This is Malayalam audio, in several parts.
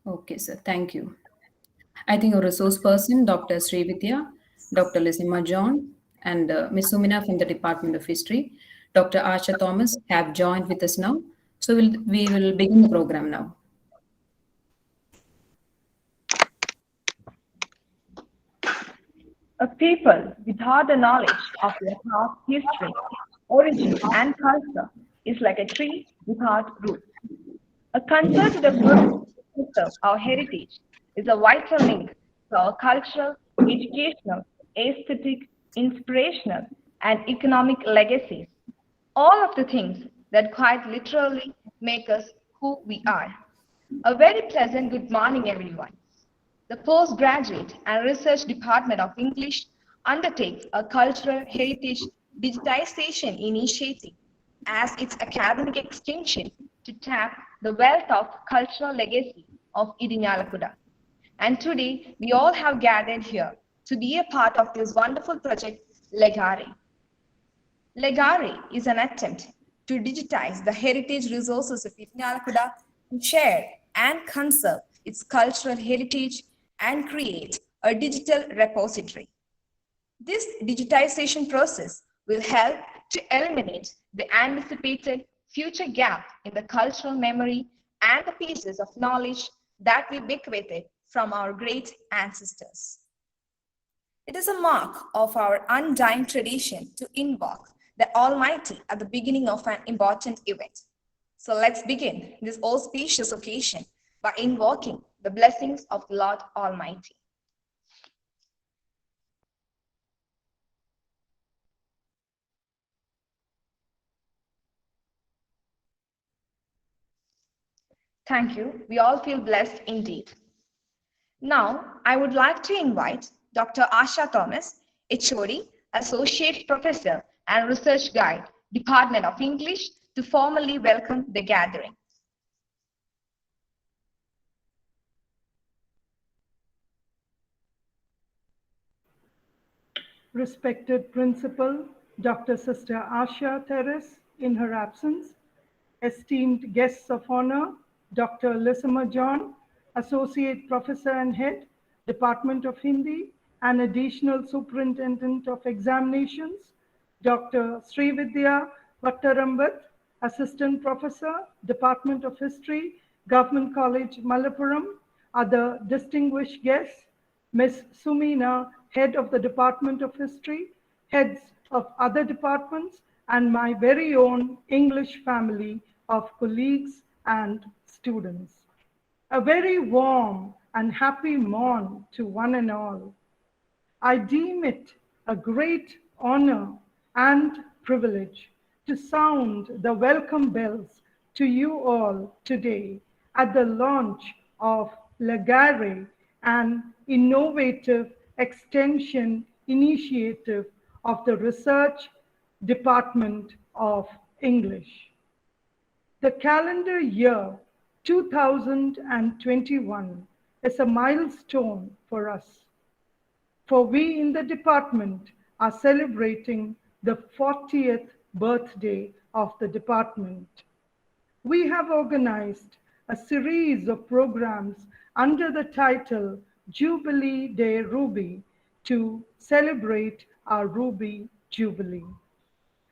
Okay, sir. Thank you. I think a resource person, Dr. Srividya, Dr. Lizima John, and Ms. Sumina from the Department of History, Dr. Asha Thomas have joined with us now. So we will begin the program now. A people without the knowledge of their past history, origin, and culture is like a tree without roots. A concerted effort to preserve our heritage is a vital link to our cultural, educational, aesthetic, inspirational, and economic legacies. All of the things that quite literally make us who we are. A very pleasant good morning, everyone. The Postgraduate and Research Department of English undertakes a cultural heritage digitization initiative as its academic extension to tap the wealth of cultural legacy of Idinyalakuda. And today, we all have gathered here to be a part of this wonderful project, Legare. Legare is an attempt to digitize the heritage resources of Idinyalakuda to share and conserve its cultural heritage and create a digital repository. This digitization process will help to eliminate the anticipated future gap in the cultural memory and the pieces of knowledge that we bequeathed from our great ancestors. It is a mark of our undying tradition to invoke the Almighty at the beginning of an important event. So let's begin this auspicious occasion by invoking the blessings of the Lord Almighty. Thank you. We all feel blessed indeed. Now, I would like to invite Dr. Asha Thomas, HOD, Associate Professor and Research Guide, Department of English, to formally welcome the gathering. Respected Principal, Dr. Sister Asha Teres, in her absence, esteemed guests of honor, Dr. Lissima John, Associate Professor and Head, Department of Hindi, and Additional Superintendent of Examinations, Dr. Srividya Vattarambat, Assistant Professor, Department of History, Government College, Malappuram, other distinguished guests, Ms. Sumina, Head of the Department of History, heads of other departments, and my very own English family of colleagues and students. A very warm and happy morn to one and all. I deem it a great honor and privilege to sound the welcome bells to you all today at the launch of Legare, an innovative extension initiative of the Research Department of English. The calendar year 2021 is a milestone for us, for we in the department are celebrating the 40th birthday of the department. We have organized a series of programs under the title Jubilee de Ruby to celebrate our Ruby Jubilee.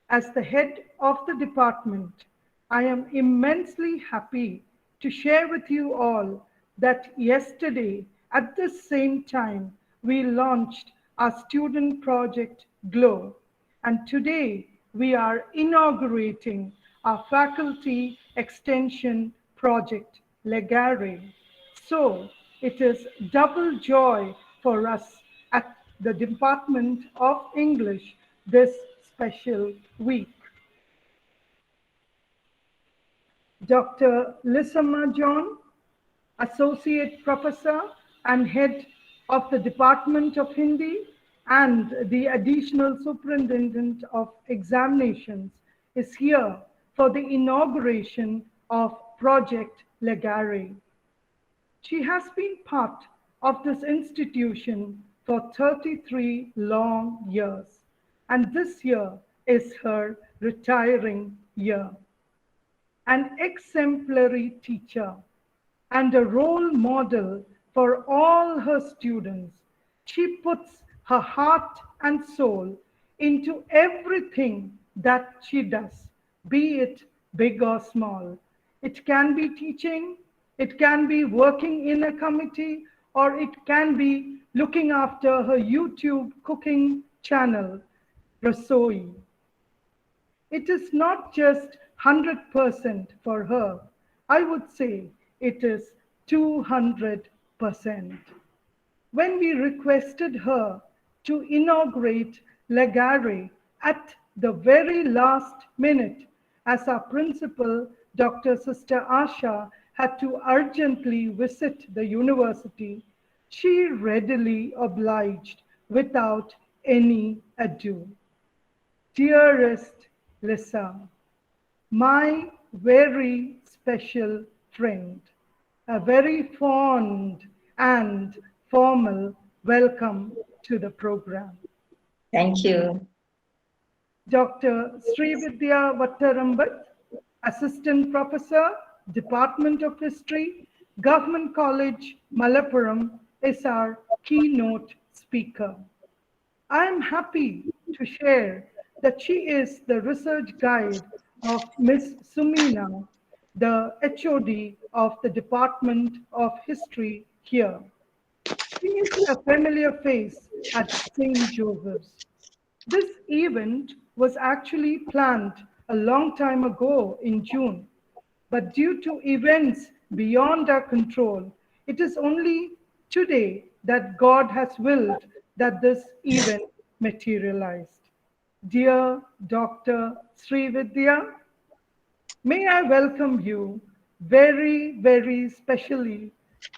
As the head of the department, I am immensely happy to share with you all that yesterday, at the same time, we launched our student project GLOW, and today we are inaugurating our faculty extension project Legare. So it is double joy for us at the Department of English this special week. Dr. Lissima John, Associate Professor and Head of the Department of Hindi and the Additional Superintendent of Examinations, is here for the inauguration of Project Legare. She has been part of this institution for 33 long years, and this year is her retiring year. an exemplary teacher, and a role model for all her students. She puts her heart and soul into everything that she does, be it big or small. It can be teaching, it can be working in a committee, or it can be looking after her YouTube cooking channel, Rasoi. It is not just 100% for her. I would say it is 200%. When we requested her to inaugurate Legare at the very last minute, as our principal, Dr. Sister Asha, had to urgently visit the university, she readily obliged without any ado. Dearest Lisa, my very special friend, a very fond and formal welcome to the program. Thank you. Dr. Srividya Vattarambat, Assistant Professor, Department of History, Government College, Malappuram, is our keynote speaker. I am happy to share that she is the research guide of Miss Sumina, the HOD of the Department of History here. She is a familiar face at St. Joseph's. This event was actually planned a long time ago in June, but due to events beyond our control, it is only today that God has willed that this event materialized. Dear Dr. Srividya, may I welcome you very, very specially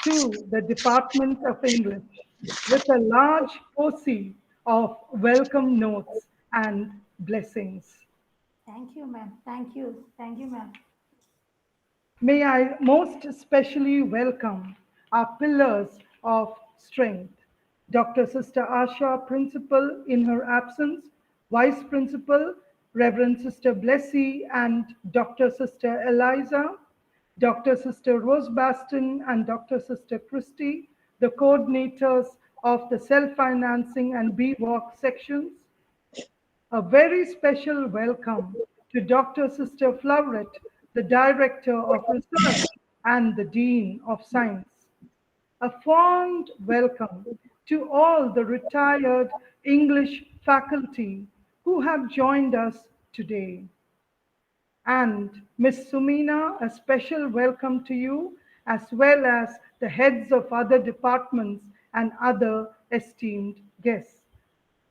to the Department of English with a large posse of welcome notes and blessings. Thank you, ma'am. Thank you. Thank you, ma'am. May I most especially welcome our pillars of strength, Dr. Sister Asha, Principal in her absence, Vice Principal, Reverend Sister Blessy and Dr. Sister Eliza, Dr. Sister Rose Baston and Dr. Sister Christy, the coordinators of the self-financing and BWalk sections. A very special welcome to Dr. Sister Floweret, the Director of Research and the Dean of Science. A fond welcome to all the retired English faculty who have joined us today. And Miss Sumina, a special welcome to you, as well as the heads of other departments and other esteemed guests.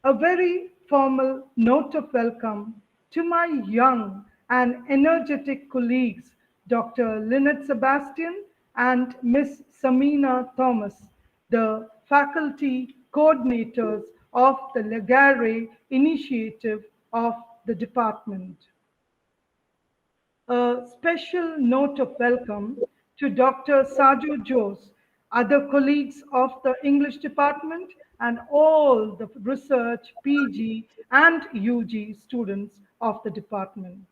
A very formal note of welcome to my young and energetic colleagues, Dr. Lynette Sebastian and Miss Samina Thomas, the faculty coordinators of the Legare initiative of the department. A special note of welcome to Dr. Sajo Jose, other colleagues of the English department, and all the research, PG, and UG students of the department.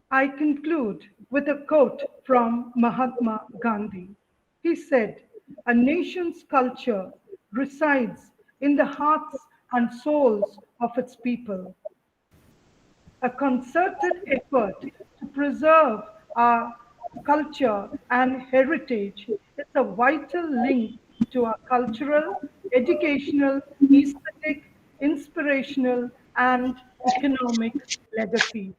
I conclude with a quote from Mahatma Gandhi. He said, "A nation's culture resides in the hearts and souls of its people. A concerted effort to preserve our culture and heritage is a vital link to our cultural, educational, aesthetic, inspirational, and economic legacies.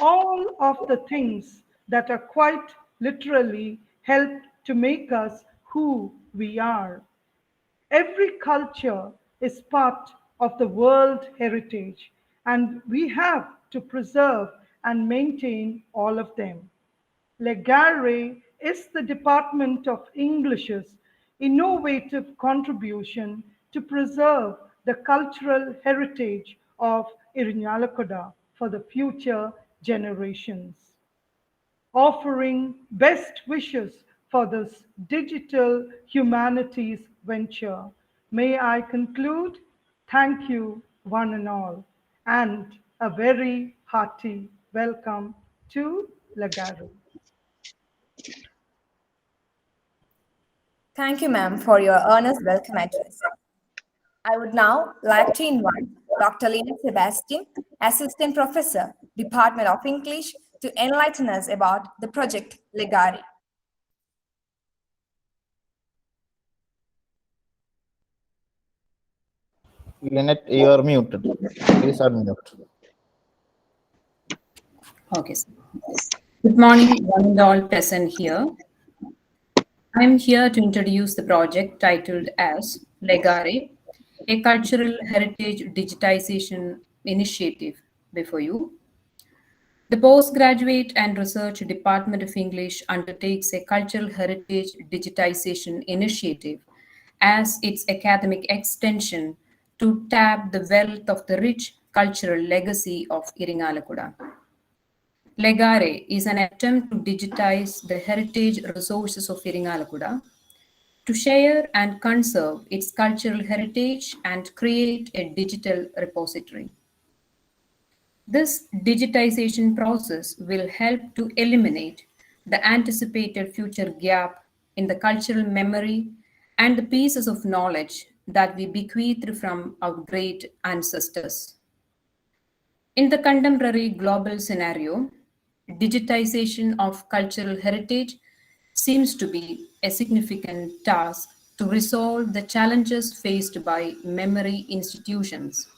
All of the things that are quite literally help to make us who we are. Every culture is part of the world heritage, and we have to preserve and maintain all of them. Legare is the Department of English's innovative contribution to preserve the cultural heritage of Irnyalakuda for the future generations. Offering best wishes for this digital humanities venture, may I conclude? Thank you, one and all, and a very hearty welcome to Legare. Thank you, ma'am, for your earnest welcome address. I would now like to invite Dr. Lena Sebastian, Assistant Professor, Department of English, to enlighten us about the project Legare. Lynette, you are muted. Please unmute. Okay, sir. Good morning, one and all present here. I am here to introduce the project titled as Legare, a cultural heritage digitization initiative before you. The Postgraduate and Research Department of English undertakes a cultural heritage digitization initiative as its academic extension to tap the wealth of the rich cultural legacy of Iringalakuda. Legare is an attempt to digitize the heritage resources of Iringalakuda, to share and conserve its cultural heritage and create a digital repository. This digitization process will help to eliminate the anticipated future gap in the cultural memory and the pieces of knowledge that we bequeathed from our great ancestors. In the contemporary global scenario, digitization of cultural heritage seems to be a significant task to resolve the challenges faced by memory institutions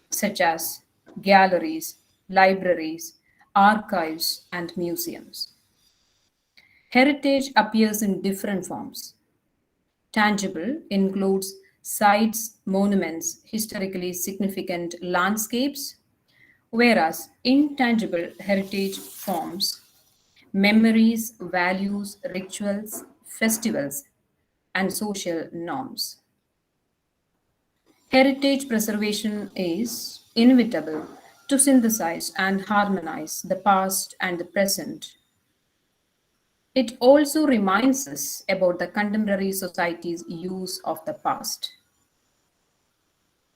such as galleries, libraries, archives, and museums. Heritage appears in different forms. Tangible includes sites, monuments, historically significant landscapes, whereas intangible heritage forms memories, values, rituals, festivals, and social norms. Heritage preservation is inevitable to synthesize and harmonize the past and the present. It also reminds us about the contemporary society's use of the past.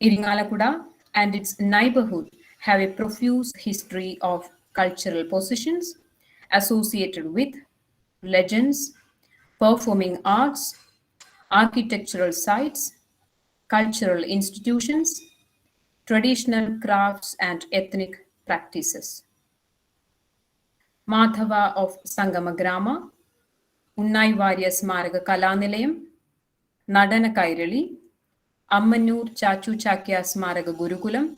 Iringalakuda and its neighborhood have a profuse history of cultural possessions associated with legends, performing arts, architectural sites, cultural institutions, traditional crafts, and ethnic practices. Madhava of Sangamagrama, Unnai Varya Smaraka Kalanilayam, Nadana Kairali, Ammanur Chachu Chakya Smaraka Gurukulam,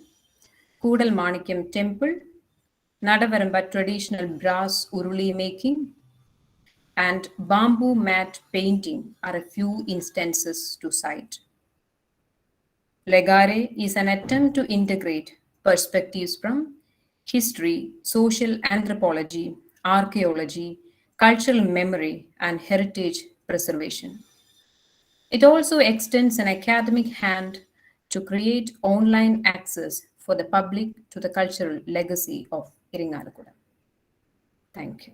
Kudal Manikyam Temple, Nadavaramba traditional brass uruli making, and bamboo mat painting are a few instances to cite. Legare is an attempt to integrate perspectives from history, social anthropology, archaeology, cultural memory, and heritage preservation. It also extends an academic hand to create online access for the public to the cultural legacy of Iringalakuda. Thank you.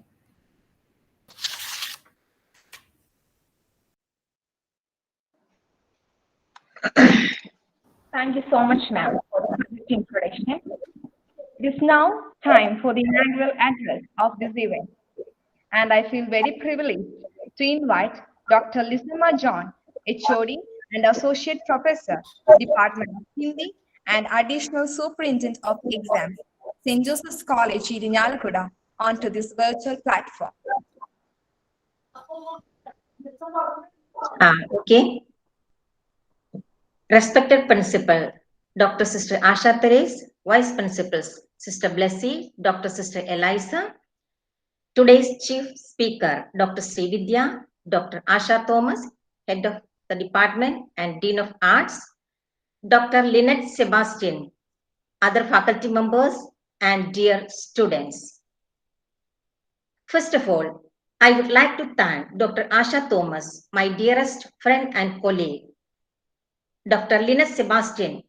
Thank you so much, ma'am, for the perfect introduction. It is now time for the inaugural address of this event, and I feel very privileged to invite Dr. Lisima John, HOD and Associate Professor, Department of Hindi and Additional Superintendent of Exams, St. Joseph's College, Irinalakuda, onto this virtual platform. Okay. Respected Principal, Dr. Sister Asha Therese, Vice Principals, Sister Blessy, Dr. Sister Eliza, today's Chief Speaker, Dr. Srividya, Dr. Asha Thomas, Head of the Department and Dean of Arts, Dr. Lynette Sebastian, other faculty members, and dear students. First of all, I would like to thank Dr. Asha Thomas, my dearest friend and colleague, Dr. Lynette Sebastian,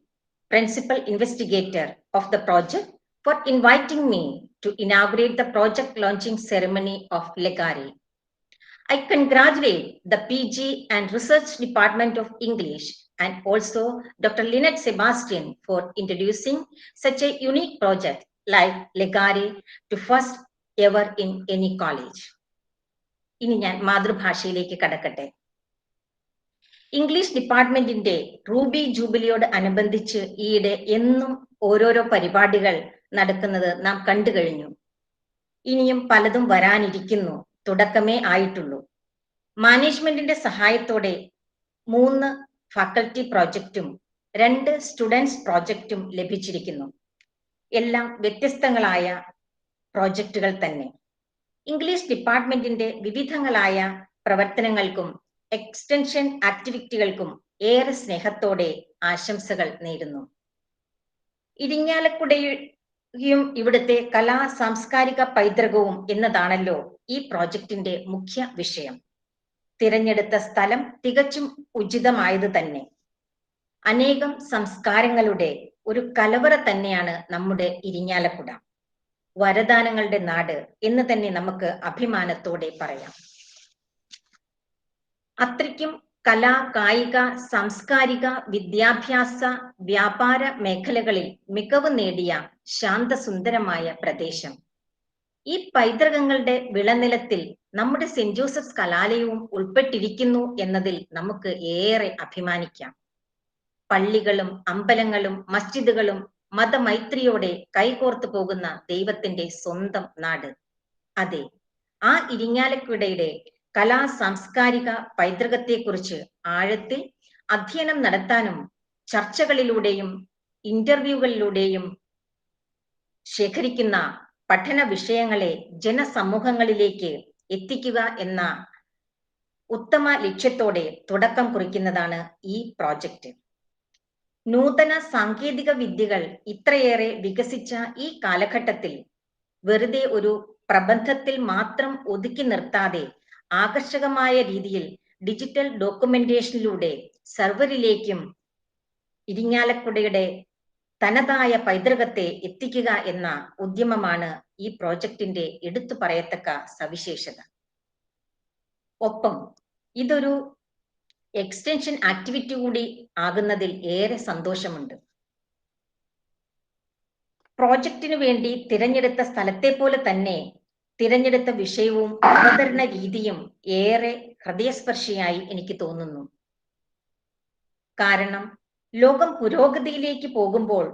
Principal Investigator of the project, for inviting me to inaugurate the project launching ceremony of Legare. I congratulate the PG and Research Department of English and also Dr. Lynette Sebastian for introducing such a unique project like Legare to first ever in any college. ഇനി ഞാൻ മാതൃഭാഷയിലേക്ക് കടക്കട്ടെ. ഇംഗ്ലീഷ് ഡിപ്പാർട്ട്മെന്റിന്റെ റൂബി ജൂബിലിയോട് അനുബന്ധിച്ച് ഈയിടെ എന്നും ഓരോരോ പരിപാടികൾ നടക്കുന്നത് നാം കണ്ടു കഴിഞ്ഞു. ഇനിയും പലതും വരാനിരിക്കുന്നു, തുടക്കമേ ആയിട്ടുള്ളൂ. മാനേജ്മെന്റിന്റെ സഹായത്തോടെ 3 ഫാക്കൽറ്റി പ്രോജക്റ്റും 2 സ്റ്റുഡൻസ് പ്രോജക്റ്റും ലഭിച്ചിരിക്കുന്നു. എല്ലാം വ്യത്യസ്തങ്ങളായ പ്രോജക്റ്റുകൾ തന്നെ. ഇംഗ്ലീഷ് ഡിപ്പാർട്ട്മെന്റിന്റെ വിവിധങ്ങളായ പ്രവർത്തനങ്ങൾക്കും എക്സ്റ്റൻഷൻ ആക്ടിവിറ്റികൾക്കും ഏറെ സ്നേഹത്തോടെ ആശംസകൾ നേരുന്നു. ഇരിങ്ങാലക്കുടയും ഇവിടുത്തെ കലാ സാംസ്കാരിക പൈതൃകവും എന്നതാണല്ലോ ഈ പ്രോജക്റ്റിന്റെ മുഖ്യ വിഷയം. തിരഞ്ഞെടുത്ത സ്ഥലം തികച്ചും ഉചിതമായത് തന്നെ. അനേകം സംസ്കാരങ്ങളുടെ ഒരു കലവറ തന്നെയാണ് നമ്മുടെ ഇരിങ്ങാലക്കുട. വരദാനങ്ങളുടെ നാട് എന്ന് തന്നെ നമുക്ക് അഭിമാനത്തോടെ പറയാം. അത്രയ്ക്കും കലാ, കായിക, സാംസ്കാരിക, വിദ്യാഭ്യാസ, വ്യാപാര മേഖലകളിൽ മികവ് നേടിയ ശാന്തസുന്ദരമായ പ്രദേശം. ഈ പൈതൃകങ്ങളുടെ വിളനിലത്തിൽ നമ്മുടെ സെന്റ് ജോസഫ്സ് കലാലയവും ഉൾപ്പെട്ടിരിക്കുന്നു എന്നതിൽ നമുക്ക് ഏറെ അഭിമാനിക്കാം. പള്ളികളും അമ്പലങ്ങളും മസ്ജിദുകളും മതമൈത്രിയോടെ കൈകോർത്തു പോകുന്ന ദൈവത്തിന്റെ സ്വന്തം നാട്. അതെ, ആ ഇരിങ്ങാലക്കുടയുടെ കലാ സാംസ്കാരിക പൈതൃകത്തെക്കുറിച്ച് ആഴത്തിൽ അധ്യയനം നടത്താനും ചർച്ചകളിലൂടെയും ഇന്റർവ്യൂകളിലൂടെയും ശേഖരിക്കുന്ന പഠന വിഷയങ്ങളെ ജനസമൂഹങ്ങളിലേക്ക് എത്തിക്കുക എന്ന ഉത്തമ ലക്ഷ്യത്തോടെ തുടക്കം കുറിക്കുന്നതാണ് ഈ പ്രോജക്റ്റ്. നൂതന സാങ്കേതിക വിദ്യകൾ ഇത്രയേറെ വികസിച്ച ഈ കാലഘട്ടത്തിൽ വെറുതെ ഒരു പ്രബന്ധത്തിൽ മാത്രം ഒതുക്കി നിർത്താതെ ആകർഷകമായ രീതിയിൽ ഡിജിറ്റൽ ഡോക്യുമെന്റേഷനിലൂടെ സർവരിലേക്കും ഇരിങ്ങാലക്കുടയുടെ തനതായ പൈതൃകത്തെ എത്തിക്കുക എന്ന ഉദ്യമമാണ് ഈ പ്രോജക്റ്റിന്റെ എടുത്തു പറയത്തക്ക സവിശേഷത. ഒപ്പം ഇതൊരു എക്സ്റ്റൻഷൻ ആക്ടിവിറ്റി കൂടി ആകുന്നതിൽ ഏറെ സന്തോഷമുണ്ട്. പ്രോജക്റ്റിനു വേണ്ടി തിരഞ്ഞെടുത്ത സ്ഥലത്തെ പോലെ തന്നെ തിരഞ്ഞെടുത്ത വിഷയവും അവതരണ രീതിയും ഏറെ ഹൃദയസ്പർശിയായി എനിക്ക് തോന്നുന്നു. കാരണം ലോകം പുരോഗതിയിലേക്ക് പോകുമ്പോൾ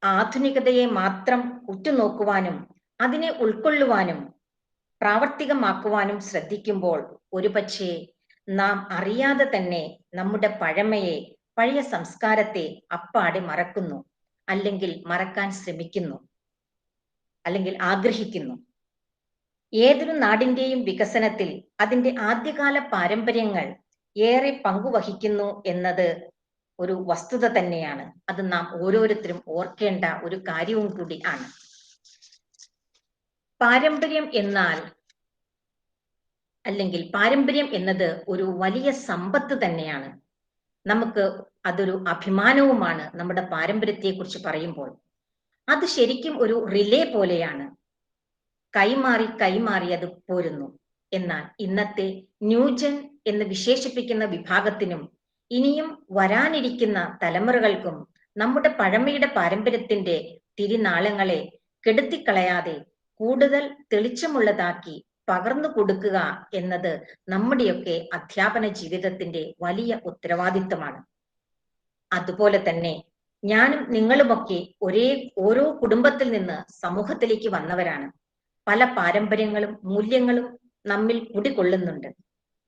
ആധുനികതയെ മാത്രം ഉറ്റുനോക്കുവാനും അതിനെ ഉൾക്കൊള്ളുവാനും പ്രാവർത്തികമാക്കുവാനും ശ്രദ്ധിക്കുമ്പോൾ ഒരുപക്ഷേ നാം അറിയാതെ തന്നെ നമ്മുടെ പഴമയെ, പഴയ സംസ്കാരത്തെ അപ്പാടെ മറക്കുന്നു, അല്ലെങ്കിൽ മറക്കാൻ ശ്രമിക്കുന്നു, അല്ലെങ്കിൽ ആഗ്രഹിക്കുന്നു. ഏതൊരു നാടിന്റെയും വികസനത്തിൽ അതിന്റെ ആദ്യകാല പാരമ്പര്യങ്ങൾ ഏറെ പങ്കുവഹിക്കുന്നു എന്നത് ഒരു വസ്തുത തന്നെയാണ്. അത് നാം ഓരോരുത്തരും ഓർക്കേണ്ട ഒരു കാര്യവും കൂടി ആണ്. പാരമ്പര്യം എന്നാൽ, അല്ലെങ്കിൽ പാരമ്പര്യം എന്നത് ഒരു വലിയ സമ്പത്ത് തന്നെയാണ്. നമുക്ക് അതൊരു അഭിമാനവുമാണ്. നമ്മുടെ പാരമ്പര്യത്തെക്കുറിച്ച് പറയുമ്പോൾ അത് ശരിക്കും ഒരു റിലേ പോലെയാണ്. കൈമാറി കൈമാറി അത് പോരുന്നു. എന്നാൽ ഇന്നത്തെ ന്യൂജൻ എന്ന് വിശേഷിപ്പിക്കുന്ന വിഭാഗത്തിനും ഇനിയും വരാനിരിക്കുന്ന തലമുറകൾക്കും നമ്മുടെ പഴമയുടെ പാരമ്പര്യത്തിന്റെ തിരിനാളങ്ങളെ കെടുത്തിക്കളയാതെ കൂടുതൽ തെളിച്ചമുള്ളതാക്കി പകർന്നു കൊടുക്കുക എന്നത് നമ്മുടെയൊക്കെ അധ്യാപന ജീവിതത്തിന്റെ വലിയ ഉത്തരവാദിത്തമാണ്. അതുപോലെ തന്നെ ഞാനും നിങ്ങളുമൊക്കെ ഓരോ കുടുംബത്തിൽ നിന്ന് സമൂഹത്തിലേക്ക് വന്നവരാണ്. പല പാരമ്പര്യങ്ങളും മൂല്യങ്ങളും നമ്മിൽ കുടികൊള്ളുന്നുണ്ട്.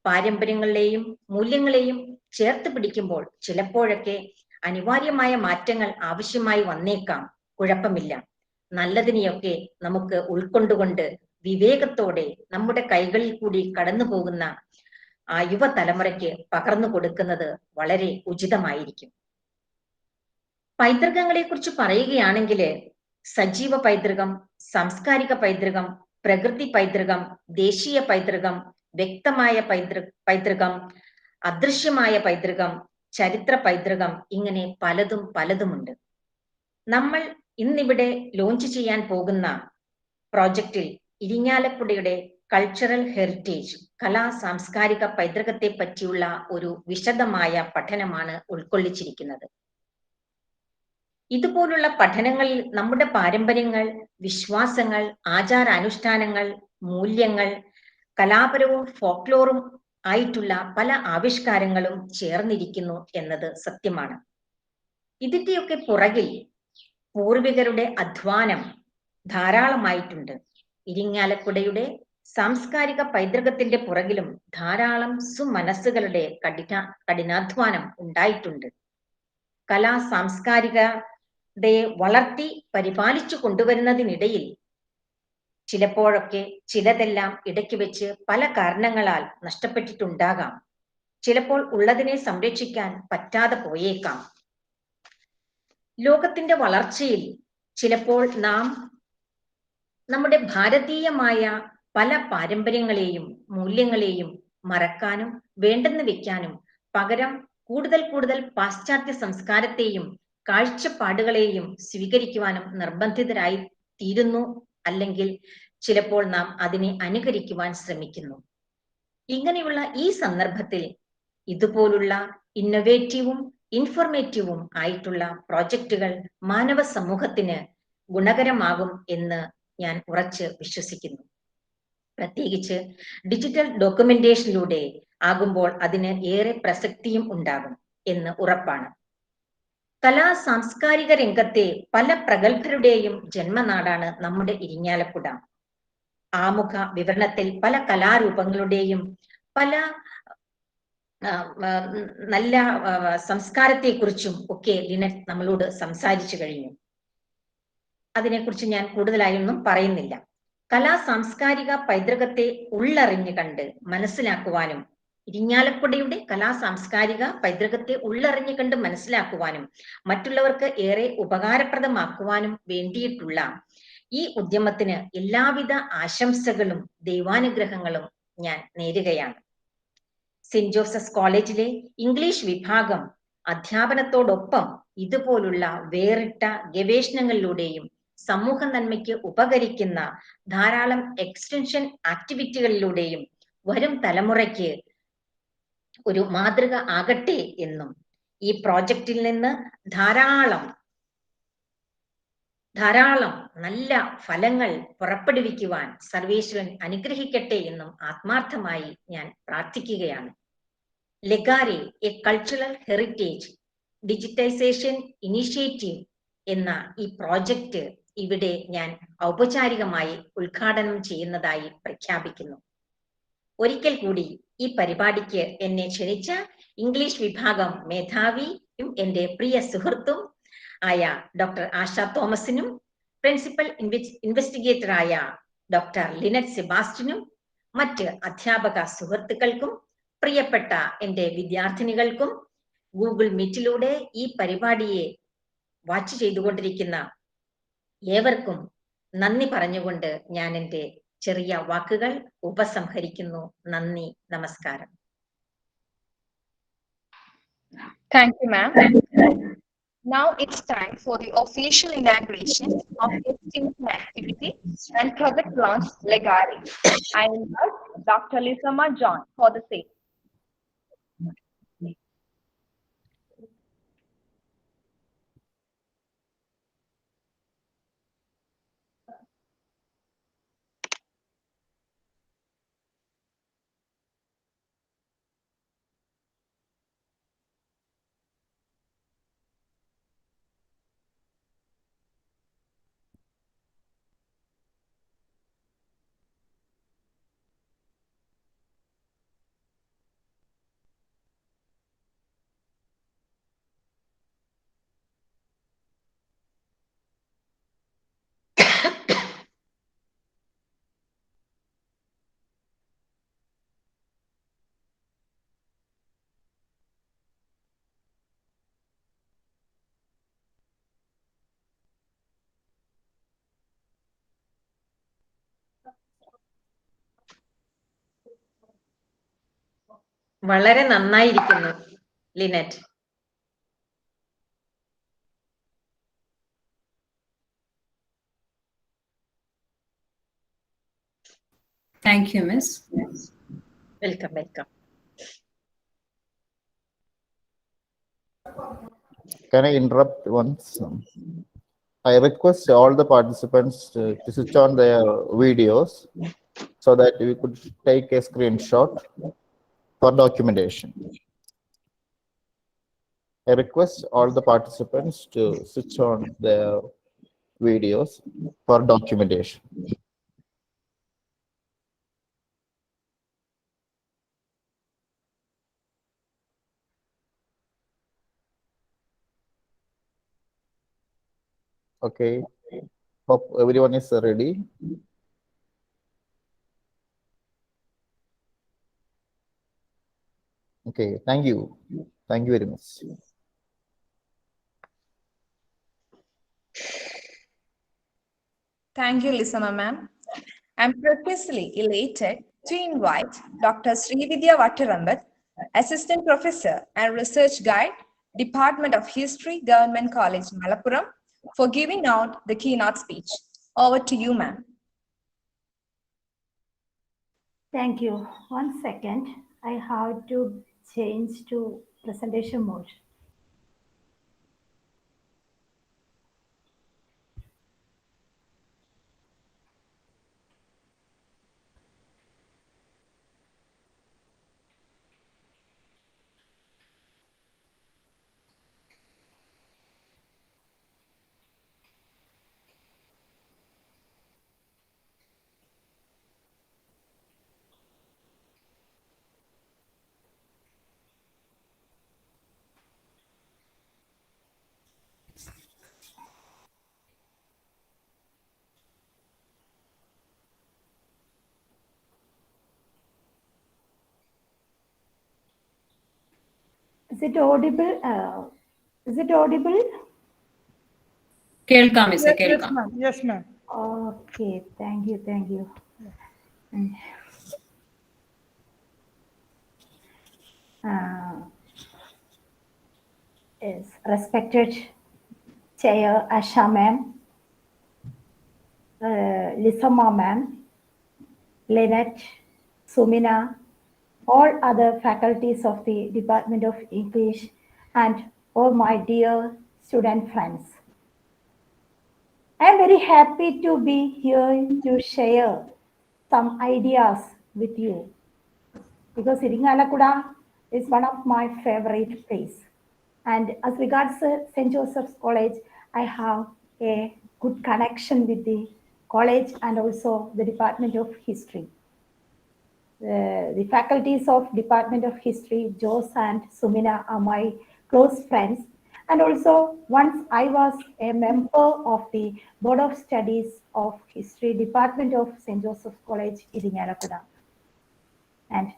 പാരമ്പര്യങ്ങളെയും മൂല്യങ്ങളെയും ചേർത്ത് പിടിക്കുമ്പോൾ ചിലപ്പോഴൊക്കെ അനിവാര്യമായ മാറ്റങ്ങൾ ആവശ്യമായി വന്നേക്കാം. കുഴപ്പമില്ല. നല്ലതിനെയൊക്കെ നമുക്ക് ഉൾക്കൊണ്ടുകൊണ്ട് വിവേകത്തോടെ നമ്മുടെ കൈകളിൽ കൂടി കടന്നു പോകുന്ന ആ യുവതലമുറയ്ക്ക് പകർന്നു കൊടുക്കുന്നത് വളരെ ഉചിതമായിരിക്കും. പൈതൃകങ്ങളെ കുറിച്ച് പറയുകയാണെങ്കിൽ സജീവ പൈതൃകം, സാംസ്കാരിക പൈതൃകം, പ്രകൃതി പൈതൃകം, ദേശീയ പൈതൃകം, വ്യക്തമായ പൈതൃകം, അദൃശ്യമായ പൈതൃകം, ചരിത്ര പൈതൃകം, ഇങ്ങനെ പലതുമുണ്ട്. നമ്മൾ ഇന്നിവിടെ ലോഞ്ച് ചെയ്യാൻ പോകുന്ന പ്രോജക്റ്റിൽ ഇരിങ്ങാലക്കുടയുടെ കൾച്ചറൽ ഹെറിറ്റേജ്, കലാ സാംസ്കാരിക പൈതൃകത്തെ പറ്റിയുള്ള ഒരു വിശദമായ പഠനമാണ് ഉൾക്കൊള്ളിച്ചിരിക്കുന്നത്. ഇതുപോലുള്ള പഠനങ്ങളിൽ നമ്മുടെ പാരമ്പര്യങ്ങൾ, വിശ്വാസങ്ങൾ, ആചാരാനുഷ്ഠാനങ്ങൾ, മൂല്യങ്ങൾ, കലാപരവും ഫോക്ലോറും ആയിട്ടുള്ള പല ആവിഷ്കാരങ്ങളും ചേർന്നിരിക്കുന്നു എന്നത് സത്യമാണ്. ഇതിന്റെയൊക്കെ പുറകിൽ പൂർവികരുടെ അധ്വാനം ധാരാളമായിട്ടുണ്ട്. ഇരിങ്ങാലക്കുടയുടെ സാംസ്കാരിക പൈതൃകത്തിന്റെ പുറകിലും ധാരാളം സുമനസ്സുകളുടെ കഠിനാധ്വാനം ഉണ്ടായിട്ടുണ്ട്. കലാ സാംസ്കാരികതയെ വളർത്തി പരിപാലിച്ചു കൊണ്ടുവരുന്നതിനിടയിൽ ചിലപ്പോഴൊക്കെ ചിലതെല്ലാം ഇടയ്ക്ക് വെച്ച് പല കാരണങ്ങളാൽ നഷ്ടപ്പെട്ടിട്ടുണ്ടാകാം. ചിലപ്പോൾ ഉള്ളതിനെ സംരക്ഷിക്കാൻ പറ്റാതെ പോയേക്കാം. ലോകത്തിന്റെ വളർച്ചയിൽ ചിലപ്പോൾ നാം നമ്മുടെ ഭാരതീയമായ പല പാരമ്പര്യങ്ങളെയും മൂല്യങ്ങളെയും മറക്കാനും വേണ്ടെന്ന് വെക്കാനും പകരം കൂടുതൽ പാശ്ചാത്യ സംസ്കാരത്തെയും കാഴ്ചപ്പാടുകളെയും സ്വീകരിക്കുവാനും നിർബന്ധിതരായി തീരുന്നു. അല്ലെങ്കിൽ ചിലപ്പോൾ നാം അതിനെ അനുകരിക്കുവാൻ ശ്രമിക്കുന്നു. ഇങ്ങനെയുള്ള ഈ സന്ദർഭത്തിൽ ഇതുപോലുള്ള ഇന്നൊവേറ്റീവും ഇൻഫോർമേറ്റീവും ആയിട്ടുള്ള പ്രോജക്റ്റുകൾ മാനവ സമൂഹത്തിന് ഗുണകരമാകും എന്ന് ഞാൻ ഉറച്ച് വിശ്വസിക്കുന്നു. പ്രത്യേകിച്ച് ഡിജിറ്റൽ ഡോക്യുമെന്റേഷനിലൂടെ ആകുമ്പോൾ അതിന് ഏറെ പ്രസക്തിയും ഉണ്ടാകും എന്ന് ഉറപ്പാണ്. കലാ സാംസ്കാരിക രംഗത്തെ പല പ്രഗത്ഭരുടെയും ജന്മനാടാണ് നമ്മുടെ ഇരിങ്ങാലക്കുട. ആമുഖ വിവരണത്തിൽ പല കലാരൂപങ്ങളുടെയും പല നല്ല സംസ്കാരത്തെക്കുറിച്ചും ഒക്കെ ലിനറ്റ് നമ്മളോട് സംസാരിച്ചു കഴിഞ്ഞു. അതിനെക്കുറിച്ച് ഞാൻ കൂടുതലായൊന്നും പറയുന്നില്ല. കലാ സാംസ്കാരിക പൈതൃകത്തെ ഉള്ളറിഞ്ഞു കണ്ട് മനസ്സിലാക്കുവാനും ഇരിങ്ങാലക്കുടയുടെ കലാ സാംസ്കാരിക പൈതൃകത്തെ ഉള്ളറിഞ്ഞു കണ്ട് മനസ്സിലാക്കുവാനും മറ്റുള്ളവർക്ക് ഏറെ ഉപകാരപ്രദമാക്കുവാനും വേണ്ടിയിട്ടുള്ള ഈ ഉദ്യമത്തിന് എല്ലാവിധ ആശംസകളും ദൈവാനുഗ്രഹങ്ങളും ഞാൻ നേരുകയാണ്. സെന്റ് ജോസഫ്സ് കോളേജിലെ ഇംഗ്ലീഷ് വിഭാഗം അധ്യാപനത്തോടൊപ്പം ഇതുപോലുള്ള വേറിട്ട ഗവേഷണങ്ങളിലൂടെയും സമൂഹ നന്മയ്ക്ക് ഉപകരിക്കുന്ന ധാരാളം എക്സ്റ്റൻഷൻ ആക്ടിവിറ്റികളിലൂടെയും വരും തലമുറയ്ക്ക് ഒരു മാതൃക ആകട്ടെ എന്നും ഈ പ്രോജക്റ്റിൽ നിന്ന് ധാരാളം നല്ല ഫലങ്ങൾ പുറപ്പെടുവിക്കുവാൻ സർവേശ്വരൻ അനുഗ്രഹിക്കട്ടെ എന്നും ആത്മാർത്ഥമായി ഞാൻ പ്രാർത്ഥിക്കുകയാണ്. ലെഗാരെ a cultural heritage digitisation initiative എന്ന ഈ പ്രോജക്റ്റ് ഇവിടെ ഞാൻ ഔപചാരികമായി ഉദ്ഘാടനം ചെയ്യുന്നതായി പ്രഖ്യാപിക്കുന്നു. ഒരിക്കൽ കൂടി ഈ പരിപാടിക്ക് എന്നെ ക്ഷണിച്ച ഇംഗ്ലീഷ് വിഭാഗം മേധാവിയും എൻ്റെ പ്രിയ സുഹൃത്തും ആയ ഡോക്ടർ ആശ തോമസിനും പ്രിൻസിപ്പൽ ഇൻവെസ്റ്റിഗേറ്ററായ ഡോക്ടർ ലിനറ്റ് സെബാസ്റ്റ്യനും മറ്റ് അധ്യാപക സുഹൃത്തുക്കൾക്കും പ്രിയപ്പെട്ട എൻ്റെ വിദ്യാർത്ഥിനികൾക്കും ഗൂഗിൾ മീറ്റിലൂടെ ഈ പരിപാടിയെ വാച്ച് ചെയ്തുകൊണ്ടിരിക്കുന്ന ഏവർക്കും നന്ദി പറഞ്ഞുകൊണ്ട് ഞാൻ എൻ്റെ ചെറിയ വാക്കുകൾ ഉപസംഹരിക്കുന്നു. നന്ദി, നമസ്കാരം. Thank you, ma'am. Now it's time for the official inauguration of the extinction activity and project launch Legare. I invite Dr. Lisama John for the same. വളരെ നന്നായിരിക്കുന്നു Linet. Thank you, Miss. Welcome welcome. Can I interrupt once? I request all the participants to switch on their videos so that we could take a screenshot for documentation. I request all the participants to switch on their videos for documentation. Okay, hope everyone is ready. Okay, thank you. Thank you very much. Thank you, Lisama ma'am. I'm profusely elated to invite Dr. Srividya Vattarambat, Assistant Professor and Research Guide, Department of History, Government College, Malappuram, for giving out the keynote speech. Over to you, ma'am. Thank you. 1 second. I have to change to presentation mode. Is it audible? Is it audible? Kelka, Miss Yes, Kelka. ma'am. Yes, ma'am. Okay, thank you, thank you. Yes, respected Chair Asha ma'am, Lisama ma'am, Lynette, Sumina, all other faculties of the Department of English, and all my dear student friends. I am very happy to be here to share some ideas with you because Iringalakuda is one of my favorite places. And as regards St. Joseph's College, I have a good connection with the college and also the Department of History. The faculties of Department of History, Jose and Sumina, are my close friends. And also, once I was a member of the Board of Studies of History, Department of St. Joseph's College, Iringalakuda. And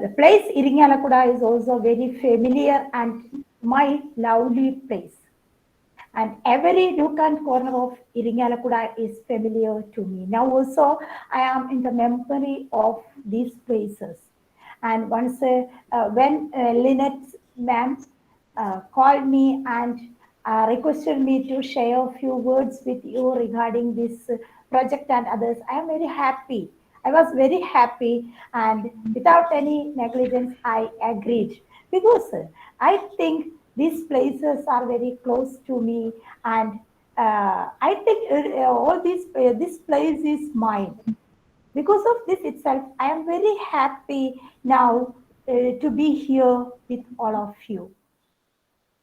the place Iringalakuda is also very familiar and my lovely place. And every nook and corner of Iringalakuda is familiar to me. Now also, I am in the memory of these places. And once when Lynette ma'am called me and requested me to share a few words with you regarding this project and others, I am very happy. I was very happy, and without any negligence, I agreed because I think these places are very close to me, and I think all this place is mine. Because of this itself, I am very happy now to be here with all of you.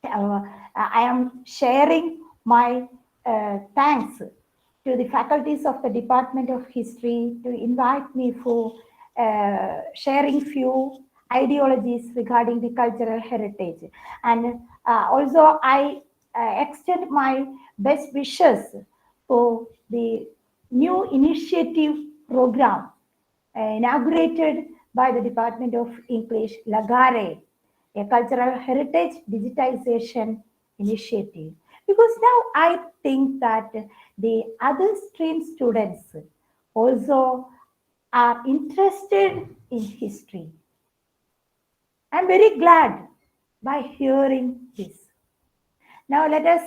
I am sharing my thanks to the faculties of the Department of History to invite me for sharing few ideologies regarding the cultural heritage. And also I extend my best wishes for the new initiative program inaugurated by the Department of English, Lagare, a cultural heritage digitization initiative. Because now I think that the other stream students also are interested in history. I'm very glad by hearing this. Now let us,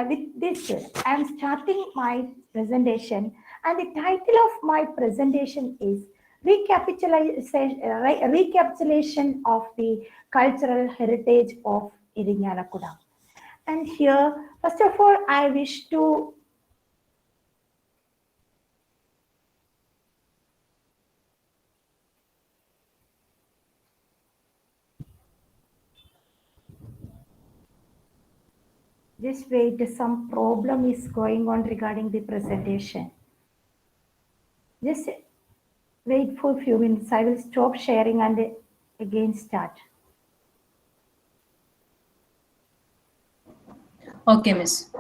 with this, I am starting my presentation, and the title of my presentation is Recapitulation of the Cultural Heritage of Iringalakuda. And here, first of all, I wish to just wait, some problem is going on regarding the presentation. Just wait for a few minutes. I will stop sharing and again start. Okay, Miss.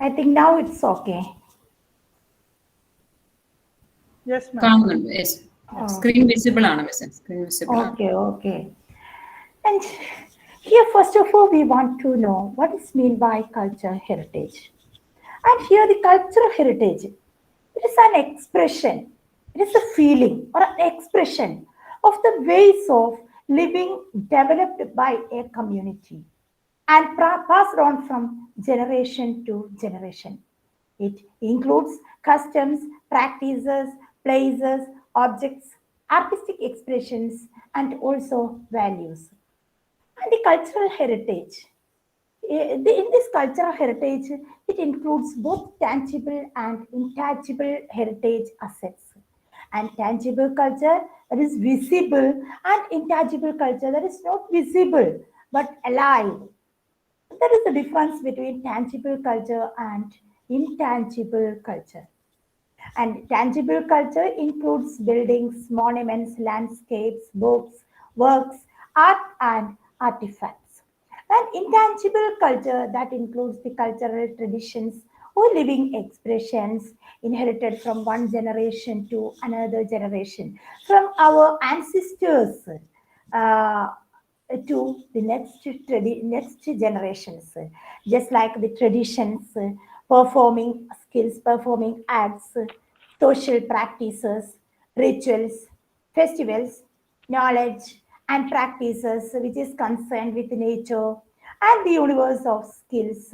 I think now it's okay. Yes, ma'am. കാണുന്നുണ്ട്. Yes. Oh. Screen visible ആണ് Miss. Screen visible ആണ്. Okay, okay. And here, first of all, we want to know what is meant by cultural heritage. And here, the cultural heritage, it is an expression, it is a feeling or an expression of the ways of living developed by a community and passed on from generation to generation. It includes customs, practices, places, objects, artistic expressions, and also values. And the cultural heritage. In this cultural heritage, it includes both tangible and intangible heritage assets. And tangible culture that is visible, and intangible culture that is not visible but alive. There is a difference between tangible culture and intangible culture. And tangible culture includes buildings, monuments, landscapes, books, works, art, and artifacts. And intangible culture that includes the cultural traditions or living expressions inherited from one generation to another generation, from our ancestors uh, to the next generations, just like the traditions, performing skills, performing acts, social practices, rituals, festivals, knowledge, and practices which is concerned with nature and the universe of skills.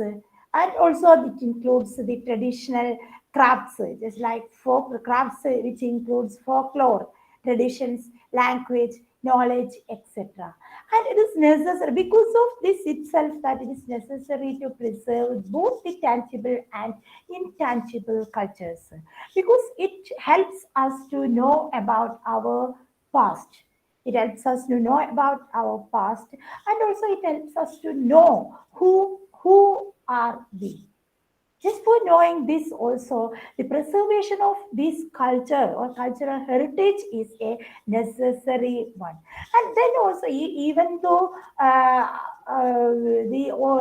And also it includes the traditional crafts, just like folk crafts, which includes folklore, traditions, language, knowledge, etc. And it is necessary because of this itself that it is necessary to preserve both the tangible and intangible cultures, because it helps us to know about our past. It helps us to know about our past, and also it helps us to know who are we. Just for knowing this also, the preservation of this culture or cultural heritage is a necessary one. And then also, even though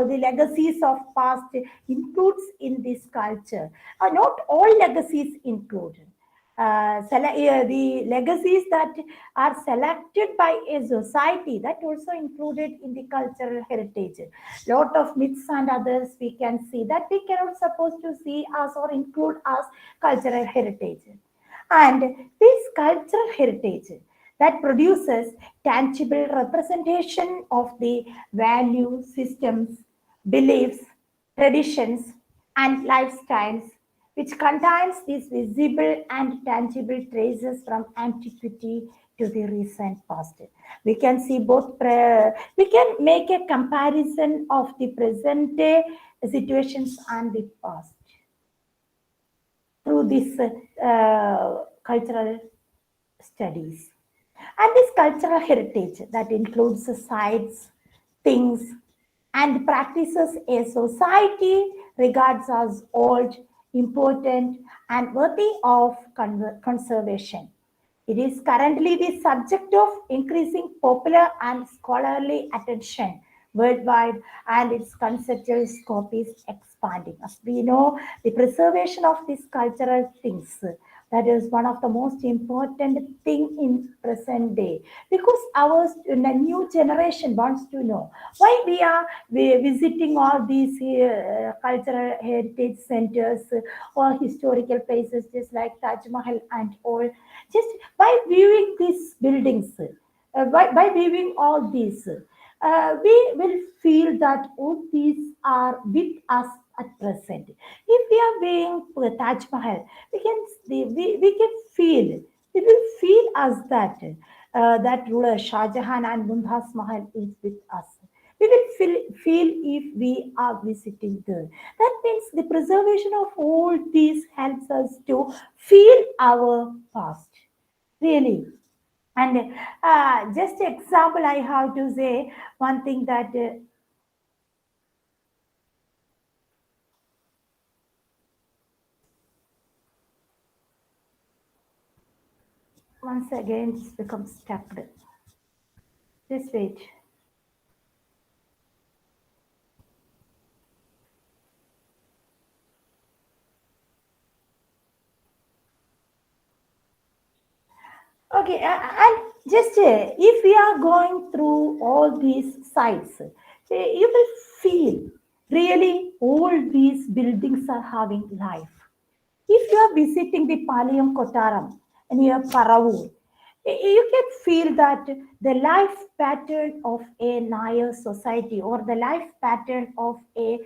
the legacies of past includes in this culture, not all legacies include. The legacies that are selected by a society, that also included in the cultural heritage. Lot of myths and others we can see that we cannot supposed to see us or include as cultural heritage. And this cultural heritage that produces tangible representation of the value systems, beliefs, traditions, and lifestyles, which contains these visible and tangible traces from antiquity to the recent past. We can see both, we can make a comparison of the present day situations and the past through this cultural studies. And this cultural heritage that includes the sites, things, and practices a society regards as old, important, and worthy of conservation. It is currently the subject of increasing popular and scholarly attention worldwide, and its conceptual scope is expanding. As we know, the preservation of these cultural things, that is one of the most important thing in present day, because our new generation wants to know why we visiting all these cultural heritage centers or historical places just like Taj Mahal and all. Just by viewing these buildings, by viewing all these, we will feel that all these are with us at present. If we are viewing Taj Mahal, we can feel It will feel us that that ruler Shah Jahan and Mumtaz Mahal is with us. We will feel if we are visiting there. That means the preservation of all these helps us to feel our past. Really. And just example, I have to say one thing that once again it becomes stuck. Just wait. Okay, and just if we are going through all these sites, you will feel really all these buildings are having life. If you are visiting the Palayam Kottaram near Paravur, you can feel that the life pattern of a Nair society or the life pattern of a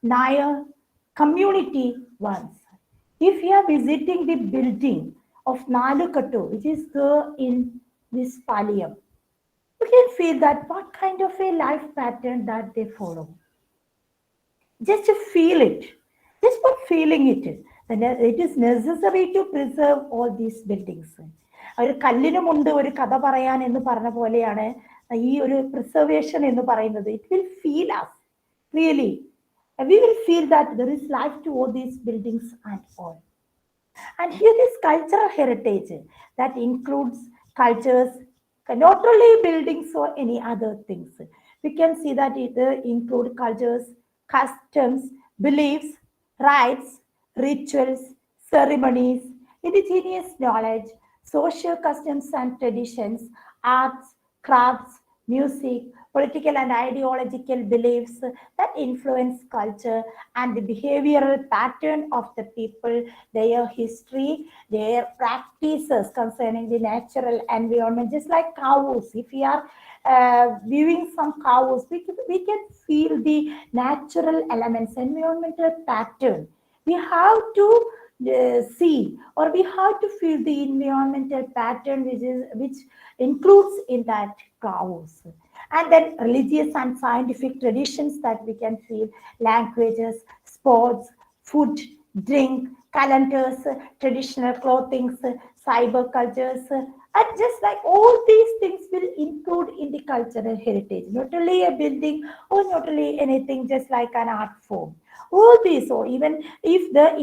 Nair community once. If you are visiting the building of Nalukattu, which is there in this Palayam, you can feel that what kind of a life pattern that they follow. Just to feel it, just for feeling it. Then it is necessary to preserve all these buildings. ഒരു കല്ലിനുമുണ്ട് ഒരു കഥ പറയാൻ എന്ന് പറഞ്ഞ പോലെയാണ് ഈ ഒരു പ്രിസർവേഷൻ എന്ന് പറയുന്നത്. It will feel us, really. We will feel that there is life to all these buildings and all. And here is cultural heritage that includes cultures, not only buildings or any other things. We can see that it include cultures, customs, beliefs, rites, rituals, ceremonies, indigenous knowledge, social customs and traditions, arts, crafts, music, political and ideological beliefs that influence culture and the behavioral pattern of the people, their history, their practices concerning the natural environment, just like cows. If we are viewing some cows, we can feel the natural elements, environmental pattern. We have to see or we have to feel the environmental pattern which includes in that cows. And then religious and scientific traditions that we can feel, languages, sports, food, drink, calendars, traditional clothing, cyber cultures, and just like all these things will include in the cultural heritage, not only a building or not only anything, just like an art form. All these, or even if there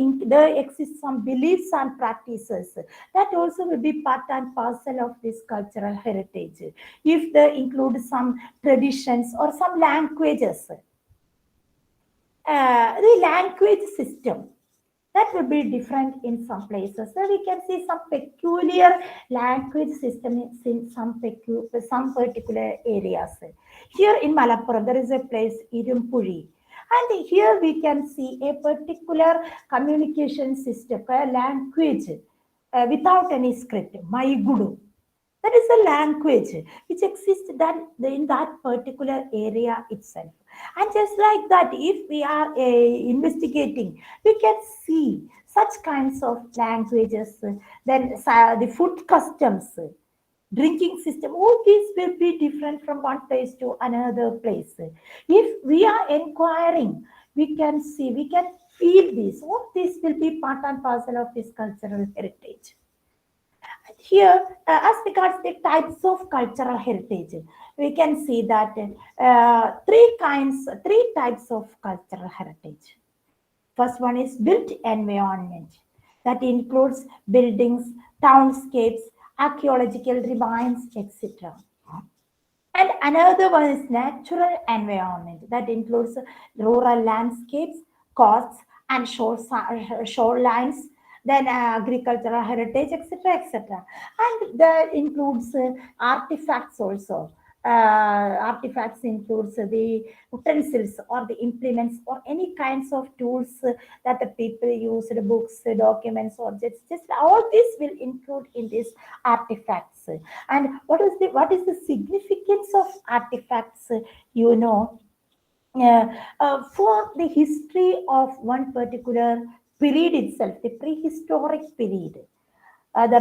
exists some beliefs and practices, that also will be part and parcel of this cultural heritage. If there include some traditions or some languages, the language system, that will be different in some places. So we can see some peculiar language system in some particular areas. Here in Malappuram, there is a place, Irumpuri. And here we can see a particular communication system, a language without any script, Maigudu. That is a language which exists in that particular area itself. And just like that, if we are investigating, we can see such kinds of languages, then the food customs, drinking system, all these will be different from one place to another place. If we are inquiring, we can see, we can feel this. All this will be part and parcel of this cultural heritage. Here, as regards the types of cultural heritage, we can see that three types of cultural heritage. First one is built environment, that includes buildings, townscapes, archaeological remains, etc. And another one is natural environment, that includes rural landscapes, coasts, and shorelines, then agricultural heritage, etc., etc. And that includes artifacts also. Artifacts includes the utensils or the implements or any kinds of tools that the people use, the books, documents, objects. All this will include in these artifacts. And what is the significance of artifacts? For the history of one particular period itself, the prehistoric period. the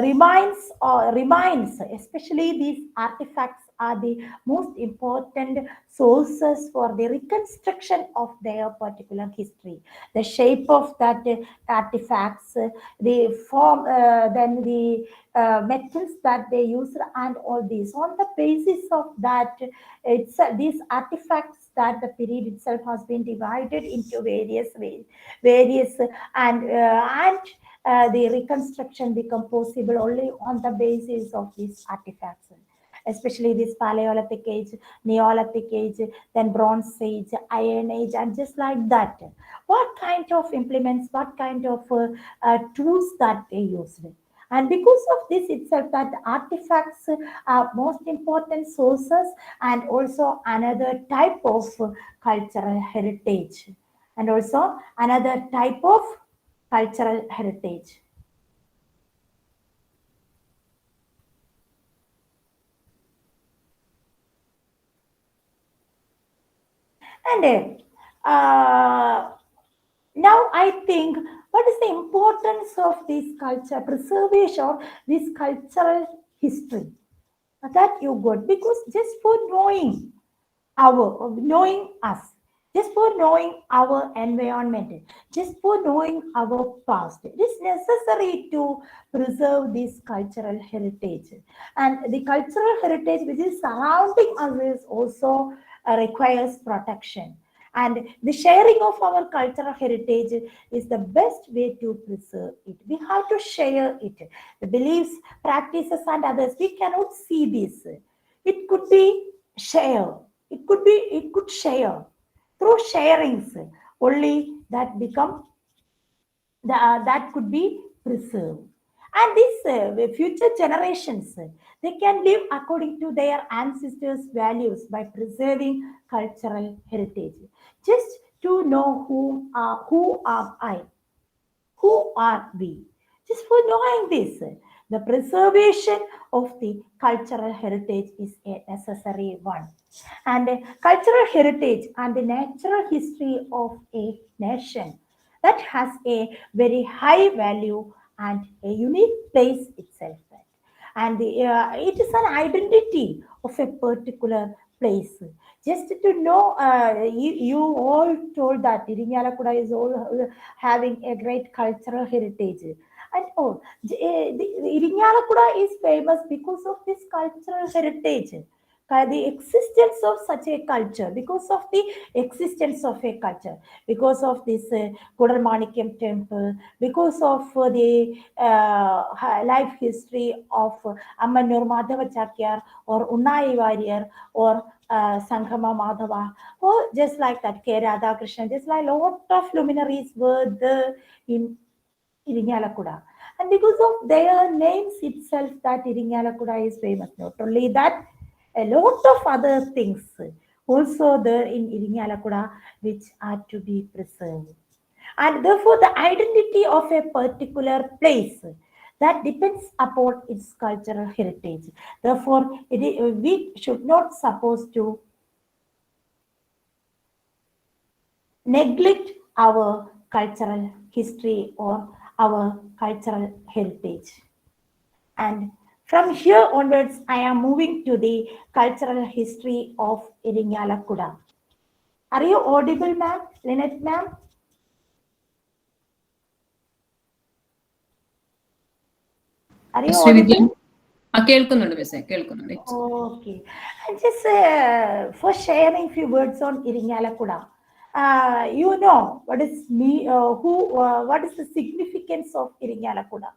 remains, especially these artifacts, are the most important sources for the reconstruction of their particular history. The shape of that artifacts, the form, then the metals that they use, and all these. On the basis of that, it's these artifacts that the period itself has been divided into various ways, and the reconstruction become possible only on the basis of these artifacts, especially this Paleolithic age, Neolithic age, then Bronze Age, Iron Age, and just like that. What kind of implements, what kind of tools that they used. And because of this itself, that artifacts are most important sources and also another type of cultural heritage. And also another type of cultural heritage. And now I think, what is the importance of this culture preservation or this cultural history that you got? Because just for knowing us, just for knowing our environment, just for knowing our past, it is necessary to preserve this cultural heritage. And the cultural heritage which is surrounding us is also requires protection. And the sharing of our cultural heritage is the best way to preserve it. We have to share it. The beliefs, practices, and others, we cannot see this. It could be shared. It could share. Through sharings, only that become that could be preserved. And these future generations, they can live according to their ancestors' values by preserving cultural heritage. Just to know who am I, who are we? Just for knowing this, the preservation of the cultural heritage is a necessary one. And cultural heritage and the natural history of a nation, that has a very high value and a unique place itself. And it is an identity of a particular place. Just to know, you all told that Irinjalakuda is all having a great cultural heritage. And the Irinjalakuda is famous because of this cultural heritage. The existence of such a culture, because of the existence of a culture, because of this Kodalmanikyam temple, because of the life history of Ammanur Madhava Chakyar or Unnai Warrior or Sanghama Madhava, or just like that, K. Radhakrishnan, just like a lot of luminaries were there in Irinjalakuda. And because of their names itself, that Irinjalakuda is famous. Not only that, a lot of other things also there in Irinjalakuda which are to be preserved. And therefore, the identity of a particular place, that depends upon its cultural heritage. Therefore, we should not suppose to neglect our cultural history or our cultural heritage. And from here onwards, I am moving to the cultural history of Irinjalakuda. Are you audible, ma'am? Lynette, ma'am? Are you audible? കേൾക്കുന്നുണ്ട് മിസ്സേ, കേൾക്കുന്നുണ്ട്. Okay. Just for sharing few words on Irinjalakuda. You know what is what is the significance of Irinjalakuda?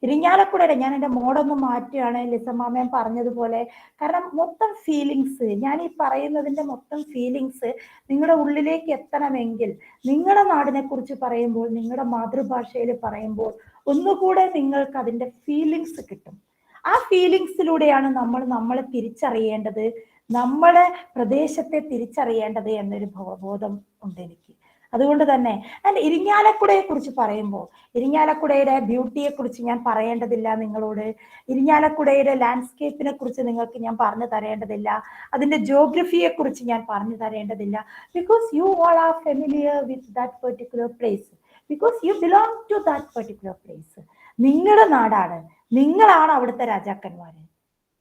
ഇരിങ്ങാലക്കുടയുടെ ഞാൻ എൻ്റെ മോഡൊന്ന് മാറ്റുകയാണ് ലിസമാമൻ പറഞ്ഞതുപോലെ. കാരണം മൊത്തം ഫീലിങ്സ്, ഞാൻ ഈ പറയുന്നതിൻ്റെ മൊത്തം ഫീലിങ്സ് നിങ്ങളുടെ ഉള്ളിലേക്ക് എത്തണമെങ്കിൽ, നിങ്ങളുടെ നാടിനെ കുറിച്ച് പറയുമ്പോൾ, നിങ്ങളുടെ മാതൃഭാഷയിൽ പറയുമ്പോൾ ഒന്നുകൂടെ നിങ്ങൾക്ക് അതിൻ്റെ ഫീലിങ്സ് കിട്ടും. ആ ഫീലിങ്സിലൂടെയാണ് നമ്മളെ തിരിച്ചറിയേണ്ടത്, നമ്മുടെ പ്രദേശത്തെ തിരിച്ചറിയേണ്ടത് എന്നൊരു ബോധം ഉണ്ട് എനിക്ക്. അതുകൊണ്ട് തന്നെ ഇരിങ്ങാലക്കുടയെ കുറിച്ച് പറയുമ്പോൾ, ഇരിങ്ങാലക്കുടയുടെ ബ്യൂട്ടിയെ കുറിച്ച് ഞാൻ പറയേണ്ടതില്ല നിങ്ങളോട്. ഇരിങ്ങാലക്കുടയുടെ ലാൻഡ്സ്കേപ്പിനെ കുറിച്ച് നിങ്ങൾക്ക് ഞാൻ പറഞ്ഞു തരേണ്ടതില്ല. അതിന്റെ ജോഗ്രഫിയെ കുറിച്ച് ഞാൻ പറഞ്ഞു തരേണ്ടതില്ല. Because you all are familiar with that particular place, because you belong to that particular place. നിങ്ങളുടെ നാടാണ്, നിങ്ങളാണ് അവിടുത്തെ രാജാക്കന്മാര്,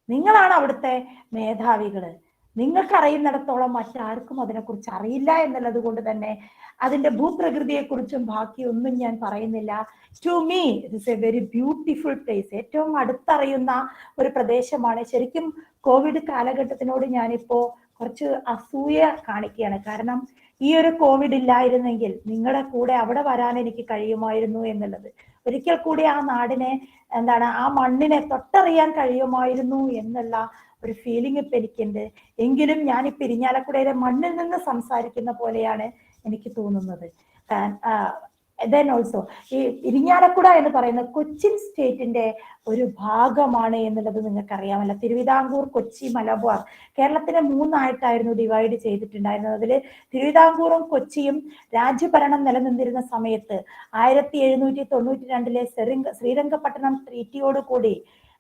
നിങ്ങളാണ് അവിടുത്തെ മേധാവികള്. നിങ്ങൾക്കറിയുന്നിടത്തോളം മറ്റാർക്കും അതിനെക്കുറിച്ച് അറിയില്ല എന്നുള്ളത് കൊണ്ട് തന്നെ അതിന്റെ ഭൂപ്രകൃതിയെക്കുറിച്ചും ബാക്കിയൊന്നും ഞാൻ പറയുന്നില്ല. To me it is a very beautiful place. ഏറ്റവും അടുത്തറിയുന്ന ഒരു പ്രദേശമാണ്. ശരിക്കും കോവിഡ് കാലഘട്ടത്തിനോട് ഞാനിപ്പോ കുറച്ച് അസൂയ കാണിക്കുകയാണ്. കാരണം ഈ ഒരു കോവിഡ് ഇല്ലായിരുന്നെങ്കിൽ നിങ്ങളുടെ കൂടെ അവിടെ വരാൻ എനിക്ക് കഴിയുമായിരുന്നു എന്നുള്ളത്, ഒരിക്കൽ കൂടി ആ നാടിനെ ആ മണ്ണിനെ തൊട്ടറിയാൻ കഴിയുമായിരുന്നു എന്നുള്ള ഒരു ഫീലിംഗ് ഇപ്പൊ എനിക്കുണ്ട്. എങ്കിലും ഞാനിപ്പോ ഇരിഞ്ഞാലക്കുടയിലെ മണ്ണിൽ നിന്ന് സംസാരിക്കുന്ന പോലെയാണ് എനിക്ക് തോന്നുന്നത്. ദെൻ ഓൾസോ ഈ ഇരിഞ്ഞാലക്കുട എന്ന് പറയുന്ന കൊച്ചിൻ സ്റ്റേറ്റിന്റെ ഒരു ഭാഗമാണ് എന്നുള്ളത് നിങ്ങൾക്ക് അറിയാമല്ലോ. തിരുവിതാംകൂർ, കൊച്ചി, മലബാർ കേരളത്തിനെ 3ആയിട്ടായിരുന്നു ഡിവൈഡ് ചെയ്തിട്ടുണ്ടായിരുന്നത്. അതിൽ തിരുവിതാംകൂറും കൊച്ചിയും രാജ്യഭരണം നിലനിന്നിരുന്ന സമയത്ത് 1792 ശ്രീരംഗപട്ടണം ട്രീറ്റിയോട് കൂടി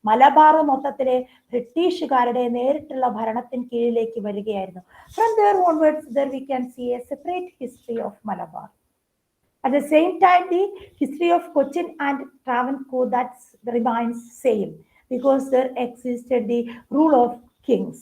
മലബാർ മൊത്തത്തിലെ ബ്രിട്ടീഷുകാരുടെ നേരിട്ടുള്ള ഭരണത്തിന് കീഴിലേക്ക് വരികയായിരുന്നു. From there onwards there we can see a separate history of Malabar. At the same time, the history of Cochin and Travancore that remains same because there existed the rule of kings.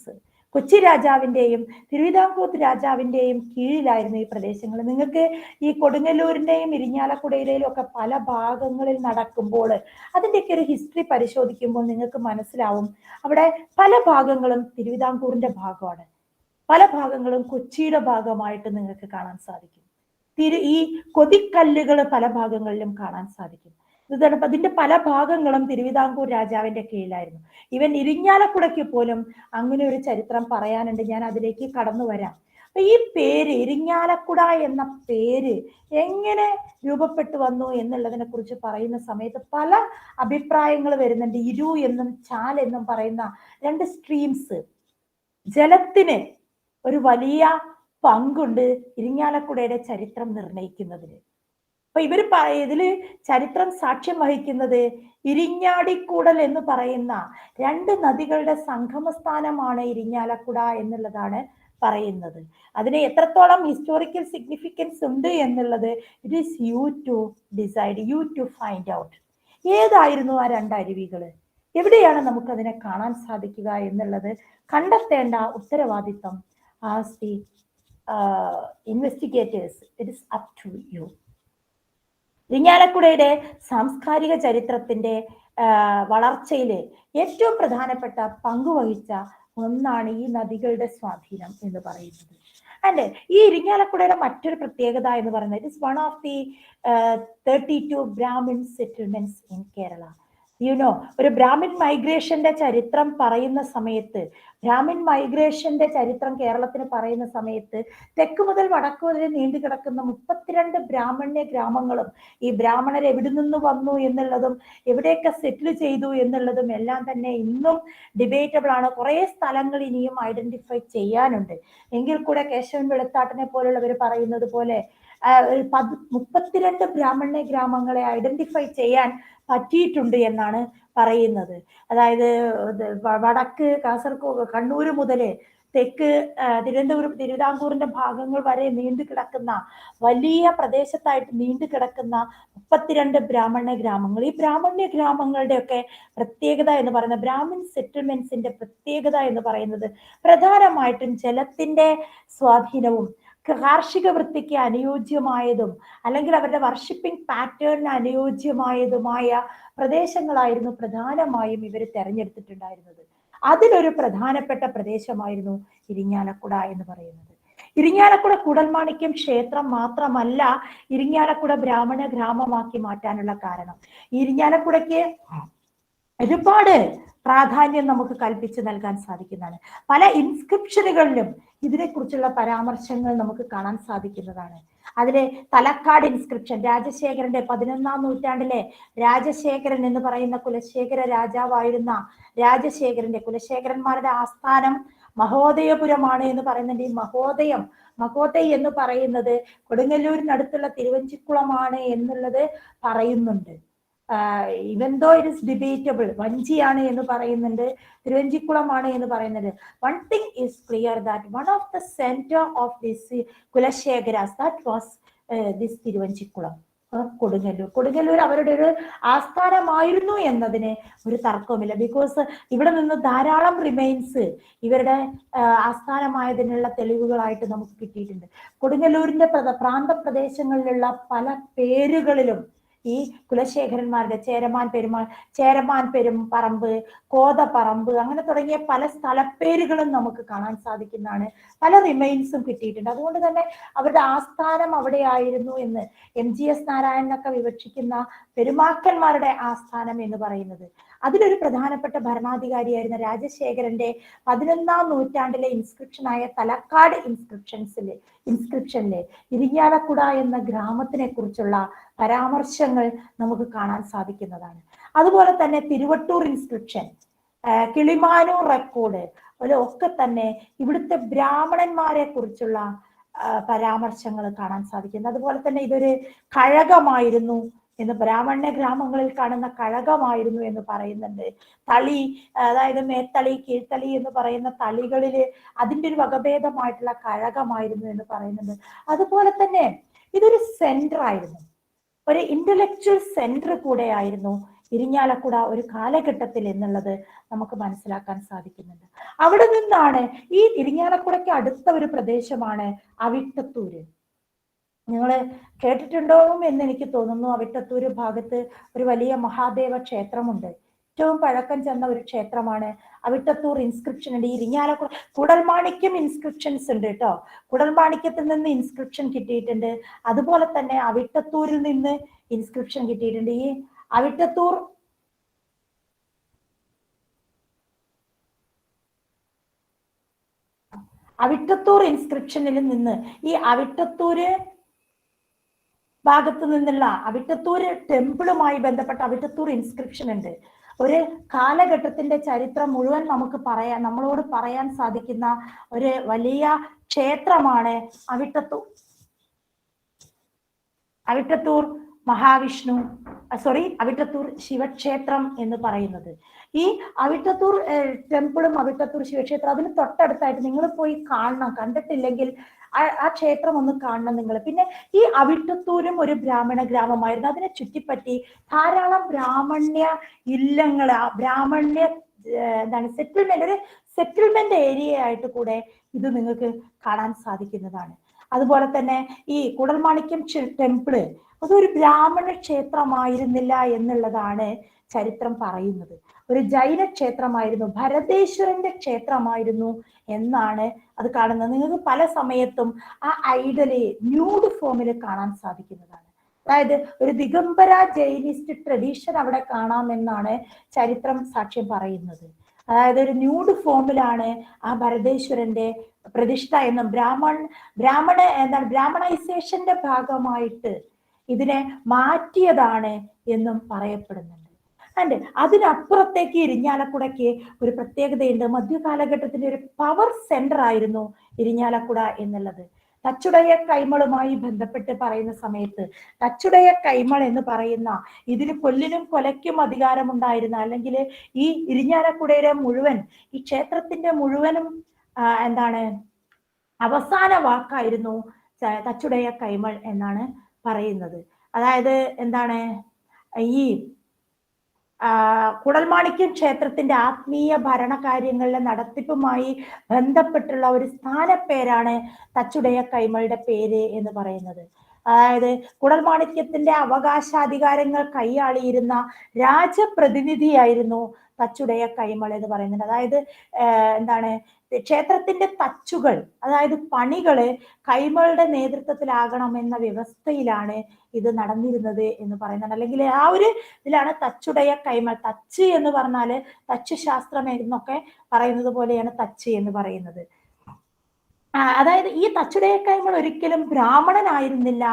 Kochi രാജാവിന്റെയും തിരുവിതാംകൂർ രാജാവിന്റെയും കീഴിലായിരുന്നു ഈ പ്രദേശങ്ങൾ. നിങ്ങൾക്ക് ഈ കൊടുങ്ങല്ലൂരിന്റെയും ഇരിഞ്ഞാലക്കുടയിലെയും ഒക്കെ പല ഭാഗങ്ങളിൽ നടക്കുമ്പോൾ അതിൻ്റെയൊക്കെ ഒരു ഹിസ്റ്ററി പരിശോധിക്കുമ്പോൾ നിങ്ങൾക്ക് മനസ്സിലാവും അവിടെ പല ഭാഗങ്ങളും തിരുവിതാംകൂറിന്റെ ഭാഗമാണ്, പല ഭാഗങ്ങളും കൊച്ചിയുടെ ഭാഗമായിട്ട് നിങ്ങൾക്ക് കാണാൻ സാധിക്കും. ഈ കൊതിക്കല്ലുകൾ പല ഭാഗങ്ങളിലും കാണാൻ സാധിക്കും. അതിന്റെ പല ഭാഗങ്ങളും തിരുവിതാംകൂർ രാജാവിന്റെ കീഴിലായിരുന്നു. ഇവൻ ഇരിഞ്ഞാലക്കുടയ്ക്ക് പോലും അങ്ങനെ ഒരു ചരിത്രം പറയാനുണ്ട്. ഞാൻ അതിലേക്ക് കടന്നു വരാം. അപ്പൊ ഈ പേര് ഇരിഞ്ഞാലക്കുട എന്ന പേര് എങ്ങനെ രൂപപ്പെട്ടു വന്നു എന്നുള്ളതിനെ കുറിച്ച് പറയുന്ന സമയത്ത് പല അഭിപ്രായങ്ങൾ വരുന്നുണ്ട്. ഇരു എന്നും ചാൽ എന്നും പറയുന്ന 2 സ്ട്രീംസ്, ജലത്തിന് ഒരു വലിയ പങ്കുണ്ട് ഇരിഞ്ഞാലക്കുടയുടെ ചരിത്രം നിർണയിക്കുന്നതിന്. അപ്പൊ ഇതില് ചരിത്രം സാക്ഷ്യം വഹിക്കുന്നത് ഇരിഞ്ഞാടിക്കൂടൽ എന്ന് പറയുന്ന 2 നദികളുടെ സംഗമസ്ഥാനമാണ് ഇരിഞ്ഞാലക്കുട എന്നുള്ളതാണ് പറയുന്നത്. അതിന് എത്രത്തോളം ഹിസ്റ്റോറിക്കൽ സിഗ്നിഫിക്കൻസ് ഉണ്ട് എന്നുള്ളത് it is you to decide, you to find out. ഏതായിരുന്നു ആ 2 അരുവികള്, എവിടെയാണ് നമുക്കതിനെ കാണാൻ സാധിക്കുക എന്നുള്ളത് കണ്ടെത്തേണ്ട ഉത്തരവാദിത്വം as the investigators, it is up to you. ഇരിഞ്ഞാലക്കുടയുടെ സാംസ്കാരിക ചരിത്രത്തിന്റെ വളർച്ചയില് ഏറ്റവും പ്രധാനപ്പെട്ട പങ്കുവഹിച്ച ഒന്നാണ് ഈ നദികളുടെ സ്വാധീനം എന്ന് പറയുന്നത്. ആൻഡ് ഈ ഇരിഞ്ഞാലക്കുടയുടെ മറ്റൊരു പ്രത്യേകത എന്ന് പറയുന്നത് it is one of the 32 Brahmin settlements in Kerala. ഒരു ബ്രാഹ്മിൻ മൈഗ്രേഷന്റെ ചരിത്രം പറയുന്ന സമയത്ത്, ബ്രാഹ്മിൻ മൈഗ്രേഷന്റെ ചരിത്രം കേരളത്തിന് പറയുന്ന സമയത്ത് തെക്ക് മുതൽ വടക്ക് വരെ നീണ്ടു കിടക്കുന്ന 32 ബ്രാഹ്മണ്യ ഗ്രാമങ്ങളും ഈ ബ്രാഹ്മണർ എവിടെ നിന്ന് വന്നു എന്നുള്ളതും എവിടെയൊക്കെ സെറ്റിൽ ചെയ്തു എന്നുള്ളതും എല്ലാം തന്നെ ഇന്നും ഡിബേറ്റബിൾ ആണ്. കുറെ സ്ഥലങ്ങൾ ഇനിയും ഐഡന്റിഫൈ ചെയ്യാനുണ്ട്. എങ്കിൽ കൂടെ കേശവൻ വെളുത്താട്ടിനെ പോലുള്ളവർ പറയുന്നത് പോലെ 32 ബ്രാഹ്മണ്യ ഗ്രാമങ്ങളെ ഐഡന്റിഫൈ ചെയ്യാൻ പറ്റിയിട്ടുണ്ട് എന്നാണ് പറയുന്നത്. അതായത് വടക്ക് കാസർഗോഡ്, കണ്ണൂർ മുതല് തെക്ക് തിരുവിതാംകൂറിന്റെ ഭാഗങ്ങൾ വരെ നീണ്ടു കിടക്കുന്ന വലിയ പ്രദേശത്തായിട്ട് നീണ്ടു കിടക്കുന്ന 32 ബ്രാഹ്മണ്യ ഗ്രാമങ്ങൾ. ഈ ബ്രാഹ്മണ്യ ഗ്രാമങ്ങളുടെ ഒക്കെ പ്രത്യേകത എന്ന് പറയുന്നത്, ബ്രാഹ്മിൻ സെറ്റിൽമെന്റ്സിന്റെ പ്രത്യേകത എന്ന് പറയുന്നത് പ്രധാനമായിട്ടും ജലത്തിന്റെ സ്വാധീനവും കാർഷിക വൃത്തിക്ക് അനുയോജ്യമായതും അല്ലെങ്കിൽ അവരുടെ വർഷിപ്പിംഗ് പാറ്റേണിന് അനുയോജ്യമായതുമായ പ്രദേശങ്ങളായിരുന്നു പ്രധാനമായും ഇവർ തെരഞ്ഞെടുത്തിട്ടുണ്ടായിരുന്നത്. അതിലൊരു പ്രധാനപ്പെട്ട പ്രദേശമായിരുന്നു ഇരിഞ്ഞാലക്കുട എന്ന് പറയുന്നത്. ഇരിഞ്ഞാലക്കുട കൂടൽമാണിക്യം ക്ഷേത്രം മാത്രമല്ല ഇരിഞ്ഞാലക്കുട ബ്രാഹ്മണ ഗ്രാമമാക്കി മാറ്റാനുള്ള കാരണം. ഇരിഞ്ഞാലക്കുടയ്ക്ക് ഒരുപാട് പ്രാധാന്യം നമുക്ക് കൽപ്പിച്ച് നൽകാൻ സാധിക്കുന്നതാണ്. പല ഇൻസ്ക്രിപ്ഷനുകളിലും ഇതിനെക്കുറിച്ചുള്ള പരാമർശങ്ങൾ നമുക്ക് കാണാൻ സാധിക്കുന്നതാണ്. അതിലെ തലക്കാട് ഇൻസ്ക്രിപ്ഷൻ, രാജശേഖരന്റെ 11ാം നൂറ്റാണ്ടിലെ രാജശേഖരൻ എന്ന് പറയുന്ന കുലശേഖര രാജാവായിരുന്ന രാജശേഖരന്റെ, കുലശേഖരന്മാരുടെ ആസ്ഥാനം മഹോദയപുരമാണ് എന്ന് പറയുന്നുണ്ട്. ഈ മഹോദയ എന്ന് പറയുന്നത് കൊടുങ്ങല്ലൂരിനടുത്തുള്ള തിരുവഞ്ചിക്കുളമാണ് എന്നുള്ളത് പറയുന്നുണ്ട്. Even though it is debatable, വഞ്ചിയാണ് എന്ന് പറയുന്നുണ്ട്, തിരുവഞ്ചിക്കുളമാണ് എന്ന് പറയുന്നത്. One thing is clear that one of the centre of this Kulasekharas that was this Thiruvanchikulam. Kodungallur അവരുടെ ഒരു ആസ്ഥാനമായിരുന്നു എന്നതിന് ഒരു തർക്കവുമില്ല. ബിക്കോസ് ഇവിടെ നിന്ന് ധാരാളം റിമൈൻസ് ഇവരുടെ ആസ്ഥാനമായതിനുള്ള തെളിവുകളായിട്ട് നമുക്ക് കിട്ടിയിട്ടുണ്ട്. കൊടുങ്ങല്ലൂരിന്റെ പ്രാന്തപ്രദേശങ്ങളിലുള്ള പല പേരുകളിലും ഈ കുലശേഖരന്മാരുടെ ചേരമാൻ പറമ്പ്, കോതപ്പറമ്പ്, അങ്ങനെ തുടങ്ങിയ പല സ്ഥലപ്പേരുകളും നമുക്ക് കാണാൻ സാധിക്കുന്നതാണ്. പല റിമൈൻസും കിട്ടിയിട്ടുണ്ട്. അതുകൊണ്ട് തന്നെ അവരുടെ ആസ്ഥാനം അവിടെയായിരുന്നു എന്ന് MGS നാരായണനൊക്കെ വിവക്ഷിക്കുന്ന പെരുമാക്കന്മാരുടെ ആസ്ഥാനം എന്ന് പറയുന്നത്. അതിലൊരു പ്രധാനപ്പെട്ട ഭരണാധികാരിയായിരുന്ന രാജശേഖരന്റെ 11ാം നൂറ്റാണ്ടിലെ ഇൻസ്ക്രിപ്ഷനായ തലക്കാട് ഇൻസ്ക്രിപ്ഷനിലെ ഇരിങ്ങാലക്കുട എന്ന ഗ്രാമത്തിനെ കുറിച്ചുള്ള പരാമർശങ്ങൾ നമുക്ക് കാണാൻ സാധിക്കുന്നതാണ്. അതുപോലെ തന്നെ തിരുവട്ടൂർ ഇൻസ്ക്രിപ്ഷൻ, കിളിമാനൂർ റെക്കോർഡ് ഒക്കെ തന്നെ ഇവിടുത്തെ ബ്രാഹ്മണന്മാരെ കുറിച്ചുള്ള പരാമർശങ്ങൾ കാണാൻ സാധിക്കുന്നത്. അതുപോലെ തന്നെ ഇതൊരു കഴകമായിരുന്നു എന്ന്, ബ്രാഹ്മണ്യ ഗ്രാമങ്ങളിൽ കാണുന്ന കഴകമായിരുന്നു എന്ന് പറയുന്നുണ്ട്. തളി, അതായത് മേത്തളി, കീഴ്ത്തളി എന്ന് പറയുന്ന തളികളില് അതിൻ്റെ ഒരു വകഭേദമായിട്ടുള്ള കഴകമായിരുന്നു എന്ന് പറയുന്നുണ്ട്. അതുപോലെ തന്നെ ഇതൊരു സെന്റർ ആയിരുന്നു, ഒരു ഇന്റലക്ച്വൽ സെന്റർ കൂടെ ആയിരുന്നു ഇരിങ്ങാലക്കുട ഒരു കാലഘട്ടത്തിൽ എന്നുള്ളത് നമുക്ക് മനസ്സിലാക്കാൻ സാധിക്കുന്നുണ്ട്. അവിടെ നിന്നാണ് ഈ ഇരിങ്ങാലക്കുടയ്ക്ക് അടുത്ത ഒരു പ്രദേശമാണ് അവിട്ടത്തൂര്. നിങ്ങൾ കേട്ടിട്ടുണ്ടാവും എന്ന് എനിക്ക് തോന്നുന്നു. അവിട്ടത്തൂര് ഭാഗത്ത് ഒരു വലിയ മഹാദേവ ക്ഷേത്രമുണ്ട്. ഏറ്റവും പഴക്കം ചെന്ന ഒരു ക്ഷേത്രമാണ്. അവിട്ടത്തൂർ ഇൻസ്ക്രിപ്ഷൻ ഉണ്ട്. ഈ ഇരിങ്ങാലക്കുട കുടൽമാണിക്യം ഇൻസ്ക്രിപ്ഷൻസ് ഉണ്ട് കേട്ടോ. കുടൽമാണിക്യത്തിൽ നിന്ന് ഇൻസ്ക്രിപ്ഷൻ കിട്ടിയിട്ടുണ്ട്. അതുപോലെ തന്നെ അവിട്ടത്തൂരിൽ നിന്ന് ഇൻസ്ക്രിപ്ഷൻ കിട്ടിയിട്ടുണ്ട്. ഈ അവിട്ടത്തൂർ ഇൻസ്ക്രിപ്ഷനിൽ നിന്ന് ഈ അവിട്ടത്തൂര് ഭാഗത്ത് നിന്നുള്ള അവിട്ടത്തൂര് ടെമ്പിളുമായി ബന്ധപ്പെട്ട അവിട്ടത്തൂർ ഇൻസ്ക്രിപ്ഷൻ ഉണ്ട്. ഒരു കാലഘട്ടത്തിന്റെ ചരിത്രം മുഴുവൻ നമ്മളോട് പറയാൻ സാധിക്കുന്ന ഒരു വലിയ ക്ഷേത്രമാണ് അവിട്ടത്തൂർ അവിട്ടത്തൂർ ശിവക്ഷേത്രം എന്ന് പറയുന്നത്. ഈ അവിട്ടത്തൂർ ടെമ്പിളും അവിട്ടത്തൂർ ശിവക്ഷേത്രം അതിന് തൊട്ടടുത്തായിട്ട് നിങ്ങൾ പോയി കാണണം. കണ്ടിട്ടില്ലെങ്കിൽ ആ ക്ഷേത്രം ഒന്ന് കാണണം നിങ്ങൾ. പിന്നെ ഈ അവിട്ടത്തൂരും ഒരു ബ്രാഹ്മണ ഗ്രാമമായിരുന്നു. അതിനെ ചുറ്റിപ്പറ്റി ധാരാളം ബ്രാഹ്മണ്യ ഇല്ലങ്ങള്, ഒരു സെറ്റിൽമെന്റ് ഏരിയ ആയിട്ട് കൂടെ ഇത് നിങ്ങൾക്ക് കാണാൻ സാധിക്കുന്നതാണ്. അതുപോലെ തന്നെ ഈ കുടൽമാണിക്യം ടെമ്പിള് അതൊരു ബ്രാഹ്മണ ക്ഷേത്രമായിരുന്നില്ല എന്നുള്ളതാണ് ചരിത്രം പറയുന്നത്. ഒരു ജൈന ക്ഷേത്രമായിരുന്നു, ഭരതേശ്വരന്റെ ക്ഷേത്രമായിരുന്നു എന്നാണ് അത് കാണുന്നത്. നിങ്ങൾക്ക് പല സമയത്തും ആ ഐഡല് ന്യൂഡ് ഫോമിൽ കാണാൻ സാധിക്കുന്നതാണ്. അതായത് ഒരു ദിഗംബര ജൈനിസ്റ്റ് ട്രഡീഷൻ അവിടെ കാണാമെന്നാണ് ചരിത്രം സാക്ഷ്യം പറയുന്നത്. അതായത് ഒരു ന്യൂഡ് ഫോമിലാണ് ആ ഭരതേശ്വരന്റെ പ്രതിഷ്ഠ എന്നും ബ്രാഹ്മണൈസേഷന്റെ ഭാഗമായിട്ട് ഇതിനെ മാറ്റിയതാണ് എന്നും പറയപ്പെടുന്നുണ്ട്. ആൻഡ് അതിനപ്പുറത്തേക്ക് ഇരിങ്ങാലക്കുടയ്ക്ക് ഒരു പ്രത്യേകതയുണ്ട്. മധ്യകാലഘട്ടത്തിന്റെ ഒരു പവർ സെന്റർ ആയിരുന്നു ഇരിങ്ങാലക്കുട എന്നുള്ളത്. തച്ചുടയ കൈമളുമായി ബന്ധപ്പെട്ട് പറയുന്ന സമയത്ത് തച്ചുടയ കൈമൾ എന്ന് പറയുന്ന ഇതിന് കൊല്ലിനും കൊലയ്ക്കും അധികാരമുണ്ടായിരുന്ന, അല്ലെങ്കിൽ ഈ ഇരിങ്ങാലക്കുടയുടെ മുഴുവൻ, ഈ ക്ഷേത്രത്തിന്റെ മുഴുവനും അവസാന വാക്കായിരുന്നു തച്ചുടയ കൈമൾ എന്നാണ് പറയുന്നത്. അതായത് ഈ കുടൽമാണിക്യം ക്ഷേത്രത്തിന്റെ ആത്മീയ ഭരണകാര്യങ്ങളിലെ നടത്തിപ്പുമായി ബന്ധപ്പെട്ടുള്ള ഒരു സ്ഥാനപ്പേരാണ് തച്ചുടയ കൈമളുടെ പേര് എന്ന് പറയുന്നത്. അതായത് കുടൽമാണിക്യത്തിന്റെ അവകാശാധികാരങ്ങൾ കൈയാളിയിരുന്ന രാജപ്രതിനിധിയായിരുന്നു തച്ചുടയ കൈമൾ എന്ന് പറയുന്നത്. അതായത് ക്ഷേത്രത്തിന്റെ തച്ചുകൾ, അതായത് പണികള് കൈമളുടെ നേതൃത്വത്തിലാകണമെന്ന വ്യവസ്ഥയിലാണ് ഇത് നടന്നിരുന്നത് എന്ന് പറയുന്നുണ്ട്. അല്ലെങ്കിൽ ആ ഒരു ഇതിലാണ് തച്ചുടയ കൈമൾ. തച്ച് എന്ന് പറഞ്ഞാല് തച്ചു ശാസ്ത്രം എന്നൊക്കെ പറയുന്നത് പോലെയാണ് തച്ച് എന്ന് പറയുന്നത്. അതായത് ഈ തച്ചുടയ കൈമൾ ഒരിക്കലും ബ്രാഹ്മണനായിരുന്നില്ല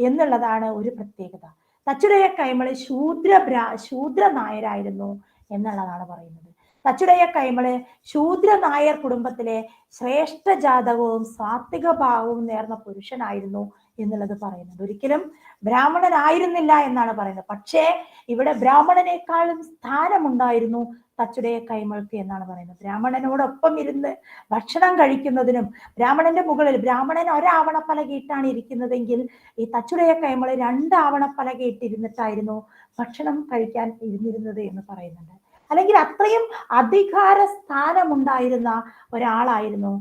എന്നുള്ളതാണ് ഒരു പ്രത്യേകത. തച്ചുടയ കൈമൾ ശൂദ്ര നായരായിരുന്നു എന്നുള്ളതാണ് പറയുന്നത്. തച്ചുടയ കൈമള് ശൂദ്ര നായർ കുടുംബത്തിലെ ശ്രേഷ്ഠ ജാതകവും സാത്വിക ഭാവവും നേർന്ന പുരുഷനായിരുന്നു എന്നുള്ളത് പറയുന്നത്. ഒരിക്കലും ബ്രാഹ്മണനായിരുന്നില്ല എന്നാണ് പറയുന്നത്. പക്ഷേ ഇവിടെ ബ്രാഹ്മണനേക്കാളും സ്ഥാനമുണ്ടായിരുന്നു തച്ചുടയ കൈമൾക്ക് എന്നാണ് പറയുന്നത്. ബ്രാഹ്മണനോടൊപ്പം ഇരുന്ന് ഭക്ഷണം കഴിക്കുന്നതിനും, ബ്രാഹ്മണന്റെ മുകളിൽ ബ്രാഹ്മണൻ ഒരാവണപ്പലകയിട്ടാണ് ഇരിക്കുന്നതെങ്കിൽ ഈ തച്ചുടയ കൈമള് 2 ആവണപ്പലകയിട്ടിരുന്നിട്ടായിരുന്നു ഭക്ഷണം കഴിക്കാൻ ഇരുന്നിരുന്നത് എന്ന് പറയുന്നുണ്ട്. അല്ലെങ്കിൽ അത്രയും അധികാര സ്ഥാനമുണ്ടായിരുന്ന ഒരാളായിരുന്നു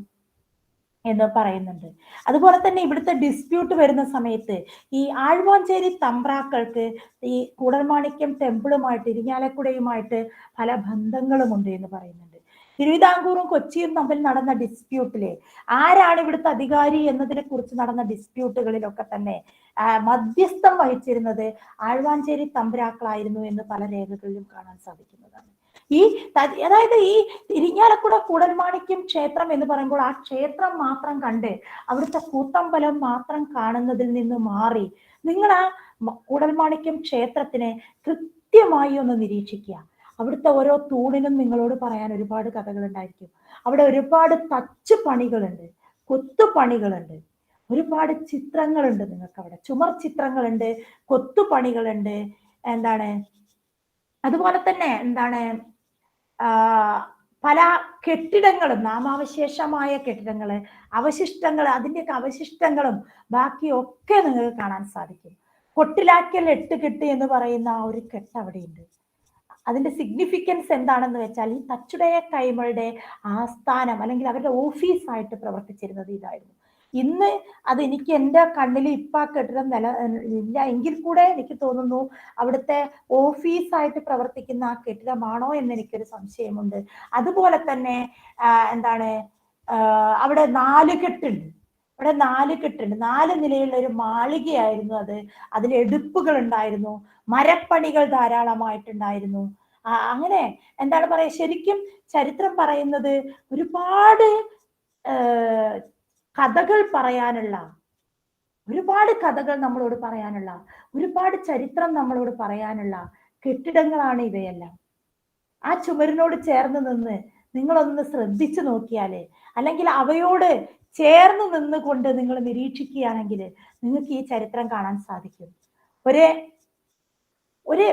എന്ന് പറയുന്നുണ്ട്. അതുപോലെ തന്നെ ഇവിടുത്തെ ഡിസ്പ്യൂട്ട് വരുന്ന സമയത്ത് ഈ ആഴ്വാഞ്ചേരി തമ്പ്രാക്കൾക്ക് ഈ കൂടൽമാണിക്യം ടെമ്പിളുമായിട്ട്, ഇരിങ്ങാലക്കുടയുമായിട്ട് പല ബന്ധങ്ങളുമുണ്ട് എന്ന് പറയുന്നുണ്ട്. തിരുവിതാംകൂറും കൊച്ചിയും തമ്മിൽ നടന്ന ഡിസ്പ്യൂട്ടില് ആരാണ് ഇവിടുത്തെ അധികാരി എന്നതിനെ കുറിച്ച് നടന്ന ഡിസ്പ്യൂട്ടുകളിലൊക്കെ തന്നെ മധ്യസ്ഥം വഹിച്ചിരുന്നത് ആഴ്വാഞ്ചേരി തമ്പ്രാക്കളായിരുന്നു എന്ന് പല രേഖകളിലും കാണാൻ സാധിക്കുന്നതാണ്. അതായത് ഈ ഇരിങ്ങാലക്കുട കൂടൽമാണിക്യം ക്ഷേത്രം എന്ന് പറയുമ്പോൾ ആ ക്ഷേത്രം മാത്രം കണ്ട് അവിടുത്തെ കൂത്തമ്പലം മാത്രം കാണുന്നതിൽ നിന്ന് മാറി നിങ്ങൾ ആ കൂടൽമാണിക്യം ക്ഷേത്രത്തിനെ കൃത്യമായി ഒന്ന് നിരീക്ഷിക്കുക. അവിടുത്തെ ഓരോ തൂണിനും നിങ്ങളോട് പറയാൻ ഒരുപാട് കഥകൾ ഉണ്ടായിരിക്കും. അവിടെ ഒരുപാട് തച്ച് പണികളുണ്ട്, കൊത്തുപണികളുണ്ട്, ഒരുപാട് ചിത്രങ്ങളുണ്ട്. നിങ്ങൾക്ക് അവിടെ ചുമർ ചിത്രങ്ങളുണ്ട്, കൊത്തുപണികളുണ്ട്, അതുപോലെ തന്നെ പല കെട്ടിടങ്ങളും, നാമാവശേഷമായ കെട്ടിടങ്ങള്, അവശിഷ്ടങ്ങൾ, അതിൻ്റെയൊക്കെ അവശിഷ്ടങ്ങളും ബാക്കിയൊക്കെ നിങ്ങൾക്ക് കാണാൻ സാധിക്കും. കൊട്ടിലാക്കൽ 8 കെട്ട് എന്ന് പറയുന്ന ആ ഒരു കെട്ട് അവിടെയുണ്ട്. അതിന്റെ സിഗ്നിഫിക്കൻസ് എന്താണെന്ന് വെച്ചാൽ ഈ തച്ചുടയ കൈമളുടെ ആസ്ഥാനം അല്ലെങ്കിൽ അവരുടെ ഓഫീസായിട്ട് പ്രവർത്തിച്ചിരുന്നത് ഇതായിരുന്നു. ഇന്ന് അത് എനിക്ക് എൻ്റെ കണ്ണിൽ ഇപ്പൊ ആ കെട്ടിടം ഇല്ല എങ്കിൽ കൂടെ എനിക്ക് തോന്നുന്നു അവിടുത്തെ ഓഫീസായിട്ട് പ്രവർത്തിക്കുന്ന ആ കെട്ടിടമാണോ എന്ന് എനിക്കൊരു സംശയമുണ്ട്. അതുപോലെ തന്നെ അവിടെ 4 കെട്ടുണ്ട്. അവിടെ 4 കെട്ടുണ്ട്. 4 നിലയുള്ള ഒരു മാളികയായിരുന്നു അത്. അതിൽ എടുപ്പുകൾ ഉണ്ടായിരുന്നു, മരപ്പണികൾ ധാരാളമായിട്ടുണ്ടായിരുന്നു. അങ്ങനെ പറയാ, ശരിക്കും ചരിത്രം പറയുന്നത് ഒരുപാട് കഥകൾ പറയാനുള്ള, ഒരുപാട് കഥകൾ നമ്മളോട് പറയാനുള്ള, ഒരുപാട് ചരിത്രം നമ്മളോട് പറയാനുള്ള കെട്ടിടങ്ങളാണ് ഇവയെല്ലാം. ആ ചുമരിനോട് ചേർന്ന് നിന്ന് നിങ്ങളൊന്ന് ശ്രദ്ധിച്ചു നോക്കിയാല്, അല്ലെങ്കിൽ അവയോട് ചേർന്ന് നിന്നുകൊണ്ട് നിങ്ങൾ നിരീക്ഷിക്കുകയാണെങ്കിൽ നിങ്ങൾക്ക് ഈ ചരിത്രം കാണാൻ സാധിക്കും. ഒരു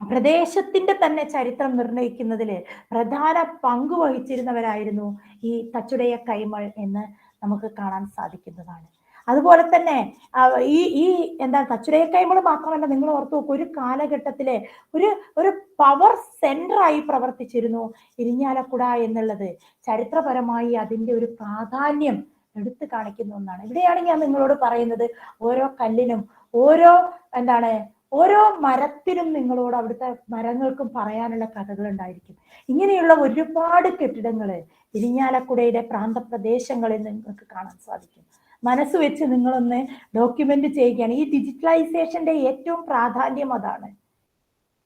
പ്രദേശത്തിന്റെ തന്നെ ചരിത്രം നിർണയിക്കുന്നതിൽ പ്രധാന പങ്ക് വഹിച്ചിരുന്നവരായിരുന്നു ഈ തച്ചുടയ കൈമൾ എന്ന് നമുക്ക് കാണാൻ സാധിക്കുന്നതാണ്. അതുപോലെ തന്നെ ഈ തച്ചുടയ കൈമൾ മാത്രമല്ല, നിങ്ങൾ ഓർത്തു നോക്കൂ, ഒരു കാലഘട്ടത്തിലെ ഒരു പവർ സെന്റർ ആയി പ്രവർത്തിച്ചിരുന്നു ഇരിങ്ങാലക്കുട എന്നുള്ളത് ചരിത്രപരമായി അതിന്റെ ഒരു പ്രാധാന്യം എടുത്തു കാണിക്കുന്ന ഒന്നാണ്. ഇവിടെയാണ് ഞാൻ നിങ്ങളോട് പറയുന്നത്, ഓരോ കല്ലിനും ഓരോ മരത്തിനും നിങ്ങളോട് അവിടുത്തെ മരങ്ങൾക്കും പറയാനുള്ള കഥകൾ ഉണ്ടായിരിക്കും. ഇങ്ങനെയുള്ള ഒരുപാട് കെട്ടിടങ്ങള് ഇരിങ്ങാലക്കുടയുടെ പ്രാന്തപ്രദേശങ്ങളിൽ നിങ്ങൾക്ക് കാണാൻ സാധിക്കും. മനസ്സ് വെച്ച് നിങ്ങളൊന്ന് ഡോക്യുമെന്റ് ചെയ്യുകയാണ്. ഈ ഡിജിറ്റലൈസേഷന്റെ ഏറ്റവും പ്രാധാന്യം അതാണ്.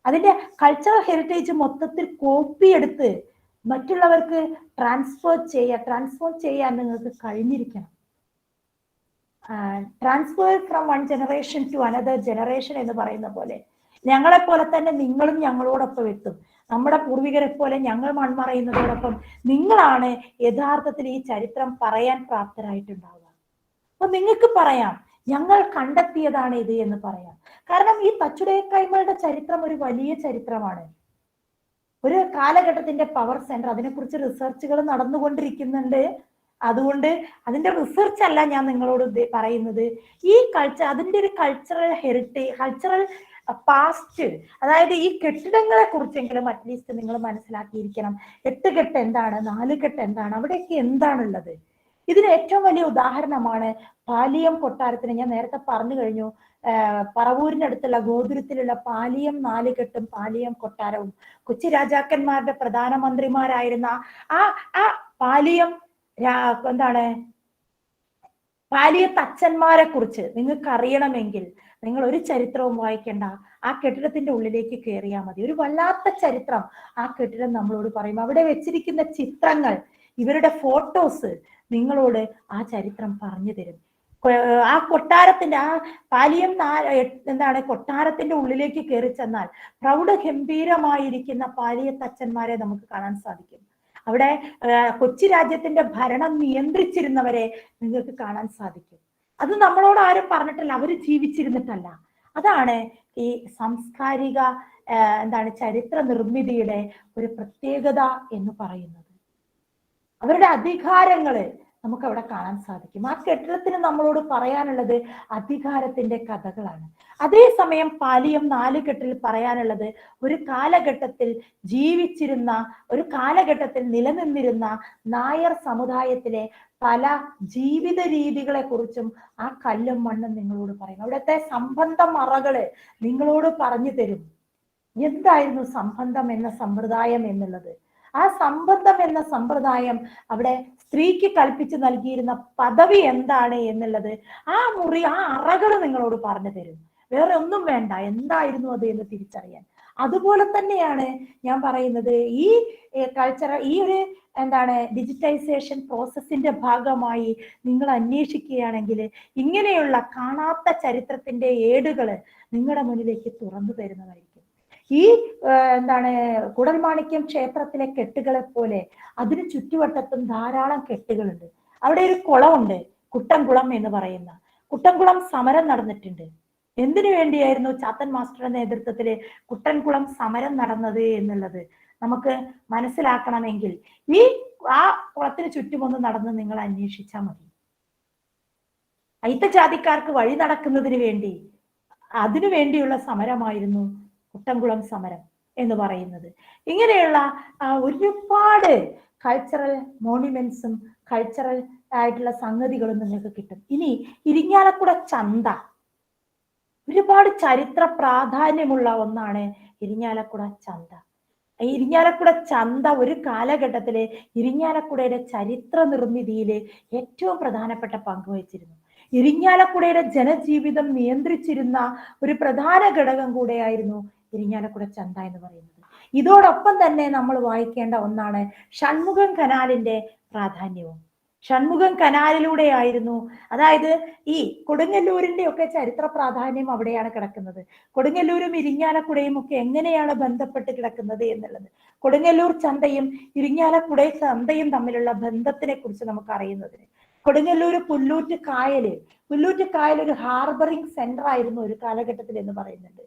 അതിന്റെ കൾച്ചറൽ ഹെറിറ്റേജ് മൊത്തത്തിൽ കോപ്പി എടുത്ത് മറ്റുള്ളവർക്ക് ട്രാൻസ്ഫർ ചെയ്യാൻ നിങ്ങൾക്ക് കഴിഞ്ഞിരിക്കണം. Transfer from one generation to another generation എന്ന് പറയുന്ന പോലെ ഞങ്ങളെ പോലെ തന്നെ നിങ്ങളും ഞങ്ങളോടൊപ്പം എത്തും. നമ്മുടെ പൂർവികരെ പോലെ ഞങ്ങൾ മൺമറയുന്നതോടൊപ്പം നിങ്ങളാണ് യഥാർത്ഥത്തിൽ ഈ ചരിത്രം പറയാൻ പ്രാപ്തരായിട്ടുണ്ടാവുക. അപ്പൊ നിങ്ങൾക്ക് പറയാം, ഞങ്ങൾ കണ്ടെത്തിയതാണ് ഇത് എന്ന് പറയാം. കാരണം ഈ തച്ചുടയ കൈമളുടെ ചരിത്രം ഒരു വലിയ ചരിത്രമാണ്. ഒരു കാലഘട്ടത്തിന്റെ പവർ സെന്റർ, അതിനെക്കുറിച്ച് റിസർച്ചുകൾ നടന്നുകൊണ്ടിരിക്കുന്നുണ്ട്. അതുകൊണ്ട് അതിന്റെ റിസർച്ച് അല്ല ഞാൻ നിങ്ങളോട് പറയുന്നത്. ഈ അതിന്റെ ഒരു കൾച്ചറൽ ഹെറിറ്റേജ്, കൾച്ചറൽ പാസ്റ്റ്, അതായത് ഈ കെട്ടിടങ്ങളെ കുറിച്ചെങ്കിലും അറ്റ്ലീസ്റ്റ് നിങ്ങൾ മനസ്സിലാക്കിയിരിക്കണം. 8 കെട്ട് എന്താണ്, 4 കെട്ട് എന്താണ്, അവിടെയൊക്കെ എന്താണുള്ളത്. ഇതിന് ഏറ്റവും വലിയ ഉദാഹരണമാണ് പാലിയം കൊട്ടാരത്തിന്. ഞാൻ നേരത്തെ പറഞ്ഞു കഴിഞ്ഞു, പറവൂരിനടുത്തുള്ള ഗോപുരത്തിലുള്ള പാലിയം 4 കെട്ടും പാലിയം കൊട്ടാരവും കൊച്ചി രാജാക്കന്മാരുടെ പ്രധാനമന്ത്രിമാരായിരുന്ന ആ പാലിയം പാലിയത്തച്ഛന്മാരെ കുറിച്ച് നിങ്ങൾക്ക് അറിയണമെങ്കിൽ നിങ്ങൾ ഒരു ചരിത്രവും വായിക്കേണ്ട, ആ കെട്ടിടത്തിന്റെ ഉള്ളിലേക്ക് കയറിയാൽ മതി. ഒരു വല്ലാത്ത ചരിത്രം ആ കെട്ടിടം നമ്മളോട് പറയും. അവിടെ വെച്ചിരിക്കുന്ന ചിത്രങ്ങൾ, ഇവരുടെ ഫോട്ടോസ് നിങ്ങളോട് ആ ചരിത്രം പറഞ്ഞു തരും. ആ കൊട്ടാരത്തിന്റെ ആ പാലിയം എന്താണ് കൊട്ടാരത്തിന്റെ ഉള്ളിലേക്ക് കയറി ചെന്നാൽ പ്രൗഢഗംഭീരമായിരിക്കുന്ന പാലിയത്തച്ഛന്മാരെ നമുക്ക് കാണാൻ സാധിക്കും. അവിടെ കൊച്ചി രാജ്യത്തിന്റെ ഭരണം നിയന്ത്രിച്ചിരുന്നവരെ നിങ്ങൾക്ക് കാണാൻ സാധിക്കും. അത് നമ്മളോട് ആരും പറഞ്ഞിട്ടില്ല, അവര് ജീവിച്ചിരുന്നിട്ടല്ല. അതാണ് ഈ സാംസ്കാരിക എന്താണ് ചരിത്ര നിർമ്മിതിയുടെ ഒരു പ്രത്യേകത എന്ന് പറയുന്നത്. അവരുടെ അധികാരങ്ങള് നമുക്ക് അവിടെ കാണാൻ സാധിക്കും. ആ കെട്ടിടത്തിന് നമ്മളോട് പറയാനുള്ളത് അധികാരത്തിന്റെ കഥകളാണ്. അതേസമയം പാലിയം 4 കെട്ടിൽ പറയാനുള്ളത് ഒരു കാലഘട്ടത്തിൽ ജീവിച്ചിരുന്ന, ഒരു കാലഘട്ടത്തിൽ നിലനിന്നിരുന്ന നായർ സമുദായത്തിലെ പല ജീവിത രീതികളെ കുറിച്ചും ആ കല്ലും മണ്ണും നിങ്ങളോട് പറയും. അവിടുത്തെ സംബന്ധ മറകള് നിങ്ങളോട് പറഞ്ഞു തരും. എന്തായിരുന്നു സംബന്ധം എന്ന സമ്പ്രദായം എന്നുള്ളത്. ആ സംബന്ധം എന്ന സമ്പ്രദായം അവിടെ സ്ത്രീക്ക് കൽപ്പിച്ചു നൽകിയിരുന്ന പദവി എന്താണ് എന്നുള്ളത് ആ അറകൾ നിങ്ങളോട് പറഞ്ഞു തരും. വേറെ ഒന്നും വേണ്ട, എന്തായിരുന്നു അത് എന്ന് തിരിച്ചറിയാൻ. അതുപോലെ തന്നെയാണ് ഞാൻ പറയുന്നത്, ഈ ഈ ഒരു എന്താണ് ഡിജിറ്റൈസേഷൻ പ്രോസസ്സിന്റെ ഭാഗമായി നിങ്ങൾ അന്വേഷിക്കുകയാണെങ്കിൽ ഇങ്ങനെയുള്ള കാണാത്ത ചരിത്രത്തിന്റെ ഏടുകള് നിങ്ങളുടെ മുന്നിലേക്ക് തുറന്നു തരുന്നതായിരിക്കും. ഈ എന്താണ് കുടൽമാണിക്യം ക്ഷേത്രത്തിലെ കെട്ടുകളെ പോലെ അതിന് ചുറ്റുവട്ടത്തും ധാരാളം കെട്ടുകളുണ്ട്. അവിടെ ഒരു കുളമുണ്ട്, കുട്ടൻകുളം എന്ന് പറയുന്ന. കുട്ടൻകുളം സമരം നടന്നിട്ടുണ്ട്. എന്തിനു വേണ്ടിയായിരുന്നു ചാത്തൻ മാസ്റ്ററുടെ നേതൃത്വത്തില് കുട്ടൻകുളം സമരം നടന്നത് എന്നുള്ളത് നമുക്ക് മനസ്സിലാക്കണമെങ്കിൽ ആ കുളത്തിന് ചുറ്റുമൊന്ന് നടന്ന് നിങ്ങൾ അന്വേഷിച്ചാൽ മതി. അയിത്തജാതിക്കാർക്ക് വഴി നടക്കുന്നതിന് വേണ്ടി അതിനു വേണ്ടിയുള്ള സമരമായിരുന്നു കുട്ടൻകുളം സമരം എന്ന് പറയുന്നത്. ഇങ്ങനെയുള്ള ഒരുപാട് കൾച്ചറൽ മോണ്യുമെന്റ്സും കൾച്ചറൽ ആയിട്ടുള്ള സംഗതികളും നിങ്ങൾക്ക് കിട്ടും. ഇനി ഇരിങ്ങാലക്കുട ചന്ത ഒരുപാട് ചരിത്ര പ്രാധാന്യമുള്ള ഒന്നാണ്. ഇരിങ്ങാലക്കുട ചന്ത, ഇരിങ്ങാലക്കുട ചന്ത ഒരു കാലഘട്ടത്തില് ഇരിങ്ങാലക്കുടയുടെ ചരിത്ര നിർമ്മിതിയില് ഏറ്റവും പ്രധാനപ്പെട്ട പങ്ക് വഹിച്ചിരുന്നു. ഇരിങ്ങാലക്കുടയുടെ ജനജീവിതം നിയന്ത്രിച്ചിരുന്ന ഒരു പ്രധാന ഘടകം കൂടെയായിരുന്നു ഇരിങ്ങാലക്കുട ചന്ത എന്ന് പറയുന്നത്. ഇതോടൊപ്പം തന്നെ നമ്മൾ വായിക്കേണ്ട ഒന്നാണ് ഷൺമുഖം കനാലിന്റെ പ്രാധാന്യവും. ഷൺമുഖം കനാലിലൂടെയായിരുന്നു, അതായത് ഈ കൊടുങ്ങല്ലൂരിന്റെ ഒക്കെ ചരിത്ര പ്രാധാന്യം അവിടെയാണ് കിടക്കുന്നത്. കൊടുങ്ങല്ലൂരും ഇരിങ്ങാലക്കുടയും ഒക്കെ എങ്ങനെയാണ് ബന്ധപ്പെട്ട് കിടക്കുന്നത് എന്നുള്ളത്, കൊടുങ്ങല്ലൂർ ചന്തയും ഇരിങ്ങാലക്കുട ചന്തയും തമ്മിലുള്ള ബന്ധത്തിനെ കുറിച്ച് നമുക്ക് അറിയുന്നതിന് കൊടുങ്ങല്ലൂർ പുല്ലൂറ്റ് കായൽ ഒരു ഹാർബറിംഗ് സെന്റർ ആയിരുന്നു ഒരു കാലഘട്ടത്തിൽ എന്ന് പറയുന്നുണ്ട്.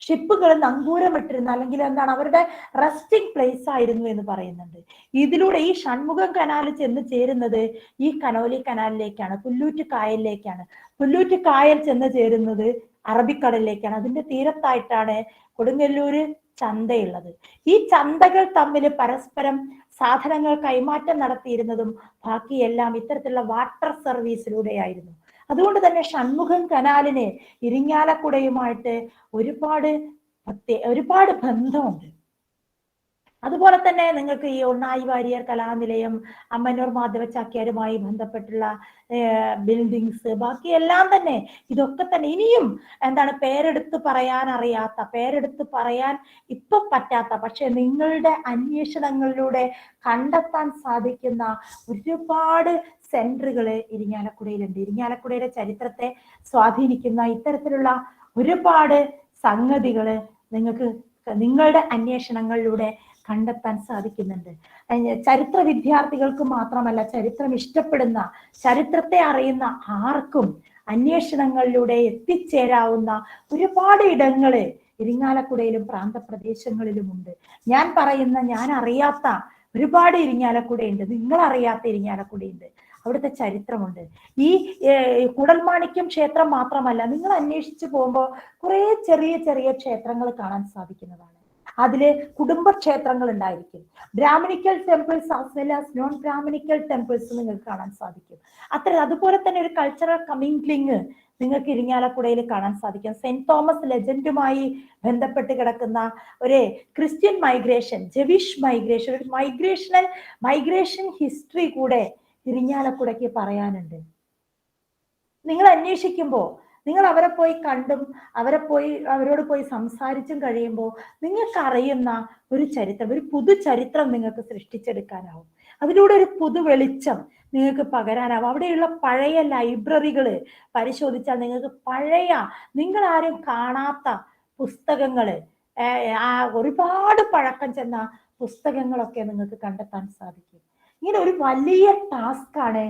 ഷിപ്പുകൾ നങ്കൂരമിട്ടിരുന്ന അല്ലെങ്കിൽ എന്താണ് അവരുടെ റെസ്റ്റിംഗ് പ്ലേസ് ആയിരുന്നു എന്ന് പറയുന്നുണ്ട്. ഇതിലൂടെ ഈ ഷൺമുഖം കനാൽ ചെന്ന് ചേരുന്നത് ഈ കനോലി കനാലിലേക്കാണ്, പുല്ലൂറ്റ് കായലിലേക്കാണ്. പുല്ലൂറ്റ് കായൽ ചെന്ന് ചേരുന്നത് അറബിക്കടലിലേക്കാണ്. അതിന്റെ തീരത്തായിട്ടാണ് കൊടുങ്ങല്ലൂര് ചന്തയുള്ളത്. ഈ ചന്തകൾ തമ്മിൽ പരസ്പരം സാധനങ്ങൾ കൈമാറ്റം നടത്തിയിരുന്നതും ബാക്കിയെല്ലാം ഇത്തരത്തിലുള്ള വാട്ടർ സർവീസിലൂടെയായിരുന്നു. അതുകൊണ്ട് തന്നെ ഷൺമുഖം കനാലിന് ഇരിങ്ങാലക്കുടയുമായിട്ട് ഒരുപാട് ബന്ധമുണ്ട്. അതുപോലെ തന്നെ നിങ്ങൾക്ക് ഈ ഉണ്ണായി വാര്യർ കലാനിലയം, അമ്മന്നൂർ മാധവ ചാക്യാരുമായി ബന്ധപ്പെട്ടുള്ള ബിൽഡിങ്സ്, ബാക്കിയെല്ലാം തന്നെ ഇതൊക്കെ തന്നെ ഇനിയും എന്താണ് പേരെടുത്ത് പറയാൻ ഇപ്പൊ പറ്റാത്ത, പക്ഷെ നിങ്ങളുടെ അന്വേഷണങ്ങളിലൂടെ കണ്ടെത്താൻ സാധിക്കുന്ന ഒരുപാട് സെന്ററുകള് ഇരിങ്ങാലക്കുടയിലുണ്ട്. ഇരിങ്ങാലക്കുടയുടെ ചരിത്രത്തെ സ്വാധീനിക്കുന്ന ഇത്തരത്തിലുള്ള ഒരുപാട് സംഗതികള് നിങ്ങൾക്ക് നിങ്ങളുടെ അന്വേഷണങ്ങളിലൂടെ കണ്ടെത്താൻ സാധിക്കുന്നുണ്ട്. ചരിത്ര വിദ്യാർത്ഥികൾക്ക് മാത്രമല്ല, ചരിത്രം ഇഷ്ടപ്പെടുന്ന, ചരിത്രത്തെ അറിയുന്ന ആർക്കും അന്വേഷണങ്ങളിലൂടെ എത്തിച്ചേരാവുന്ന ഒരുപാട് ഇടങ്ങള് ഇരിങ്ങാലക്കുടയിലും പ്രാന്തപ്രദേശങ്ങളിലുമുണ്ട്. ഞാൻ അറിയാത്ത ഒരുപാട് ഇരിങ്ങാലക്കുടയുണ്ട്, നിങ്ങൾ അറിയാത്ത ഇരിങ്ങാലക്കുടയുണ്ട്. അവിടുത്തെ ചരിത്രമുണ്ട്. ഈ കൂടൽമാണിക്യം ക്ഷേത്രം മാത്രമല്ല, നിങ്ങൾ അന്വേഷിച്ചു പോകുമ്പോൾ കുറെ ചെറിയ ചെറിയ ക്ഷേത്രങ്ങൾ കാണാൻ സാധിക്കുന്നതാണ്. അതില് കുടുംബക്ഷേത്രങ്ങൾ ഉണ്ടായിരിക്കും. Brahmanical temples as well as non Brahmanical temples നിങ്ങൾക്ക് കാണാൻ സാധിക്കും. അതുപോലെ തന്നെ ഒരു കൾച്ചറൽ കമിംഗ്ലിങ് നിങ്ങൾക്ക് ഇരിങ്ങാലക്കുടയിൽ കാണാൻ സാധിക്കും. സെന്റ് തോമസ് ലെജൻഡുമായി ബന്ധപ്പെട്ട് കിടക്കുന്ന ഒരു ക്രിസ്ത്യൻ മൈഗ്രേഷൻ, ജെവിഷ് മൈഗ്രേഷൻ, ഒരു മൈഗ്രേഷൻ ഹിസ്റ്ററി കൂടെ ഇരിങ്ങാലക്കുടയ്ക്ക് പറയാനുണ്ട്. നിങ്ങൾ അന്വേഷിക്കുമ്പോൾ, നിങ്ങൾ അവരെ പോയി കണ്ടും അവരോട് പോയി സംസാരിച്ചും കഴിയുമ്പോൾ നിങ്ങൾക്ക് അറിയുന്ന ഒരു ചരിത്രം, ഒരു പുതു ചരിത്രം നിങ്ങൾക്ക് സൃഷ്ടിച്ചെടുക്കാനാവും. അതിലൂടെ ഒരു പുതു വെളിച്ചം, നിങ്ങൾക്ക് പകരാനാവും. അവിടെയുള്ള പഴയ ലൈബ്രറികൾ പരിശോധിച്ചാൽ നിങ്ങൾക്ക് പഴയ നിങ്ങൾ ആരും കാണാത്ത പുസ്തകങ്ങൾ, ഒരുപാട് പഴക്കം ചെന്ന പുസ്തകങ്ങളൊക്കെ നിങ്ങൾക്ക് കണ്ടെത്താൻ സാധിക്കും. ഇങ്ങനെ ഒരു വലിയ ടാസ്ക്കാണ്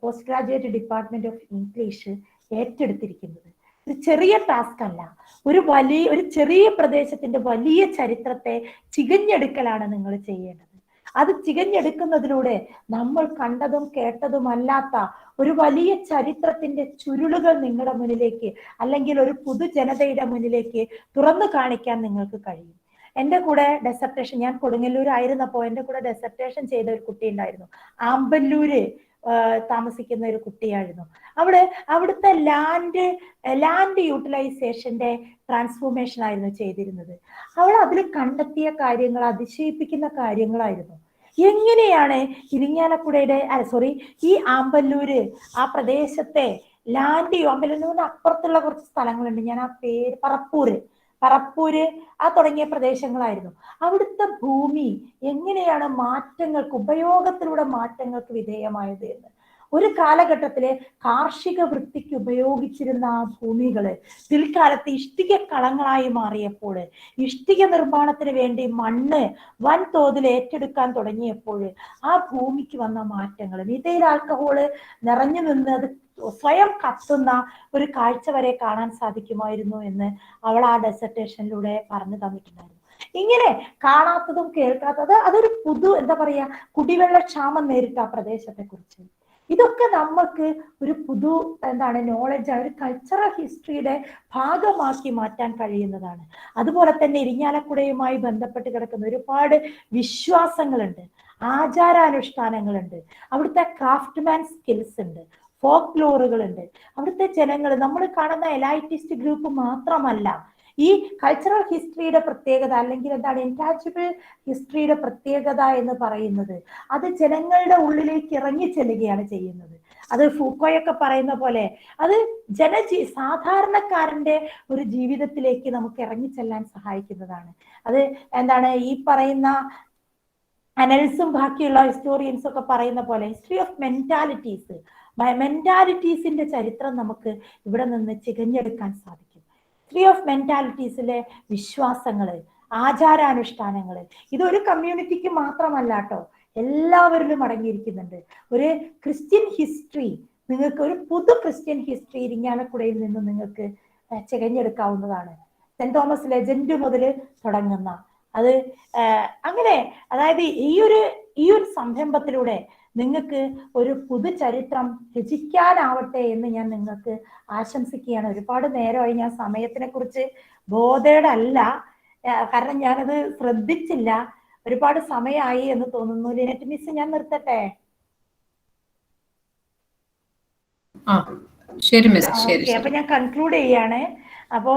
post graduate department of English ഏറ്റെടുത്തിരിക്കുന്നത്. ഒരു ചെറിയ ടാസ്ക് അല്ല, ഒരു ചെറിയ പ്രദേശത്തിന്റെ വലിയ ചരിത്രത്തെ ചികഞ്ഞെടുക്കലാണ് നിങ്ങൾ ചെയ്യേണ്ടത്. അത് ചികഞ്ഞെടുക്കുന്നതിലൂടെ നമ്മൾ കണ്ടതും കേട്ടതുമല്ലാത്ത ഒരു വലിയ ചരിത്രത്തിന്റെ ചുരുളുകൾ നിങ്ങളുടെ മുന്നിലേക്ക്, അല്ലെങ്കിൽ ഒരു പൊതുജനതയുടെ മുന്നിലേക്ക് തുറന്നു കാണിക്കാൻ നിങ്ങൾക്ക് കഴിയും. എൻ്റെ കൂടെ ഡെസർട്ടേഷൻ, ഞാൻ കൊടുങ്ങല്ലൂർ ആയിരുന്നപ്പോൾ എൻ്റെ കൂടെ ഡെസർട്ടേഷൻ ചെയ്ത ഒരു കുട്ടി ഉണ്ടായിരുന്നു. ആമ്പല്ലൂര് താമസിക്കുന്ന ഒരു കുട്ടിയായിരുന്നു. അവിടുത്തെ ലാൻഡ് യൂട്ടിലൈസേഷന്റെ ട്രാൻസ്ഫോർമേഷൻ ആയിരുന്നു ചെയ്തിരുന്നത്. അവൾ അതിൽ കണ്ടെത്തിയ കാര്യങ്ങൾ അതിശയിപ്പിക്കുന്ന കാര്യങ്ങളായിരുന്നു. എങ്ങനെയാണ് ഇരിങ്ങാലക്കുടയുടെ ഈ ആമ്പല്ലൂര് ആ പ്രദേശത്തെ ആമ്പല്ലൂരിന് അപ്പുറത്തുള്ള കുറച്ച് സ്ഥലങ്ങളുണ്ട്, ഞാൻ ആ പേര് പറപ്പൂര് തുടങ്ങിയ പ്രദേശങ്ങളായിരുന്നു. അവിടുത്തെ ഭൂമി എങ്ങനെയാണ് ഉപയോഗത്തിലൂടെ മാറ്റങ്ങൾക്ക് വിധേയമായത് എന്ന്. ഒരു കാലഘട്ടത്തില് കാർഷിക വൃത്തിക്ക് ഉപയോഗിച്ചിരുന്ന ആ ഭൂമികള് പിൽക്കാലത്ത് ഇഷ്ടിക കളങ്ങളായി മാറിയപ്പോൾ, ഇഷ്ടിക നിർമ്മാണത്തിന് വേണ്ടി മണ്ണ് വൻതോതിൽ ഏറ്റെടുക്കാൻ തുടങ്ങിയപ്പോൾ ആ ഭൂമിക്ക് വന്ന മാറ്റങ്ങൾ, മിഥൈൽ ആൽക്കഹോള് നിറഞ്ഞു നിന്ന് അത് സ്വയം കത്തുന്ന ഒരു കാഴ്ച വരെ കാണാൻ സാധിക്കുമായിരുന്നു എന്ന് അവൾ ആ ഡെസർട്ടേഷനിലൂടെ പറഞ്ഞു തന്നിട്ടുണ്ടായിരുന്നു. ഇങ്ങനെ കാണാത്തതും കേൾക്കാത്തത്, അതൊരു കുടിവെള്ള ക്ഷാമം നേരിട്ട ആ പ്രദേശത്തെ കുറിച്ച്, ഇതൊക്കെ നമുക്ക് ഒരു നോളജ്, ഒരു കൾച്ചറൽ ഹിസ്റ്ററിയുടെ ഭാഗമാക്കി മാറ്റാൻ കഴിയുന്നതാണ്. അതുപോലെ തന്നെ ഇരിങ്ങാലക്കുടയുമായി ബന്ധപ്പെട്ട് കിടക്കുന്ന ഒരുപാട് വിശ്വാസങ്ങളുണ്ട്, ആചാരാനുഷ്ഠാനങ്ങളുണ്ട്, അവിടുത്തെ ക്രാഫ്റ്റ്മാൻ സ്കിൽസ് ഉണ്ട്, ഫോക്ക് ലോറുകളുണ്ട്. അവിടുത്തെ ജനങ്ങൾ, നമ്മൾ കാണുന്ന എലൈറ്റിസ്റ്റ് ഗ്രൂപ്പ് മാത്രമല്ല, ഈ കൾച്ചറൽ ഹിസ്റ്ററിയുടെ പ്രത്യേകത, അല്ലെങ്കിൽ ഇൻടാഞ്ചിബിൾ ഹിസ്റ്ററിയുടെ പ്രത്യേകത എന്ന് പറയുന്നത് അത് ജനങ്ങളുടെ ഉള്ളിലേക്ക് ഇറങ്ങി ചെല്ലുകയാണ് ചെയ്യുന്നത്. അത് ഫൂക്കോയൊക്കെ പറയുന്ന പോലെ അത് സാധാരണക്കാരന്റെ ഒരു ജീവിതത്തിലേക്ക് നമുക്ക് ഇറങ്ങിച്ചെല്ലാൻ സഹായിക്കുന്നതാണ്. അത് ഈ പറയുന്ന അനൽസും ബാക്കിയുള്ള ഹിസ്റ്റോറിയൻസും ഒക്കെ പറയുന്ന പോലെ ഹിസ്റ്ററി ഓഫ് മെന്റാലിറ്റീസിന്റെ ചരിത്രം നമുക്ക് ഇവിടെ നിന്ന് ചികഞ്ഞെടുക്കാൻ സാധിക്കും. ഹിസ്റ്ററി ഓഫ് മെന്റാലിറ്റീസിലെ വിശ്വാസങ്ങള്, ആചാരാനുഷ്ഠാനങ്ങള്, ഇതൊരു കമ്മ്യൂണിറ്റിക്ക് മാത്രമല്ല കേട്ടോ, എല്ലാവരിലും അടങ്ങിയിരിക്കുന്നുണ്ട്. ഒരു ക്രിസ്ത്യൻ ഹിസ്റ്ററി, നിങ്ങൾക്ക് ഒരു പുതു ക്രിസ്ത്യൻ ഹിസ്റ്ററി ഇരിങ്ങാലക്കുടയിൽ നിന്ന് നിങ്ങൾക്ക് ചികഞ്ഞെടുക്കാവുന്നതാണ്. സെന്റ് തോമസ് ലെജൻഡ് മുതൽ തുടങ്ങുന്ന അത് അങ്ങനെ, അതായത് ഈ ഒരു സംരംഭത്തിലൂടെ നിങ്ങൾക്ക് ഒരു പുതുചരിത്രം രചിക്കാനാവട്ടെ എന്ന് ഞാൻ നിങ്ങൾക്ക് ആശംസിക്കുകയാണ്. ഒരുപാട് നേരമായി, ഞാൻ സമയത്തിനെ കുറിച്ച് ബോധേഡല്ല, കാരണം ഞാനത് ശ്രദ്ധിച്ചില്ല. ഒരുപാട് സമയമായി എന്ന് തോന്നുന്നു. ലിനറ്റ് മിസ്, ഞാൻ നിർത്തട്ടെ? അപ്പൊ ഞാൻ കൺക്ലൂഡ് ചെയ്യാണ്. അപ്പോ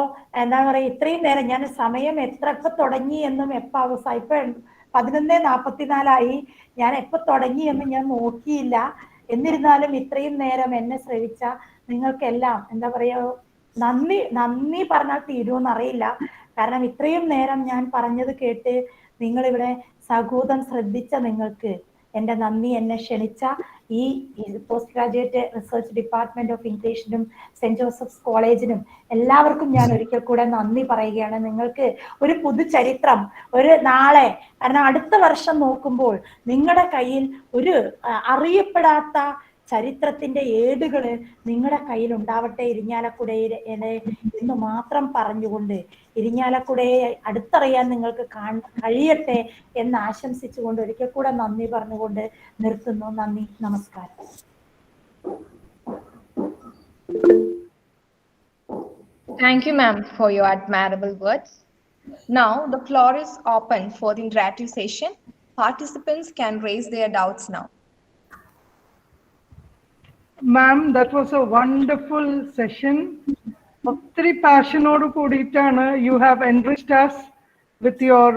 ഇത്രയും നേരം ഞാൻ സമയം എപ്പോ തുടങ്ങി എന്നും എപ്പോ അവസാനം, ഇപ്പൊ 11:44 ഞാൻ എപ്പോ തുടങ്ങി എന്ന് ഞാൻ നോക്കിയില്ല. എന്നിരുന്നാലും ഇത്രയും നേരം എന്നെ ശ്രവിച്ച നിങ്ങൾക്കെല്ലാം നന്ദി പറഞ്ഞാൽ തീരുമെന്ന് അറിയില്ല. കാരണം ഇത്രയും നേരം ഞാൻ പറഞ്ഞത് കേട്ട് നിങ്ങളിവിടെ സകൂതം ശ്രദ്ധിച്ച നിങ്ങൾക്ക് എൻ്റെ നന്ദി. എന്നെ ക്ഷണിച്ച ഈ post graduate research department of ഇംഗ്ലീഷിനും സെന്റ് ജോസഫ്സ് കോളേജിനും എല്ലാവർക്കും ഞാൻ ഒരിക്കൽ കൂടെ നന്ദി പറയുകയാണ്. നിങ്ങൾക്ക് ഒരു പുതുചരിത്രം ഒരു നാളെ, കാരണം അടുത്ത വർഷം നോക്കുമ്പോൾ നിങ്ങളുടെ കയ്യിൽ ഒരു അറിയപ്പെടാത്ത ചരിത്രത്തിന്റെ ഏടുകള് നിങ്ങളുടെ കയ്യിൽ ഉണ്ടാവട്ടെ ഇരിങ്ങാലക്കുടയുടെ എന്ന് മാത്രം പറഞ്ഞുകൊണ്ട്, ഇരിങ്ങാലക്കുടയെ അടുത്തറിയാൻ നിങ്ങൾക്ക് കഴിയട്ടെ എന്ന് ആശംസിച്ചുകൊണ്ട് ഒരിക്കൽ കൂടെ നന്ദി പറഞ്ഞുകൊണ്ട് നിർത്തുന്നു. നന്ദി, നമസ്കാരം. Thank you, ma'am, for your admirable words. Now the floor is open for the interactive session. Participants can raise their doubts now. Ma'am, that was a wonderful session. Very passionate kooditana. You have enriched us with your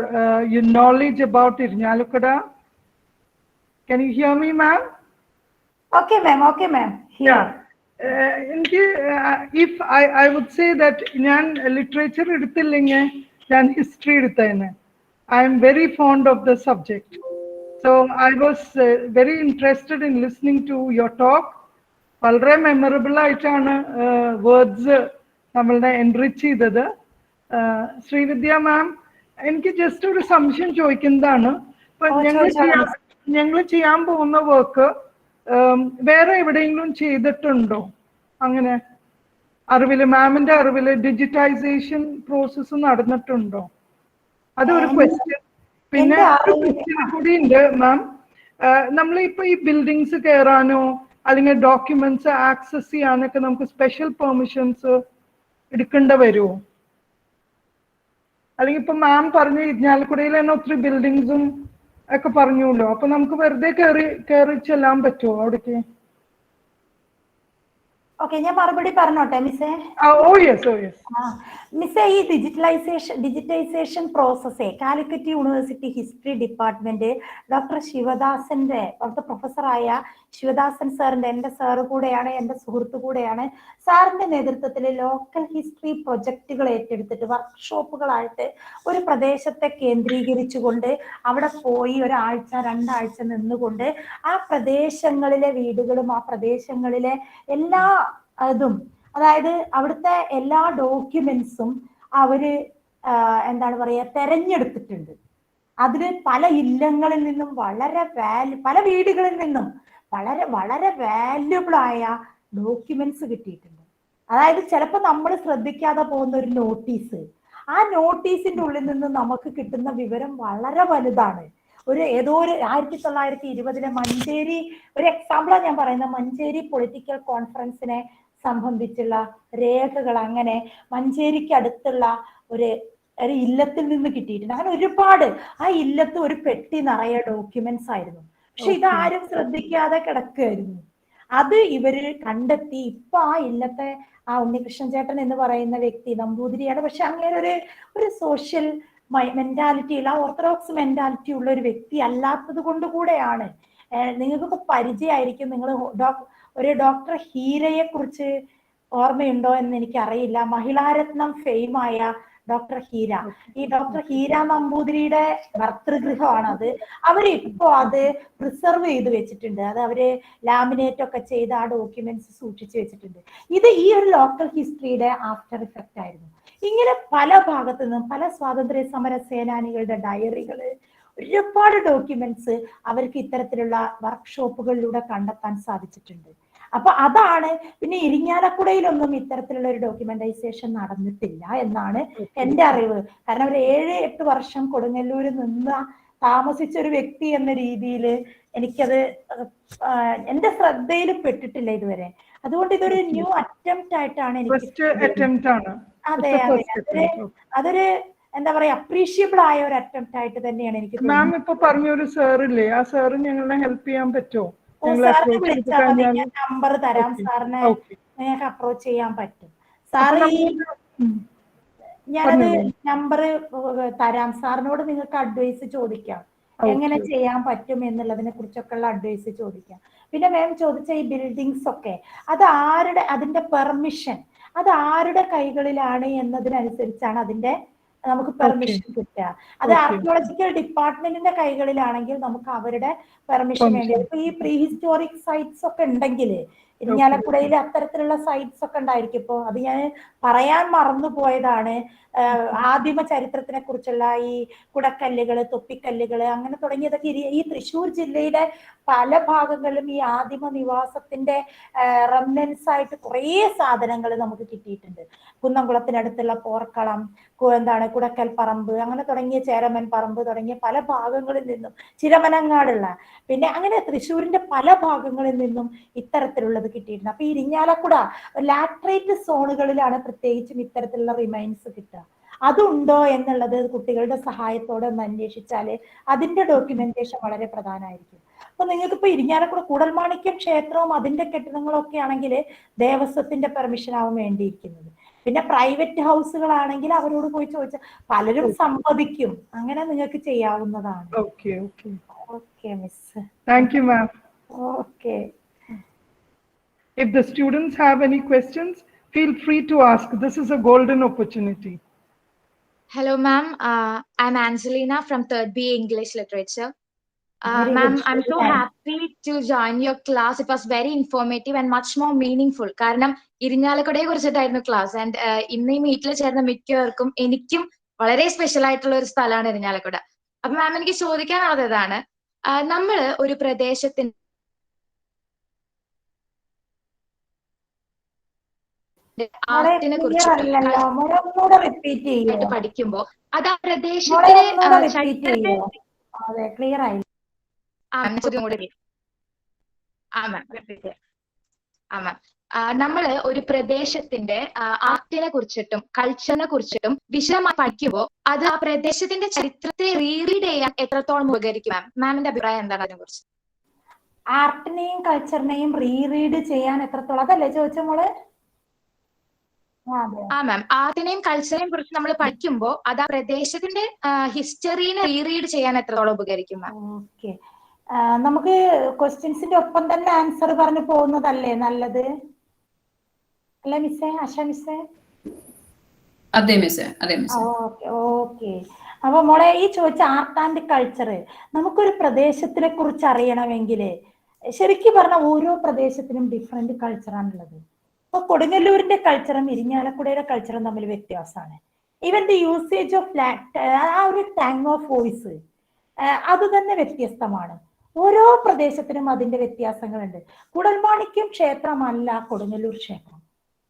knowledge about Irnyalukuda. Can you hear me, ma'am? Okay, ma'am. Okay, ma'am. Yeah. If I would say that ഞാൻ literature എടുത്തില്ലെങ്കിൽ ഞാൻ history എടുത്തേനെ. I am very fond of the subject. So I was very interested in listening to your talk. വളരെ മെമ്മറബിൾ ആയിട്ടാണ് വേർഡ്സ് നമ്മളുടെ എൻറിച്ച് ചെയ്തത്. ശ്രീവിദ്യ മാം, എനിക്ക് ജസ്റ്റ് ഒരു സംശയം ചോദിക്കുന്നതാണ്. ഇപ്പൊ ഞങ്ങൾ ചെയ്യാൻ പോകുന്ന വർക്ക് വേറെ എവിടെയെങ്കിലും ചെയ്തിട്ടുണ്ടോ? അങ്ങനെ അറിവില്, മാമിന്റെ അറിവില് ഡിജിറ്റൈസേഷൻ പ്രോസസ്സ് നടന്നിട്ടുണ്ടോ? അതൊരു ക്വസ്റ്റ്യൻ. പിന്നെ കൂടി ഉണ്ട് മാം, നമ്മളിപ്പോ ഈ ബിൽഡിങ്സ് കയറാനോ അല്ലെങ്കിൽ ഡോക്യുമെന്റ്സ് ആക്സസ് ചെയ്യാനൊക്കെ നമുക്ക് സ്പെഷ്യൽ പെർമിഷൻസ് എടുക്കേണ്ട വരുമോ? അല്ലെങ്കിൽ ഇപ്പൊ മാം പറഞ്ഞു ഇരിഞ്ഞാലക്കുടയിൽ തന്നെ ഒത്തിരി ബിൽഡിങ്സും ഒക്കെ പറഞ്ഞുല്ലോ, അപ്പൊ നമുക്ക് വെറുതെ കയറി ചെല്ലാൻ പറ്റുമോ അവിടേക്ക്? ഓക്കെ, ഞാൻ മറുപടി പറഞ്ഞോട്ടെ മിസ്സേ. മിസ്സേ, ഈ ഡിജിറ്റൈസേഷൻ പ്രോസസ്സേ Calicut university history department doctor ശിവദാസന്റെ, അവിടുത്തെ പ്രൊഫസറായ ശിവദാസൻ സാറിന്റെ, എന്റെ സാറ് കൂടെയാണ്, എന്റെ സുഹൃത്തു കൂടെയാണ്. സാറിന്റെ നേതൃത്വത്തിൽ ലോക്കൽ ഹിസ്റ്ററി പ്രൊജക്ടുകൾ ഏറ്റെടുത്തിട്ട് വർക്ക്ഷോപ്പുകളായിട്ട് ഒരു പ്രദേശത്തെ കേന്ദ്രീകരിച്ചുകൊണ്ട് അവിടെ പോയി ഒരാഴ്ച 2 ആഴ്ച നിന്നുകൊണ്ട് ആ പ്രദേശങ്ങളിലെ വീടുകളും ആ പ്രദേശങ്ങളിലെ എല്ലാ അതും, അതായത് അവിടുത്തെ എല്ലാ ഡോക്യുമെന്റ്സും അവര് എന്താണ് പറയാ തെരഞ്ഞെടുത്തിട്ടുണ്ട്. അതിന് പല ഇല്ലങ്ങളിൽ നിന്നും പല വീടുകളിൽ നിന്നും വളരെ വാല്യുബിൾ ആയ ഡോക്യുമെന്റ്സ് കിട്ടിയിട്ടുണ്ട്. അതായത് ചിലപ്പോൾ നമ്മൾ ശ്രദ്ധിക്കാതെ പോകുന്ന ഒരു നോട്ടീസ്, ആ നോട്ടീസിന്റെ ഉള്ളിൽ നിന്ന് നമുക്ക് കിട്ടുന്ന വിവരം വളരെ വലുതാണ്. ഏതോ ഒരു 1920 മഞ്ചേരി, ഒരു എക്സാമ്പിളാണ് ഞാൻ പറയുന്നത്, മഞ്ചേരി പൊളിറ്റിക്കൽ കോൺഫറൻസിനെ സംബന്ധിച്ചുള്ള രേഖകൾ അങ്ങനെ മഞ്ചേരിക്ക് അടുത്തുള്ള ഒരു ഇല്ലത്തിൽ നിന്ന് കിട്ടിയിട്ടുണ്ട്. അങ്ങനെ ഒരുപാട്, ആ ഇല്ലത്ത് ഒരു പെട്ടി നിറയെ ഡോക്യുമെന്റ്സ് ആയിരുന്നു. പക്ഷെ ഇതാരും ശ്രദ്ധിക്കാതെ കിടക്കുകയായിരുന്നു. അത് ഇവര് കണ്ടെത്തി. ഇപ്പൊ ആ ഇല്ലത്തെ ആ ഉണ്ണികൃഷ്ണൻ ചേട്ടൻ എന്ന് പറയുന്ന വ്യക്തി നമ്പൂതിരിയാണ്. പക്ഷെ അങ്ങനെ ഒരു സോഷ്യൽ മെന്റാലിറ്റി ഉള്ള, ഓർത്തഡോക്സ് മെന്റാലിറ്റി ഉള്ള ഒരു വ്യക്തി അല്ലാത്തത് കൊണ്ട് കൂടെയാണ്. നിങ്ങൾക്കൊക്കെ പരിചയമായിരിക്കും. നിങ്ങൾ ഒരു ഡോക്ടർ ഹീരയെ കുറിച്ച് ഓർമ്മയുണ്ടോ എന്ന് എനിക്കറിയില്ല. മഹിളാരത്നം ഫെയിമായ ഡോക്ടർ ഹീര. ഈ ഡോക്ടർ ഹീര നമ്പൂതിരിയുടെ ഭർതൃഗൃഹമാണത്. അവരിപ്പോ അത് പ്രിസർവ് ചെയ്ത് വെച്ചിട്ടുണ്ട്. അത് അവര് ലാമിനേറ്റ് ഒക്കെ ചെയ്ത് ആ ഡോക്യുമെന്റ്സ് സൂക്ഷിച്ചു വെച്ചിട്ടുണ്ട്. ഇത് ഈ ഒരു ലോക്കൽ ഹിസ്റ്ററിയുടെ ആഫ്റ്റർ ഇഫക്റ്റ് ആയിരുന്നു. ഇങ്ങനെ പല ഭാഗത്തു നിന്നും പല സ്വാതന്ത്ര്യ സമര സേനാനികളുടെ ഡയറികള്, ഒരുപാട് ഡോക്യുമെന്റ്സ് അവർക്ക് ഇത്തരത്തിലുള്ള വർക്ക്ഷോപ്പുകളിലൂടെ കണ്ടെത്താൻ സാധിച്ചിട്ടുണ്ട്. അപ്പൊ അതാണ്. പിന്നെ ഇരിങ്ങാലക്കുടയിലൊന്നും ഇത്തരത്തിലുള്ള ഒരു ഡോക്യുമെന്റൈസേഷൻ നടന്നിട്ടില്ല എന്നാണ് എന്റെ അറിവ്. കാരണം ഒരു 7-8 വർഷം കൊടുങ്ങല്ലൂര് താമസിച്ച ഒരു വ്യക്തി എന്ന രീതിയിൽ എനിക്കത് എന്റെ ശ്രദ്ധയിൽ പെട്ടിട്ടില്ല ഇതുവരെ. അതുകൊണ്ട് ഇതൊരു ന്യൂ അറ്റംപ്റ്റ് ആയിട്ടാണ് എനിക്ക്. അതെ, അതൊരു എന്താ പറയാ, അപ്രീഷിയബിൾ ആയ ഒരു അറ്റംപ്റ്റ് ആയിട്ട് തന്നെയാണ് എനിക്ക്. മാം ഇപ്പൊ പറഞ്ഞൊരു സാറില്ലേ, ആ സാറ് ഞങ്ങളെ ഹെൽപ്പ് ചെയ്യാൻ പറ്റുമോ? സാറിനെ വിളിച്ചാൽ മതി, ഞാൻ നമ്പർ തരാം. സാറിനെ നിങ്ങൾക്ക് അപ്രോച്ച് ചെയ്യാൻ പറ്റും. സാറ് ഞാനത് നമ്പർ തരാം. സാറിനോട് നിങ്ങൾക്ക് അഡ്വൈസ് ചോദിക്കാം, എങ്ങനെ ചെയ്യാൻ പറ്റും എന്നുള്ളതിനെ കുറിച്ചൊക്കെ ഉള്ള അഡ്വൈസ് ചോദിക്കാം. പിന്നെ മാം ചോദിച്ച ഈ ബിൽഡിങ്സ് ഒക്കെ, അത് അതിന്റെ പെർമിഷൻ അത് ആരുടെ കൈകളിലാണ് എന്നതിനനുസരിച്ചാണ് അതിന്റെ നമുക്ക് പെർമിഷൻ കിട്ടുക. അത് ആർക്കിയോളജിക്കൽ ഡിപ്പാർട്ട്മെന്റിന്റെ കൈകളിലാണെങ്കിൽ നമുക്ക് അവരുടെ പെർമിഷൻ വേണ്ടി വരും. ഇപ്പൊ ഈ പ്രീ ഹിസ്റ്റോറിക് സൈറ്റ്സ് ഒക്കെ ഉണ്ടെങ്കിൽ ഇരിങ്ങാലക്കുടയിൽ അത്തരത്തിലുള്ള സൈറ്റ്സ് ഒക്കെ ഉണ്ടായിരിക്കും. ഇപ്പൊ അത് ഞാൻ പറയാൻ മറന്നു പോയതാണ്. ആദിമ ചരിത്രത്തിനെ കുറിച്ചുള്ള ഈ കുടക്കല്ലുകള്, തൊപ്പിക്കല്ലുകള്, അങ്ങനെ തുടങ്ങിയതൊക്കെ ഈ തൃശ്ശൂർ ജില്ലയുടെ പല ഭാഗങ്ങളിലും ഈ ആദിമ നിവാസത്തിന്റെ റെമനൻസ് ആയിട്ട് കുറേ സാധനങ്ങൾ നമുക്ക് കിട്ടിയിട്ടുണ്ട്. കുന്നംകുളത്തിനടുത്തുള്ള പോർക്കളം, കുടക്കൽ പറമ്പ്, അങ്ങനെ തുടങ്ങിയ ചേരമൻ പറമ്പ് തുടങ്ങിയ പല ഭാഗങ്ങളിൽ നിന്നും, ചിരമനങ്ങാടുള്ള, പിന്നെ അങ്ങനെ തൃശ്ശൂരിന്റെ പല ഭാഗങ്ങളിൽ നിന്നും ഇത്തരത്തിലുള്ളത് കിട്ടിയിട്ടുണ്ട്. അപ്പൊ ഇരിങ്ങാലക്കുട ലാറ്ററൈറ്റ് സോണുകളിലാണ് പ്രത്യേകിച്ചും ഇത്തരത്തിലുള്ള റിമൈൻസ് കിട്ടുക. അതുണ്ടോ എന്നുള്ളത് കുട്ടികളുടെ സഹായത്തോടെ ഒന്ന് അന്വേഷിച്ചാല് അതിന്റെ ഡോക്യുമെന്റേഷൻ വളരെ പ്രധാനമായിരിക്കും. അപ്പൊ നിങ്ങൾക്ക് ഇപ്പൊ ഇരിങ്ങാലക്കുട കൂടൽമാണിക്യം ക്ഷേത്രവും അതിന്റെ കെട്ടിടങ്ങളും ഒക്കെ ആണെങ്കിൽ ദേവസ്വത്തിന്റെ പെർമിഷൻ ആവും വേണ്ടിയിരിക്കുന്നത്. പിന്നെ പ്രൈവറ്റ് ഹൗസുകളാണെങ്കിൽ അവരോട് പോയി ചോദിച്ചാൽ പലരും സമ്മതിക്കും. അങ്ങനെ നിങ്ങൾക്ക് ചെയ്യാവുന്നതാണ്. Okay miss. Thank you ma'am. Okay. If the students have any questions, feel free to ask. This is a golden opportunity. Hello, ma'am. I'm Angelina from 3rd BA English Literature. Very Ma'am, good. I'm so Very nice. happy to join your class. It was very informative and much more meaningful. കാരണം ഇരിഞ്ഞാലക്കുടയെ കുറിച്ചിട്ടായിരുന്നു ക്ലാസ്. ആൻഡ് ഇന്ന് ഈ മീറ്റിൽ ചേർന്ന മിക്കവർക്കും എനിക്കും വളരെ സ്പെഷ്യൽ ആയിട്ടുള്ള ഒരു സ്ഥലമാണ് ഇരിഞ്ഞാലക്കുട. അപ്പൊ മാം എനിക്ക് ചോദിക്കാനുള്ളത് ഇതാണ്, നമ്മൾ ഒരു പ്രദേശത്തിന് ആർട്ടിനെ കുറിച്ചിട്ട് പഠിക്കുമ്പോ അത് ആ പ്രദേശത്തിന് ചരിത്രത്തെ ക്ലിയർ ആയി. നമ്മള് ഒരു പ്രദേശത്തിന്റെ ആർട്ടിനെ കുറിച്ചിട്ടും കൾച്ചറിനെ കുറിച്ചിട്ടും വിശദമായി പഠിക്കുമ്പോൾ അത് ആ പ്രദേശത്തിന്റെ ചരിത്രത്തെ റീറീഡ് ചെയ്യാൻ എത്രത്തോളം ഉപകരിക്കും മാം? മാമിന്റെ അഭിപ്രായം എന്താണ് അതിനെ കുറിച്ച്? ആർട്ടിനെയും കൾച്ചറിനെയും റീറീഡ് ചെയ്യാൻ എത്രത്തോളം, അതല്ലേ ചോദിച്ച മോള്? മാം, ആർട്ടിനെയും കൾച്ചറിനെയും കുറിച്ച് നമ്മൾ പഠിക്കുമ്പോൾ അത് ആ പ്രദേശത്തിന്റെ ഹിസ്റ്ററിനെ റീറീഡ് ചെയ്യാൻ എത്രത്തോളം ഉപകരിക്കും മാം? ഓക്കെ, നമുക്ക് ക്വസ്റ്റ്യൻസിന്റെ ഒപ്പം തന്നെ ആൻസർ പറഞ്ഞു പോകുന്നതല്ലേ നല്ലത്? അല്ലേ മിസ്സേ, ആശ മിസ്സേ? അതെ മിസ്സേ, അതെ മിസ്സേ. ഓക്കെ. അപ്പൊ മോളെ ഈ ചോദിച്ച ആർട്ട് ആൻഡ് കൾച്ചർ നമുക്കൊരു പ്രദേശത്തിനെ കുറിച്ച് അറിയണമെങ്കിൽ ശരിക്കും പറഞ്ഞാൽ ഓരോ പ്രദേശത്തിനും ഡിഫറെന്റ് കൾച്ചറാണുള്ളത്. ഇപ്പൊ കൊടുങ്ങല്ലൂരിന്റെ കൾച്ചറും ഇരിഞ്ഞാലക്കുടയുടെ കൾച്ചറും തമ്മിൽ വ്യത്യാസമാണ്. ഈവൻ ദി യൂസേജ് ഓഫ് ആ ഒരു ടാങ് ഓഫ് വോയിസ് അത് തന്നെ വ്യത്യസ്തമാണ്. ഓരോ പ്രദേശത്തിനും അതിന്റെ വ്യത്യാസങ്ങളുണ്ട്. കുടൽമാണിക്യം ക്ഷേത്രമല്ല കൊടുങ്ങല്ലൂർ ക്ഷേത്രം.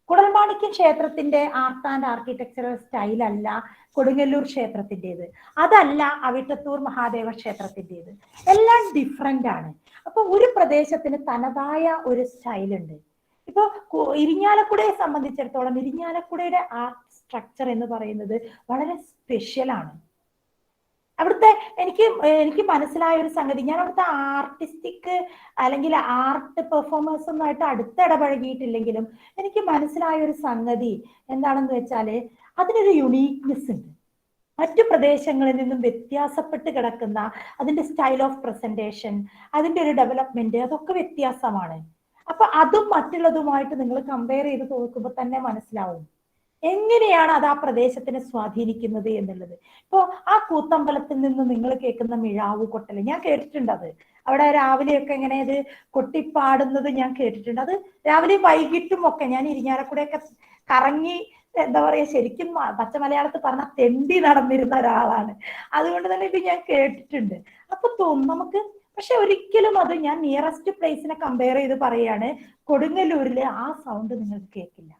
കുടൽമാണിക്യം ക്ഷേത്രത്തിന്റെ ആർട്ട് ആൻഡ് ആർക്കിടെക്ചറൽ സ്റ്റൈൽ അല്ല കൊടുങ്ങല്ലൂർ ക്ഷേത്രത്തിൻ്റെത്, അതല്ല അവിട്ടത്തൂർ മഹാദേവ ക്ഷേത്രത്തിൻ്റെത്. എല്ലാം ഡിഫറെന്റ് ആണ്. അപ്പൊ ഒരു പ്രദേശത്തിന് തനതായ ഒരു സ്റ്റൈലുണ്ട്. ഇപ്പൊ ഇരിഞ്ഞാലക്കുടയെ സംബന്ധിച്ചിടത്തോളം ഇരിഞ്ഞാലക്കുടയുടെ ആർട്ട് സ്ട്രക്ചർ എന്ന് പറയുന്നത് വളരെ സ്പെഷ്യലാണ്. അവിടുത്തെ എനിക്ക് മനസ്സിലായ ഒരു സംഗതി, ഞാൻ അവിടുത്തെ ആർട്ടിസ്റ്റിക് അല്ലെങ്കിൽ ആർട്ട് പെർഫോമേഴ്സ് ഒന്നുമായിട്ട് അടുത്ത് ഇടപഴകിയിട്ടില്ലെങ്കിലും എനിക്ക് മനസ്സിലായ ഒരു സംഗതി എന്താണെന്ന് വെച്ചാല് അതിനൊരു യുണീക്നെസ് ഉണ്ട്. മറ്റു പ്രദേശങ്ങളിൽ നിന്നും വ്യത്യാസപ്പെട്ട് കിടക്കുന്ന അതിന്റെ സ്റ്റൈൽ ഓഫ് പ്രസന്റേഷൻ, അതിന്റെ ഒരു ഡെവലപ്മെന്റ്, അതൊക്കെ വ്യത്യാസമാണ്. അപ്പൊ അതും മറ്റുള്ളതുമായിട്ട് നിങ്ങൾ കമ്പയർ ചെയ്ത് നോക്കുമ്പോൾ തന്നെ മനസ്സിലാവും എങ്ങനെയാണ് അത് ആ പ്രദേശത്തിനെ സ്വാധീനിക്കുന്നത് എന്നുള്ളത്. ഇപ്പോ ആ കൂത്തമ്പലത്തിൽ നിന്ന് നിങ്ങൾ കേൾക്കുന്ന മിഴാവു കൊട്ടല് ഞാൻ കേട്ടിട്ടുണ്ട്. അത് അവിടെ രാവിലെയൊക്കെ ഇങ്ങനെ ഇത് കൊട്ടിപ്പാടുന്നത് ഞാൻ കേട്ടിട്ടുണ്ട്. അത് രാവിലെ വൈകിട്ടും ഒക്കെ ഞാൻ ഇരിഞ്ഞാലക്കുടയൊക്കെ കറങ്ങി എന്താ പറയാ, ശരിക്കും പച്ച മലയാളത്തിൽ പറഞ്ഞ തെണ്ടി നടന്നിരുന്ന ഒരാളാണ്. അതുകൊണ്ട് തന്നെ ഇത് ഞാൻ കേട്ടിട്ടുണ്ട്. അപ്പൊ തോന്നും നമുക്ക്, പക്ഷെ ഒരിക്കലും അത് ഞാൻ നിയറസ്റ്റ് പ്ലേസിനെ കമ്പയർ ചെയ്ത് പറയാണ്, കൊടുങ്ങല്ലൂരിലെ ആ സൗണ്ട് നിങ്ങൾക്ക് കേൾക്കില്ല.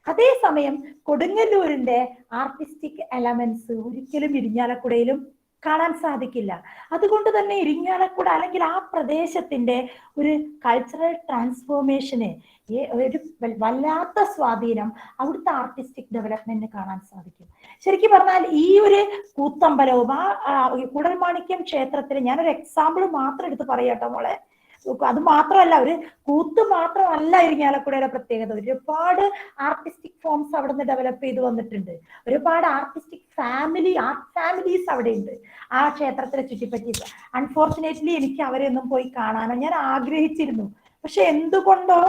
അതേസമയം കൊടുങ്ങല്ലൂരിന്റെ ആർട്ടിസ്റ്റിക് എലമെന്റ്സ് ഒരിക്കലും ഇരിഞ്ഞാലക്കുടയിലും കാണാൻ സാധിക്കില്ല. അതുകൊണ്ട് തന്നെ ഇരിഞ്ഞാലക്കുട അല്ലെങ്കിൽ ആ പ്രദേശത്തിന്റെ ഒരു കൾച്ചറൽ ട്രാൻസ്ഫോർമേഷന് ഒരു വല്ലാത്ത സ്വാധീനം അവിടുത്തെ ആർട്ടിസ്റ്റിക് ഡെവലപ്മെന്റിന് കാണാൻ സാധിക്കും. ശരിക്കും പറഞ്ഞാൽ ഈ ഒരു കൂത്തമ്പലവും ആ കുടൽമാണിക്യം ക്ഷേത്രത്തിൽ ഞാനൊരു എക്സാമ്പിൾ മാത്രം എടുത്ത് പറയാട്ടോ മോളെ. അത് മാത്രമല്ല, ഒരു കൂത്ത് മാത്രമല്ല ഇരിഞ്ഞാലക്കുടയുടെ പ്രത്യേകത. ഒരുപാട് ആർട്ടിസ്റ്റിക് ഫോംസ് അവിടെ നിന്ന് ഡെവലപ്പ് ചെയ്ത് വന്നിട്ടുണ്ട്. ഒരുപാട് ആർട്ടിസ്റ്റിക് ആർട്ട് ഫാമിലീസ് അവിടെ ഉണ്ട് ആ ക്ഷേത്രത്തിനെ ചുറ്റിപ്പറ്റി. അൺഫോർച്ചുനേറ്റ്ലി എനിക്ക് അവരെ ഒന്നും പോയി കാണാനോ ഞാൻ ആഗ്രഹിച്ചിരുന്നു, പക്ഷെ എന്തുകൊണ്ടോ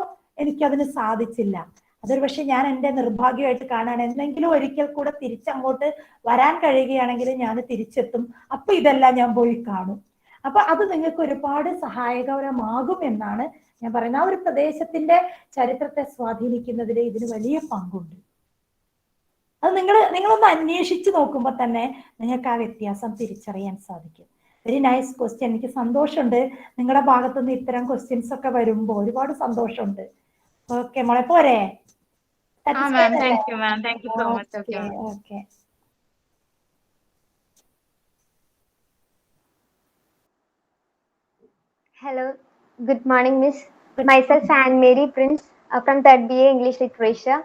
എനിക്കതിന് സാധിച്ചില്ല. അതൊരു പക്ഷെ ഞാൻ എൻ്റെ നിർഭാഗ്യമായിട്ട് കാണാൻ എന്തെങ്കിലും ഒരിക്കൽ കൂടെ തിരിച്ചങ്ങോട്ട് വരാൻ കഴിയുകയാണെങ്കിൽ ഞാൻ തിരിച്ചെത്തും. അപ്പൊ ഇതെല്ലാം ഞാൻ പോയി കാണും. അപ്പൊ അത് നിങ്ങൾക്ക് ഒരുപാട് സഹായകരമാകും എന്നാണ് ഞാൻ പറയുന്നത്. ആ ഒരു പ്രദേശത്തിന്റെ ചരിത്രത്തെ സ്വാധീനിക്കുന്നതിൽ ഇതിന് വലിയ പങ്കുണ്ട്. അത് നിങ്ങളൊന്ന് അന്വേഷിച്ച് നോക്കുമ്പോൾ തന്നെ നിങ്ങൾക്ക് ആ വ്യത്യാസം തിരിച്ചറിയാൻ സാധിക്കും. Very nice question. എനിക്ക് സന്തോഷമുണ്ട് നിങ്ങളുടെ ഭാഗത്തുനിന്ന് ഇത്തരം ക്വസ്റ്റ്യൻസ് ഒക്കെ വരുമ്പോൾ, ഒരുപാട് സന്തോഷമുണ്ട്. ഓക്കെ മോളെ, പോരെ? Okay. Hello, good morning, Miss. Myself, Anne Mary Prince, from 3rd BA English Literature.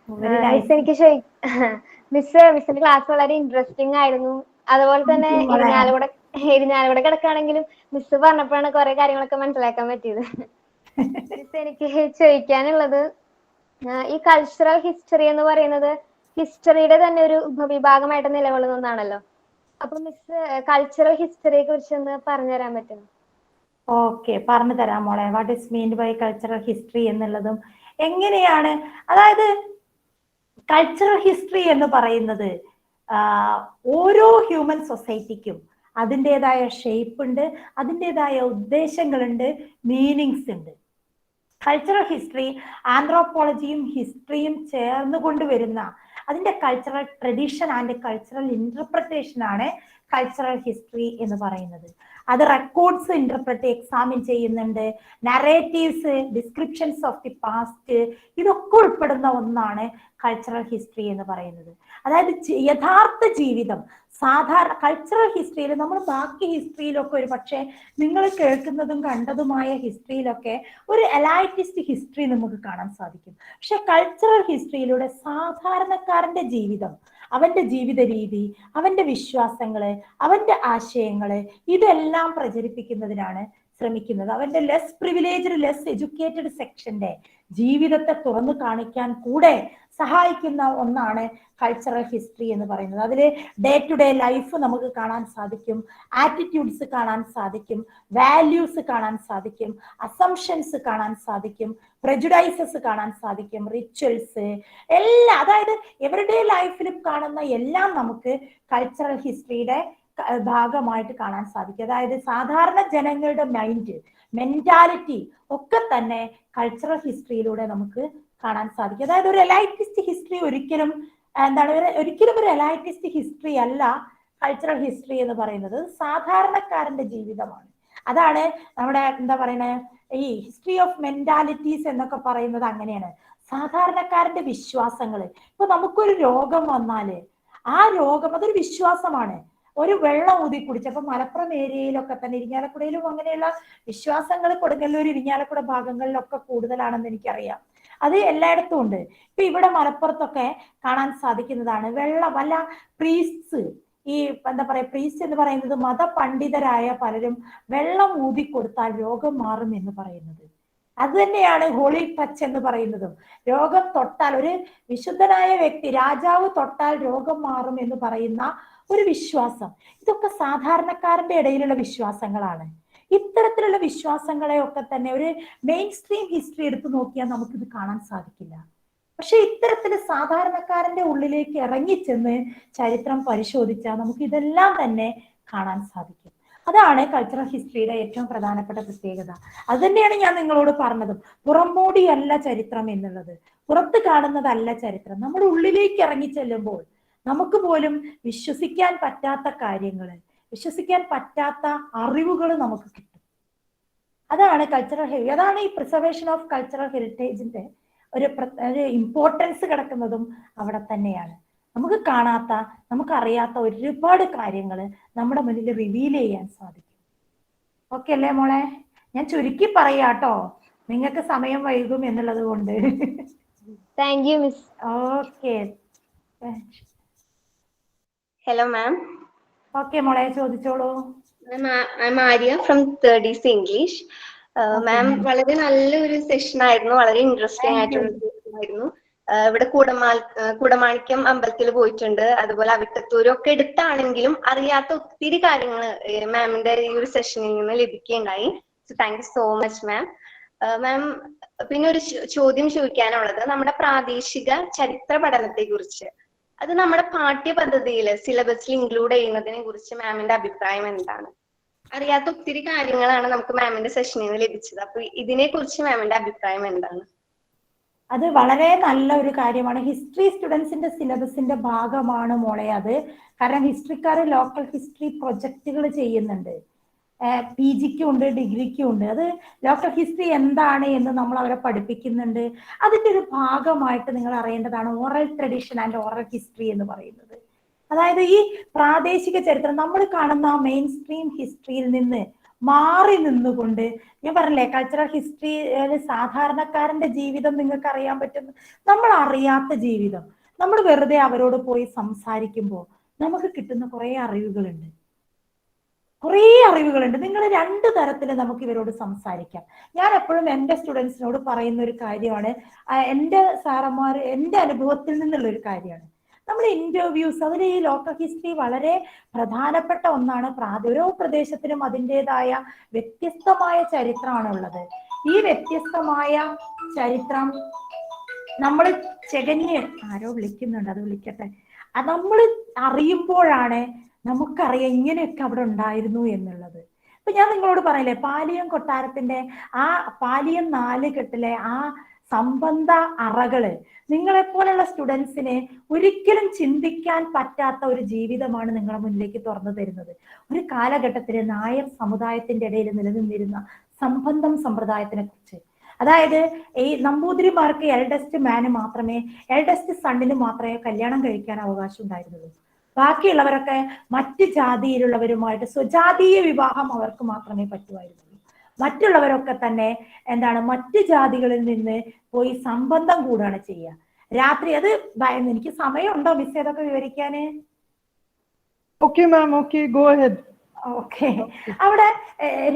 Miss, എനിക്ക് മിസ്സിന്റെ ക്ലാസ് വളരെ ഇൻട്രസ്റ്റിംഗ് ആയിരുന്നു. അതുപോലെ തന്നെ ഇരിഞ്ഞാലക്കുട കിടക്കുകയാണെങ്കിലും മിസ് പറഞ്ഞപ്പോഴാണ് കുറെ കാര്യങ്ങളൊക്കെ മനസ്സിലാക്കാൻ പറ്റിയത്. മിസ്, എനിക്ക് ചോദിക്കാനുള്ളത്, ഈ കൾച്ചറൽ ഹിസ്റ്ററി എന്ന് പറയുന്നത് ഹിസ്റ്ററിയുടെ തന്നെ ഒരു ഉപവിഭാഗമായിട്ട് നിലകൊള്ളുന്ന ഒന്നാണല്ലോ. അപ്പൊ മിസ് കൾച്ചറൽ ഹിസ്റ്ററിയെ കുറിച്ച് ഒന്ന് പറഞ്ഞുതരാൻ പറ്റുമോ? ഓക്കെ, പറഞ്ഞു തരാം മോളെ. What is meant by cultural history എന്നുള്ളതും എങ്ങനെയാണ്, അതായത് കൾച്ചറൽ ഹിസ്റ്ററി എന്ന് പറയുന്നത് ഓരോ ഹ്യൂമൻ സൊസൈറ്റിക്കും അതിൻ്റെതായ ഷേപ്പ് ഉണ്ട്, അതിൻ്റെതായ ഉദ്ദേശങ്ങളുണ്ട്, മീനിങ്സ് ഉണ്ട്. കൾച്ചറൽ ഹിസ്റ്ററി ആന്ത്രോപോളജിയും ഹിസ്റ്ററിയും ചേർന്ന് കൊണ്ടുവരുന്ന അതിന്റെ cultural tradition and cultural interpretation ആണ് കൾച്ചറൽ ഹിസ്റ്ററി എന്ന് പറയുന്നത്. അത് റെക്കോർഡ്സ് എക്സാമിൻ ചെയ്യുന്നുണ്ട്, narratives, descriptions of the past, ഇതൊക്കെ ഉൾപ്പെടുന്ന ഒന്നാണ് കൾച്ചറൽ ഹിസ്റ്ററി എന്ന് പറയുന്നത്. അതായത് യഥാർത്ഥ ജീവിതം സാധാരണ കൾച്ചറൽ ഹിസ്റ്ററിയിൽ, നമ്മൾ ബാക്കി ഹിസ്റ്ററിയിലൊക്കെ ഒരു പക്ഷേ നിങ്ങൾ കേൾക്കുന്നതും കണ്ടതുമായ ഹിസ്റ്ററിയിലൊക്കെ ഒരു എലൈറ്റിസ്റ്റ് ഹിസ്റ്ററി നമുക്ക് കാണാൻ സാധിക്കും. പക്ഷെ കൾച്ചറൽ ഹിസ്റ്ററിയിലൂടെ സാധാരണക്കാരന്റെ ജീവിതം, അവന്റെ ജീവിത രീതി, അവന്റെ വിശ്വാസങ്ങള്, അവന്റെ ആശയങ്ങള്, ഇതെല്ലാം പ്രചരിപ്പിക്കുന്നതിനാണ് ശ്രമിക്കുന്നത്. അവന്റെ ലെസ് പ്രിവിലേജ്ഡ്, ലെസ് എഡ്യൂക്കേറ്റഡ് സെക്ഷന്റെ ജീവിതത്തെ തുറന്നു കാണിക്കാൻ കൂടെ സഹായിക്കുന്ന ഒന്നാണ് കൾച്ചറൽ ഹിസ്റ്ററി എന്ന് പറയുന്നത്. അതിൽ ഡേ ടു ഡേ ലൈഫ് നമുക്ക് കാണാൻ സാധിക്കും, ആറ്റിറ്റ്യൂഡ്സ് കാണാൻ സാധിക്കും, വാല്യൂസ് കാണാൻ സാധിക്കും, അസംഷൻസ് കാണാൻ സാധിക്കും, പ്രെജുഡൈസസ് കാണാൻ സാധിക്കും, റിച്വൽസ് എല്ലാം, അതായത് എവരിഡേ ലൈഫിൽ കാണുന്ന എല്ലാം നമുക്ക് കൾച്ചറൽ ഹിസ്റ്ററിയുടെ ഭാഗമായിട്ട് കാണാൻ സാധിക്കും. അതായത് സാധാരണ ജനങ്ങളുടെ മെന്റാലിറ്റി ഒക്കെ തന്നെ കൾച്ചറൽ ഹിസ്റ്ററിയിലൂടെ നമുക്ക് കാണാൻ സാധിക്കും. അതായത് ഒരു എലൈറ്റിസ്റ്റ് ഹിസ്റ്ററി ഒരിക്കലും ഒരു എലൈറ്റിസ്റ്റ് ഹിസ്റ്ററി അല്ല കൾച്ചറൽ ഹിസ്റ്ററി എന്ന് പറയുന്നത്. സാധാരണക്കാരന്റെ ജീവിതമാണ്. അതാണ് നമ്മുടെ എന്താ പറയുന്നത്, ഈ ഹിസ്റ്ററി ഓഫ് മെന്റാലിറ്റീസ് എന്നൊക്കെ പറയുന്നത് അങ്ങനെയാണ്. സാധാരണക്കാരന്റെ വിശ്വാസങ്ങള്, ഇപ്പൊ നമുക്കൊരു രോഗം വന്നാല് ആ രോഗം അതൊരു വിശ്വാസമാണ്. ഒരു വെള്ളം ഊതി കുടിച്ചപ്പോ മലപ്പുറം ഏരിയയിലൊക്കെ തന്നെ, ഇരിങ്ങാലക്കുടയിലും അങ്ങനെയുള്ള വിശ്വാസങ്ങൾ കൊടുങ്ങല്ലൂർ, ഇരിങ്ങാലക്കുട ഭാഗങ്ങളിലൊക്കെ കൂടുതലാണെന്ന് എനിക്കറിയാം. അത് എല്ലായിടത്തും ഉണ്ട്. ഇപ്പൊ ഇവിടെ മലപ്പുറത്തൊക്കെ കാണാൻ സാധിക്കുന്നതാണ് വല്ല പ്രീസ്റ്റ്സ്, ഈ എന്താ പറയാ, പ്രീസ്റ്റ് എന്ന് പറയുന്നത് മതപണ്ഡിതരായ പലരും വെള്ളം ഊതി കൊടുത്താൽ രോഗം മാറും എന്ന് പറയുന്നത്. അത് തന്നെയാണ് ഹോളി ടച്ച് എന്ന് പറയുന്നതും. രോഗം തൊട്ടാൽ, ഒരു വിശുദ്ധനായ വ്യക്തി, രാജാവ് തൊട്ടാൽ രോഗം മാറും എന്ന് പറയുന്ന ഒരു വിശ്വാസം. ഇതൊക്കെ സാധാരണക്കാരന്റെ ഇടയിലുള്ള വിശ്വാസങ്ങളാണ്. ഇത്തരത്തിലുള്ള വിശ്വാസങ്ങളെ ഒക്കെ തന്നെ ഒരു മെയിൻ സ്ട്രീം ഹിസ്റ്ററി എടുത്തു നോക്കിയാൽ നമുക്കിത് കാണാൻ സാധിക്കില്ല. പക്ഷെ ഇത്തരത്തിൽ സാധാരണക്കാരന്റെ ഉള്ളിലേക്ക് ഇറങ്ങിച്ചെന്ന് ചരിത്രം പരിശോധിച്ചാൽ നമുക്ക് ഇതെല്ലാം തന്നെ കാണാൻ സാധിക്കും. അതാണ് കൾച്ചറൽ ഹിസ്റ്ററിയുടെ ഏറ്റവും പ്രധാനപ്പെട്ട പ്രത്യേകത. അത് തന്നെയാണ് ഞാൻ നിങ്ങളോട് പറഞ്ഞതും, പുറംമോടിയല്ല ചരിത്രം എന്നുള്ളത്, പുറത്ത് കാണുന്നതല്ല ചരിത്രം. നമ്മുടെ ഉള്ളിലേക്ക് ഇറങ്ങി ചെല്ലുമ്പോൾ നമുക്ക് പോലും വിശ്വസിക്കാൻ പറ്റാത്ത കാര്യങ്ങള്, വിശ്വസിക്കാൻ പറ്റാത്ത അറിവുകൾ നമുക്ക് കിട്ടും. അതാണ് അതാണ് ഈ പ്രിസർവേഷൻ ഓഫ് കൾച്ചറൽ ഹെറിറ്റേജിന്റെ ഒരു ഇമ്പോർട്ടൻസ് കിടക്കുന്നതും അവിടെ തന്നെയാണ്. നമുക്ക് കാണാത്ത, നമുക്കറിയാത്ത ഒരുപാട് കാര്യങ്ങൾ നമ്മുടെ മുന്നിൽ റിവീൽ ചെയ്യാൻ സാധിക്കും. ഓക്കെ അല്ലേ മോളെ? ഞാൻ ചുരുക്കി പറയാട്ടോ, നിങ്ങൾക്ക് സമയം വൈകും എന്നുള്ളത് കൊണ്ട്. Thank you miss. Okay. Hello, ma'am. Okay മോളെ, ചോദിച്ചോളൂ. I'm Arya from 3rd EC English. മാം, വളരെ നല്ലൊരു സെഷൻ ആയിരുന്നു, വളരെ ഇൻട്രസ്റ്റിംഗ് ആയിട്ടുള്ള സെഷൻ ആയിരുന്നു. ഇവിടെ കൂടമാണിക്യം അമ്പലത്തിൽ പോയിട്ടുണ്ട്, അതുപോലെ അവിട്ടത്തൂരും ഒക്കെ എടുത്താണെങ്കിലും അറിയാത്ത ഒത്തിരി കാര്യങ്ങൾ മാമിന്റെ ഈ ഒരു സെഷനിൽ നിന്ന് ലഭിക്കുകയുണ്ടായി. So thank you so much ma'am. Ma'am, പിന്നെ ഒരു ചോദ്യം ചോദിക്കാനുള്ളത്, നമ്മുടെ പ്രാദേശിക ചരിത്ര പഠനത്തെ കുറിച്ച്, അത് നമ്മുടെ പാഠ്യപദ്ധതിയിൽ സിലബസിൽ ഇൻക്ലൂഡ് ചെയ്യുന്നതിനെ കുറിച്ച് മാമിന്റെ അഭിപ്രായം എന്താണ്? അറിയാത്ത ഒത്തിരി കാര്യങ്ങളാണ് നമുക്ക് മാമിന്റെ സെഷനിൽ നിന്ന് ലഭിച്ചത്. അപ്പൊ ഇതിനെ കുറിച്ച് മാമിന്റെ അഭിപ്രായം എന്താണ്? അത് വളരെ നല്ല ഒരു കാര്യമാണ്. ഹിസ്റ്ററി സ്റ്റുഡൻസിന്റെ സിലബസിന്റെ ഭാഗമാണ് മോളെ അത്. കാരണം ഹിസ്റ്ററിക്കാർ ലോക്കൽ ഹിസ്റ്ററി പ്രൊജക്റ്റുകൾ ചെയ്യുന്നുണ്ട്. PGക്കും ഉണ്ട്, ഡിഗ്രിക്കും ഉണ്ട്. അത് ലോക്കൽ ഹിസ്റ്ററി എന്താണ് എന്ന് നമ്മൾ അവരെ പഠിപ്പിക്കുന്നുണ്ട്. അതിന്റെ ഒരു ഭാഗമായിട്ട് നിങ്ങൾ അറിയേണ്ടതാണ് oral tradition and oral history എന്ന് പറയുന്നത്. അതായത് ഈ പ്രാദേശിക ചരിത്രം നമ്മൾ കാണുന്ന മെയിൻ സ്ട്രീം ഹിസ്റ്ററിയിൽ നിന്ന് മാറി നിന്നുകൊണ്ട്, ഞാൻ പറഞ്ഞില്ലേ കൾച്ചറൽ ഹിസ്റ്ററിയിൽ സാധാരണക്കാരന്റെ ജീവിതം നിങ്ങൾക്ക് അറിയാൻ പറ്റും, നമ്മൾ അറിയാത്ത ജീവിതം, നമ്മൾ വെറുതെ അവരോട് പോയി സംസാരിക്കുമ്പോൾ നമുക്ക് കിട്ടുന്ന കുറേ അറിവുകളുണ്ട്. നിങ്ങൾ 2 തരത്തിൽ നമുക്ക് ഇവരോട് സംസാരിക്കാം. ഞാൻ എപ്പോഴും എൻ്റെ സ്റ്റുഡൻസിനോട് പറയുന്ന ഒരു കാര്യമാണ്, എൻ്റെ സാറന്മാർ എൻ്റെ അനുഭവത്തിൽ നിന്നുള്ള ഒരു കാര്യമാണ്. നമ്മൾ ഇന്റർവ്യൂസ്, അതിൽ ഈ ലോക്കൽ ഹിസ്റ്ററി വളരെ പ്രധാനപ്പെട്ട ഒന്നാണ്. ഓരോ പ്രദേശത്തിനും അതിൻ്റെതായ വ്യത്യസ്തമായ ചരിത്രമാണ് ഉള്ളത്. ഈ വ്യത്യസ്തമായ ചരിത്രം നമ്മൾ ആരോ വിളിക്കുന്നുണ്ട്, അത് വിളിക്കട്ടെ. നമ്മൾ അറിയുമ്പോഴാണ് നമുക്കറിയാം ഇങ്ങനെയൊക്കെ അവിടെ ഉണ്ടായിരുന്നു എന്നുള്ളത്. ഇപ്പൊ ഞാൻ നിങ്ങളോട് പറയില്ലേ, പാലിയം കൊട്ടാരത്തിന്റെ ആ പാലിയം 4 കെട്ടിലെ ആ സംബന്ധ അറകള് നിങ്ങളെപ്പോലുള്ള സ്റ്റുഡൻസിനെ ഒരിക്കലും ചിന്തിക്കാൻ പറ്റാത്ത ഒരു ജീവിതമാണ് നിങ്ങളുടെ മുന്നിലേക്ക് തുറന്നു തരുന്നത്. ഒരു കാലഘട്ടത്തില് നായർ സമുദായത്തിന്റെ ഇടയിൽ നിലനിന്നിരുന്ന സംബന്ധം സമ്പ്രദായത്തിനെ കുറിച്ച്, അതായത് ഈ നമ്പൂതിരിമാർക്ക് എൽഡസ്റ്റ് മാന് മാത്രമേ, എൽഡസ്റ്റ് സണ്ണിന് മാത്രമേ കല്യാണം കഴിക്കാൻ അവകാശം ഉണ്ടായിരുന്നുള്ളൂ. ബാക്കിയുള്ളവരൊക്കെ മറ്റ് ജാതിയിലുള്ളവരുമായിട്ട് സ്വജാതീയ വിവാഹം അവർക്ക് മാത്രമേ പറ്റുമായിരുന്നുള്ളൂ. മറ്റുള്ളവരൊക്കെ തന്നെ മറ്റ് ജാതികളിൽ നിന്ന് പോയി സംബന്ധം കൂടാണ് ചെയ്യുക. രാത്രി അത് എനിക്ക് സമയമുണ്ടോ മിസ് ഇതൊക്കെ വിവരിക്കാന്? Okay, ma'am. Okay, go ahead. Okay. അവിടെ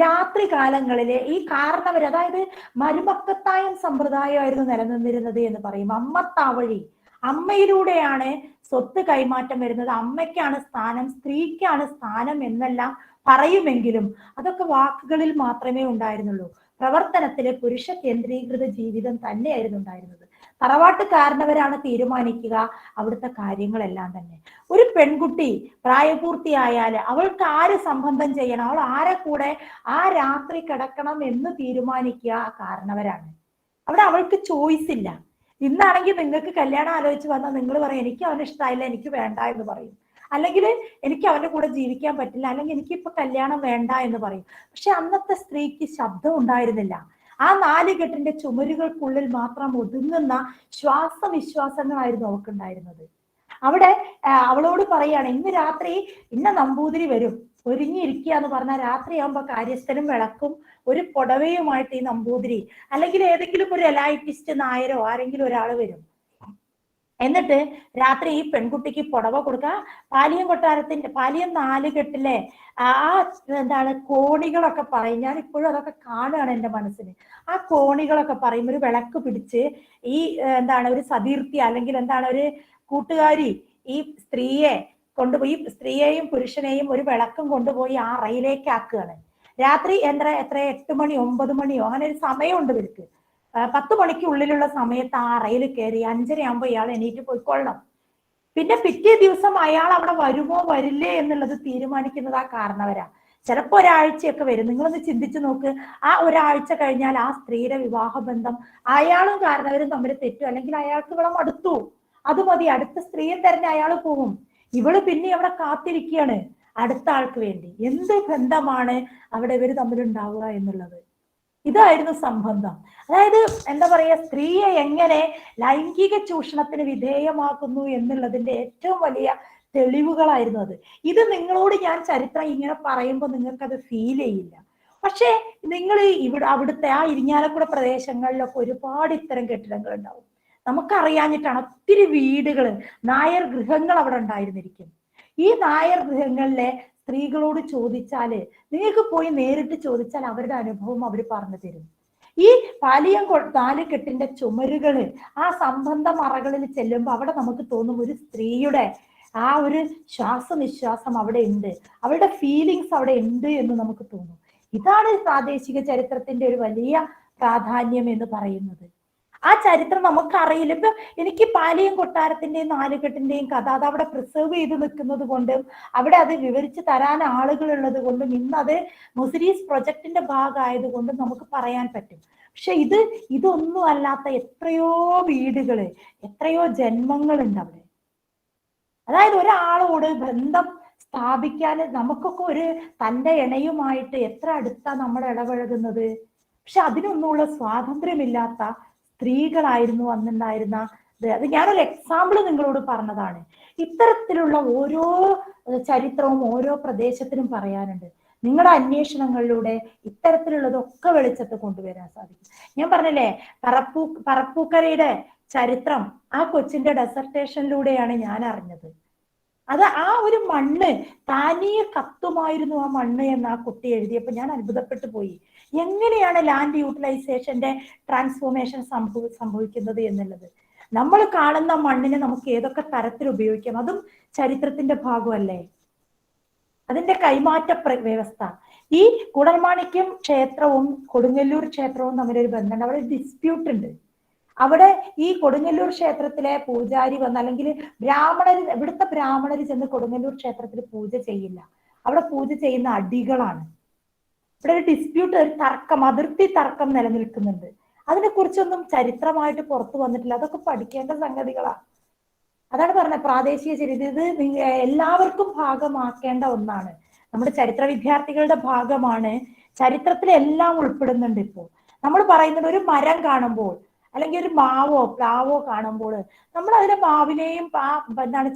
രാത്രി കാലങ്ങളില് ഈ കാരണവര്, അതായത് മരുമക്കത്തായം സമ്പ്രദായമായിരുന്നു നിലനിന്നിരുന്നത് എന്ന് പറയും. അമ്മത്താവഴി, അമ്മയിലൂടെയാണ് സ്വത്ത് കൈമാറ്റം വരുന്നത്, അമ്മയ്ക്കാണ് സ്ഥാനം, സ്ത്രീക്കാണ് സ്ഥാനം എന്നെല്ലാം പറയുമെങ്കിലും അതൊക്കെ വാക്കുകളിൽ മാത്രമേ ഉണ്ടായിരുന്നുള്ളൂ. പ്രവർത്തനത്തില് പുരുഷ കേന്ദ്രീകൃത ജീവിതം തന്നെയായിരുന്നു ഉണ്ടായിരുന്നത്. തറവാട്ടുകാരനവരാണ് തീരുമാനിക്കുക അവിടുത്തെ കാര്യങ്ങളെല്ലാം തന്നെ. ഒരു പെൺകുട്ടി പ്രായപൂർത്തിയായാല് അവൾക്ക് ആര് സംബന്ധം ചെയ്യണം, അവൾ ആരെ കൂടെ ആ രാത്രി കിടക്കണം എന്ന് തീരുമാനിക്കുക ആ കാരണവരാണ്. അവിടെ അവൾക്ക് ചോയ്സ് ഇല്ല. ഇന്നാണെങ്കിൽ നിങ്ങൾക്ക് കല്യാണം ആലോചിച്ച് വന്നാൽ നിങ്ങൾ പറയും എനിക്ക് അവന് ഇഷ്ടമായില്ല, എനിക്ക് വേണ്ട എന്ന് പറയും. അല്ലെങ്കിൽ എനിക്ക് അവന്റെ കൂടെ ജീവിക്കാൻ പറ്റില്ല, അല്ലെങ്കിൽ എനിക്ക് ഇപ്പൊ കല്യാണം വേണ്ട എന്ന് പറയും. പക്ഷെ അന്നത്തെ സ്ത്രീക്ക് ശബ്ദം ഉണ്ടായിരുന്നില്ല. ആ 4 കെട്ടിന്റെ ചുമരുകൾക്കുള്ളിൽ മാത്രം ഒതുങ്ങുന്ന ശ്വാസവിശ്വാസങ്ങളായിരുന്നു അവൾക്കുണ്ടായിരുന്നത്. അവിടെ അവളോട് പറയാണ്, ഇന്ന് രാത്രി ഇന്ന നമ്പൂതിരി വരും, ഒരുങ്ങിയിരിക്കുക എന്ന് പറഞ്ഞാൽ രാത്രിയാകുമ്പോ കാര്യസ്ഥനും വിളക്കും ഒരു പുടവയുമായിട്ട് ഈ നമ്പൂതിരി അല്ലെങ്കിൽ ഏതെങ്കിലും ഒരു എലൈറ്റിസ്റ്റ് നായരോ ആരെങ്കിലും ഒരാൾ വരും. എന്നിട്ട് രാത്രി ഈ പെൺകുട്ടിക്ക് പുടവ കൊടുക്കുക. പാലിയം കൊട്ടാരത്തിന്റെ പാലിയം 4 കെട്ടിലെ ആ കോണികളൊക്കെ പറയും. ഞാൻ ഇപ്പോഴും അതൊക്കെ കാണുകയാണ് എൻ്റെ മനസ്സിന്. ആ കോണികളൊക്കെ പറയും, ഒരു വിളക്ക് പിടിച്ച് ഈ ഒരു സതീർത്ഥി അല്ലെങ്കിൽ ഒരു കൂട്ടുകാരി ഈ സ്ത്രീയെ കൊണ്ടുപോയി, സ്ത്രീയെയും പുരുഷനെയും ഒരു വിളക്കും കൊണ്ടുപോയി ആ അറയിലേക്ക് ആക്കുകയാണ്. രാത്രി എത്ര 8 മണി 9 മണിയോ അങ്ങനെ ഒരു സമയമുണ്ട് ഇവർക്ക്. 10 മണിക്കുള്ളിലുള്ള സമയത്ത് ആ അറയിൽ കയറി 5:30 ആകുമ്പോൾ ഇയാൾ എണീറ്റ് പോയിക്കൊള്ളണം. പിന്നെ പിറ്റേ ദിവസം അയാൾ അവിടെ വരുമോ വരില്ലേ എന്നുള്ളത് തീരുമാനിക്കുന്നത് ആ കാരണവരാ. ചിലപ്പോ ഒരാഴ്ചയൊക്കെ വരും. നിങ്ങളൊന്ന് ചിന്തിച്ചു നോക്ക്, ആ ഒരാഴ്ച കഴിഞ്ഞാൽ ആ സ്ത്രീയുടെ വിവാഹബന്ധം അയാളും കാരണവരും തമ്മിൽ തെറ്റും, അല്ലെങ്കിൽ അയാൾക്ക് ഇവിടെ മടുത്തു, അത് മതി, അടുത്ത സ്ത്രീയെ തെരഞ്ഞ് അയാൾ പോകും. ഇവള് പിന്നെ അവിടെ കാത്തിരിക്കുകയാണ് അടുത്ത ആൾക്ക് വേണ്ടി. എന്ത് ബന്ധമാണ് അവിടെ ഇവര് തമ്മിലുണ്ടാവുക എന്നുള്ളത്. ഇതായിരുന്നു സംബന്ധം. അതായത് സ്ത്രീയെ എങ്ങനെ ലൈംഗിക ചൂഷണത്തിന് വിധേയമാക്കുന്നു എന്നുള്ളതിന്റെ ഏറ്റവും വലിയ തെളിവുകളായിരുന്നു അത്. ഇത് നിങ്ങളോട് ഞാൻ ചരിത്രം ഇങ്ങനെ പറയുമ്പോൾ നിങ്ങൾക്കത് ഫീൽ ചെയ്യില്ല. പക്ഷെ നിങ്ങൾ അവിടുത്തെ ആ ഇരിങ്ങാലക്കുട പ്രദേശങ്ങളിലൊക്കെ ഒരുപാട് ഇത്തരം കെട്ടിടങ്ങൾ ഉണ്ടാവും. നമുക്കറിയാഞ്ഞിട്ടാണ് ഒത്തിരി വീടുകൾ, നായർ ഗൃഹങ്ങൾ അവിടെ ഉണ്ടായിരുന്നിരിക്കും. ഈ നായർ ഗൃഹങ്ങളിലെ സ്ത്രീകളോട് ചോദിച്ചാല്, നിങ്ങൾക്ക് പോയി നേരിട്ട് ചോദിച്ചാൽ അവരുടെ അനുഭവം അവർ പറഞ്ഞു തരും. ഈ പാലിയം 4 കെട്ടിന്റെ ചുമരുകള് ആ സംബന്ധ മറകളിൽ ചെല്ലുമ്പോൾ അവിടെ നമുക്ക് തോന്നും ഒരു സ്ത്രീയുടെ ആ ഒരു ശ്വാസനിശ്വാസം അവിടെ ഉണ്ട്, അവരുടെ ഫീലിങ്സ് അവിടെ ഉണ്ട് എന്ന് നമുക്ക് തോന്നും. ഇതാണ് പ്രാദേശിക ചരിത്രത്തിന്റെ ഒരു വലിയ പ്രാധാന്യം എന്ന് പറയുന്നത്. ആ ചരിത്രം നമുക്കറിയില്ല. ഇപ്പൊ എനിക്ക് പാലിയം കൊട്ടാരത്തിന്റെയും 4 കെട്ടിന്റെയും കഥ അത് അവിടെ പ്രിസർവ് ചെയ്ത് നിൽക്കുന്നത് കൊണ്ടും അവിടെ അത് വിവരിച്ച് തരാൻ ആളുകൾ ഉള്ളത് കൊണ്ടും ഇന്നത് മുസിരീസ് പ്രൊജക്ടിന്റെ ഭാഗമായത് കൊണ്ടും നമുക്ക് പറയാൻ പറ്റും. പക്ഷെ ഇതൊന്നും അല്ലാത്ത എത്രയോ വീടുകള്, എത്രയോ ജന്മങ്ങളുണ്ട് അവിടെ. അതായത് ഒരാളോട് ബന്ധം സ്ഥാപിക്കാൻ നമുക്കൊക്കെ ഒരു തൻ്റെ ഇണയുമായിട്ട് എത്ര അടുത്താ നമ്മൾ ഇടപഴകുന്നത്. പക്ഷെ അതിനൊന്നുമുള്ള സ്വാതന്ത്ര്യമില്ലാത്ത സ്ത്രീകളായിരുന്നു അന്നുണ്ടായിരുന്ന. അത് ഞാനൊരു എക്സാമ്പിൾ നിങ്ങളോട് പറഞ്ഞതാണ്. ഇത്തരത്തിലുള്ള ഓരോ ചരിത്രവും ഓരോ പ്രദേശത്തിനും പറയാനുണ്ട്. നിങ്ങളുടെ അന്വേഷണങ്ങളിലൂടെ ഇത്തരത്തിലുള്ളതൊക്കെ വെളിച്ചത്ത് കൊണ്ടുവരാൻ സാധിക്കും. ഞാൻ പറഞ്ഞില്ലേ, പറപ്പൂക്കരയുടെ ചരിത്രം ആ കൊച്ചിന്റെ ഡെസർട്ടേഷനിലൂടെയാണ് ഞാൻ അറിഞ്ഞത്. അത് ആ ഒരു മണ്ണ് താനിയെ കത്തുമായിരുന്നു ആ മണ്ണ് എന്ന് ആ കുട്ടി എഴുതിയപ്പോൾ ഞാൻ അത്ഭുതപ്പെട്ടു പോയി. എങ്ങനെയാണ് ലാൻഡ് യൂട്ടിലൈസേഷന്റെ ട്രാൻസ്ഫോർമേഷൻ സംഭവിക്കുന്നത് എന്നുള്ളത്. നമ്മൾ കാണുന്ന മണ്ണിനെ നമുക്ക് ഏതൊക്കെ തരത്തിൽ ഉപയോഗിക്കാം, അതും ചരിത്രത്തിന്റെ ഭാഗമല്ലേ. അതിന്റെ കൈമാറ്റ വ്യവസ്ഥ. ഈ കൂടൽമാണിക്യം ക്ഷേത്രവും കൊടുങ്ങല്ലൂർ ക്ഷേത്രവും തമ്മിലൊരു ബന്ധമുണ്ട്. അവിടെ ഡിസ്പ്യൂട്ട് ഉണ്ട്. അവിടെ ഈ കൊടുങ്ങല്ലൂർ ക്ഷേത്രത്തിലെ പൂജാരി വന്ന്, അല്ലെങ്കിൽ ഇവിടുത്തെ ബ്രാഹ്മണർ ചെന്ന് കൊടുങ്ങല്ലൂർ ക്ഷേത്രത്തിൽ പൂജ ചെയ്യില്ല. അവിടെ പൂജ ചെയ്യുന്ന അടികളാണ്. ഇവിടെ ഒരു ഡിസ്പ്യൂട്ട്, ഒരു തർക്കം, അതിർത്തി തർക്കം നിലനിൽക്കുന്നുണ്ട്. അതിനെക്കുറിച്ചൊന്നും ചരിത്രമായിട്ട് പുറത്തു വന്നിട്ടില്ല. അതൊക്കെ പഠിക്കേണ്ട സംഗതികളാണ്. അതാണ് പറഞ്ഞത്, പ്രാദേശിക ചരിത്രം ഇത് എല്ലാവർക്കും ഭാഗമാക്കേണ്ട ഒന്നാണ്. നമ്മുടെ ചരിത്ര വിദ്യാർത്ഥികളുടെ ഭാഗമാണ്. ചരിത്രത്തിൽ എല്ലാം ഉൾപ്പെടുന്നുണ്ട്. ഇപ്പോൾ നമ്മൾ പറയുന്നത് ഒരു മരം കാണുമ്പോൾ, അല്ലെങ്കിൽ ഒരു മാവോ പ്ലാവോ കാണുമ്പോൾ നമ്മൾ അതിലെ മാവിനെയും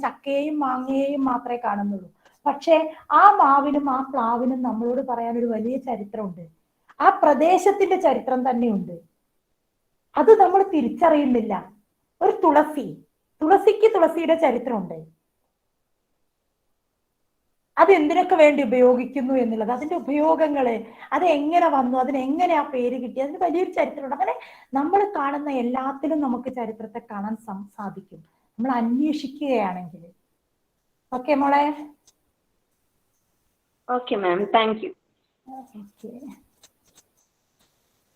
ചക്കയെയും മാങ്ങയെയും മാത്രമേ കാണുന്നുള്ളൂ. പക്ഷെ ആ മാവിനും ആ പ്ലാവിനും നമ്മളോട് പറയാൻ ഒരു വലിയ ചരിത്രമുണ്ട്. ആ പ്രദേശത്തിന്റെ ചരിത്രം തന്നെയുണ്ട്. അത് നമ്മൾ തിരിച്ചറിയുന്നില്ല. ഒരു തുളസിക്ക് തുളസിയുടെ ചരിത്രമുണ്ട്. അത് എന്തിനൊക്കെ വേണ്ടി ഉപയോഗിക്കുന്നു എന്നുള്ളത്, അതിന്റെ ഉപയോഗങ്ങള്, അത് എങ്ങനെ വന്നു, അതിനെങ്ങനെ ആ പേര് കിട്ടി, അതിന് വലിയൊരു ചരിത്രമുണ്ട്. അങ്ങനെ നമ്മൾ കാണുന്ന എല്ലാത്തിലും നമുക്ക് ചരിത്രത്തെ കാണാൻ സാധിക്കും, നമ്മൾ അന്വേഷിക്കുകയാണെങ്കിൽ. ഓക്കെ മോളെ? Okay ma'am, thank you.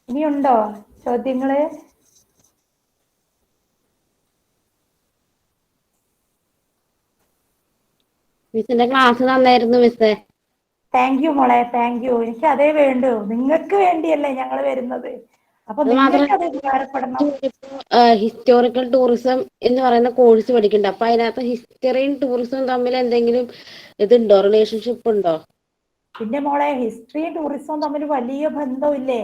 ഇനിയുണ്ടോ ചോദ്യങ്ങള്? മിസ്സിന്റെ ക്ലാസ് നന്നായിരുന്നു മിസ്സേ. താങ്ക് യു മോളെ, താങ്ക് യു. എനിക്ക് അതേ വേണ്ടു. നിങ്ങൾക്ക് വേണ്ടിയല്ലേ ഞങ്ങൾ വരുന്നത്. അപ്പൊ നിങ്ങൾക്ക് അത് ഉപകാരപ്പെടണം. ഹിസ്റ്റോറിക്കൽ ടൂറിസം എന്ന് പറയുന്ന കോഴ്സ് പഠിക്കണ്ട. അപ്പൊ അതിനകത്ത് ഹിസ്റ്ററിയും ടൂറിസവും തമ്മിൽ എന്തെങ്കിലും ഇതുണ്ടോ, റിലേഷൻഷിപ്പ് ഉണ്ടോ? പിന്നെ മോളെ, ഹിസ്റ്ററിയും ടൂറിസവും തമ്മിൽ വലിയ ബന്ധമില്ലേ?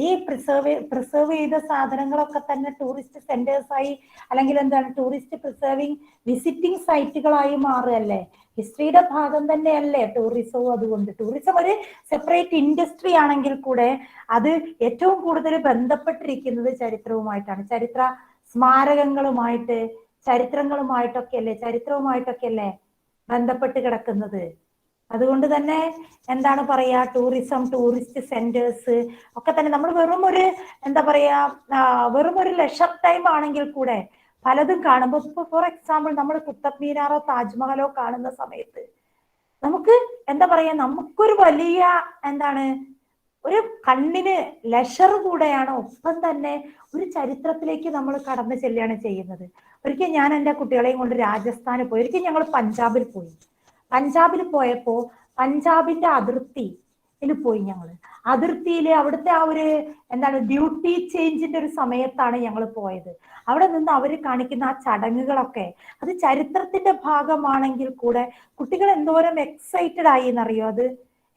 ഈ പ്രിസർവ് ചെയ്ത സാധനങ്ങളൊക്കെ തന്നെ ടൂറിസ്റ്റ് സെന്റേഴ്സ് ആയി, അല്ലെങ്കിൽ എന്താണ് ടൂറിസ്റ്റ് പ്രിസർവിങ് വിസിറ്റിംഗ് സൈറ്റുകളായി മാറുകയല്ലേ? ഹിസ്റ്ററിയുടെ ഭാഗം തന്നെയല്ലേ ടൂറിസവും. അതുകൊണ്ട് ടൂറിസം ഒരു സെപ്പറേറ്റ് ഇൻഡസ്ട്രി ആണെങ്കിൽ കൂടെ അത് ഏറ്റവും കൂടുതൽ ബന്ധപ്പെട്ടിരിക്കുന്നത് ചരിത്രവുമായിട്ടാണ്. ചരിത്ര സ്മാരകങ്ങളുമായിട്ട്, ചരിത്രവുമായിട്ടൊക്കെ അല്ലേ ബന്ധപ്പെട്ട് കിടക്കുന്നത്. അതുകൊണ്ട് തന്നെ എന്താണ് പറയാ, ടൂറിസം, ടൂറിസ്റ്റ് സെന്റേഴ്സ് ഒക്കെ തന്നെ നമ്മൾ വെറും ഒരു ലെഷർ ടൈം ആണെങ്കിൽ കൂടെ പലതും കാണുമ്പോൾ, ഇപ്പൊ ഫോർ എക്സാമ്പിൾ നമ്മൾ കുത്തബ് മീനാറോ താജ്മഹലോ കാണുന്ന സമയത്ത് നമുക്ക് നമുക്കൊരു വലിയ ഒരു കണ്ണിന് ലെഷർ കൂടെയാണ്. ഒപ്പം തന്നെ ഒരു ചരിത്രത്തിലേക്ക് നമ്മൾ കടന്നു ചെല്ലുകയാണ് ചെയ്യുന്നത്. ഒരിക്കൽ ഞാൻ എൻ്റെ കുട്ടികളെയും കൊണ്ട് രാജസ്ഥാനിൽ പോയി. ഒരിക്കൽ ഞങ്ങൾ പഞ്ചാബിൽ പോയപ്പോ പഞ്ചാബിന്റെ അതിർത്തിയിൽ പോയി. അതിർത്തിയില് അവിടുത്തെ ആ ഒരു ഡ്യൂട്ടി ചേഞ്ചിന്റെ ഒരു സമയത്താണ് ഞങ്ങൾ പോയത്. അവിടെ നിന്ന് അവർ കാണിക്കുന്ന ആ ചടങ്ങുകളൊക്കെ അത് ചരിത്രത്തിന്റെ ഭാഗമാണെങ്കിൽ കൂടെ കുട്ടികൾ എന്തോരം എക്സൈറ്റഡ് ആയി എന്നറിയോ? അത്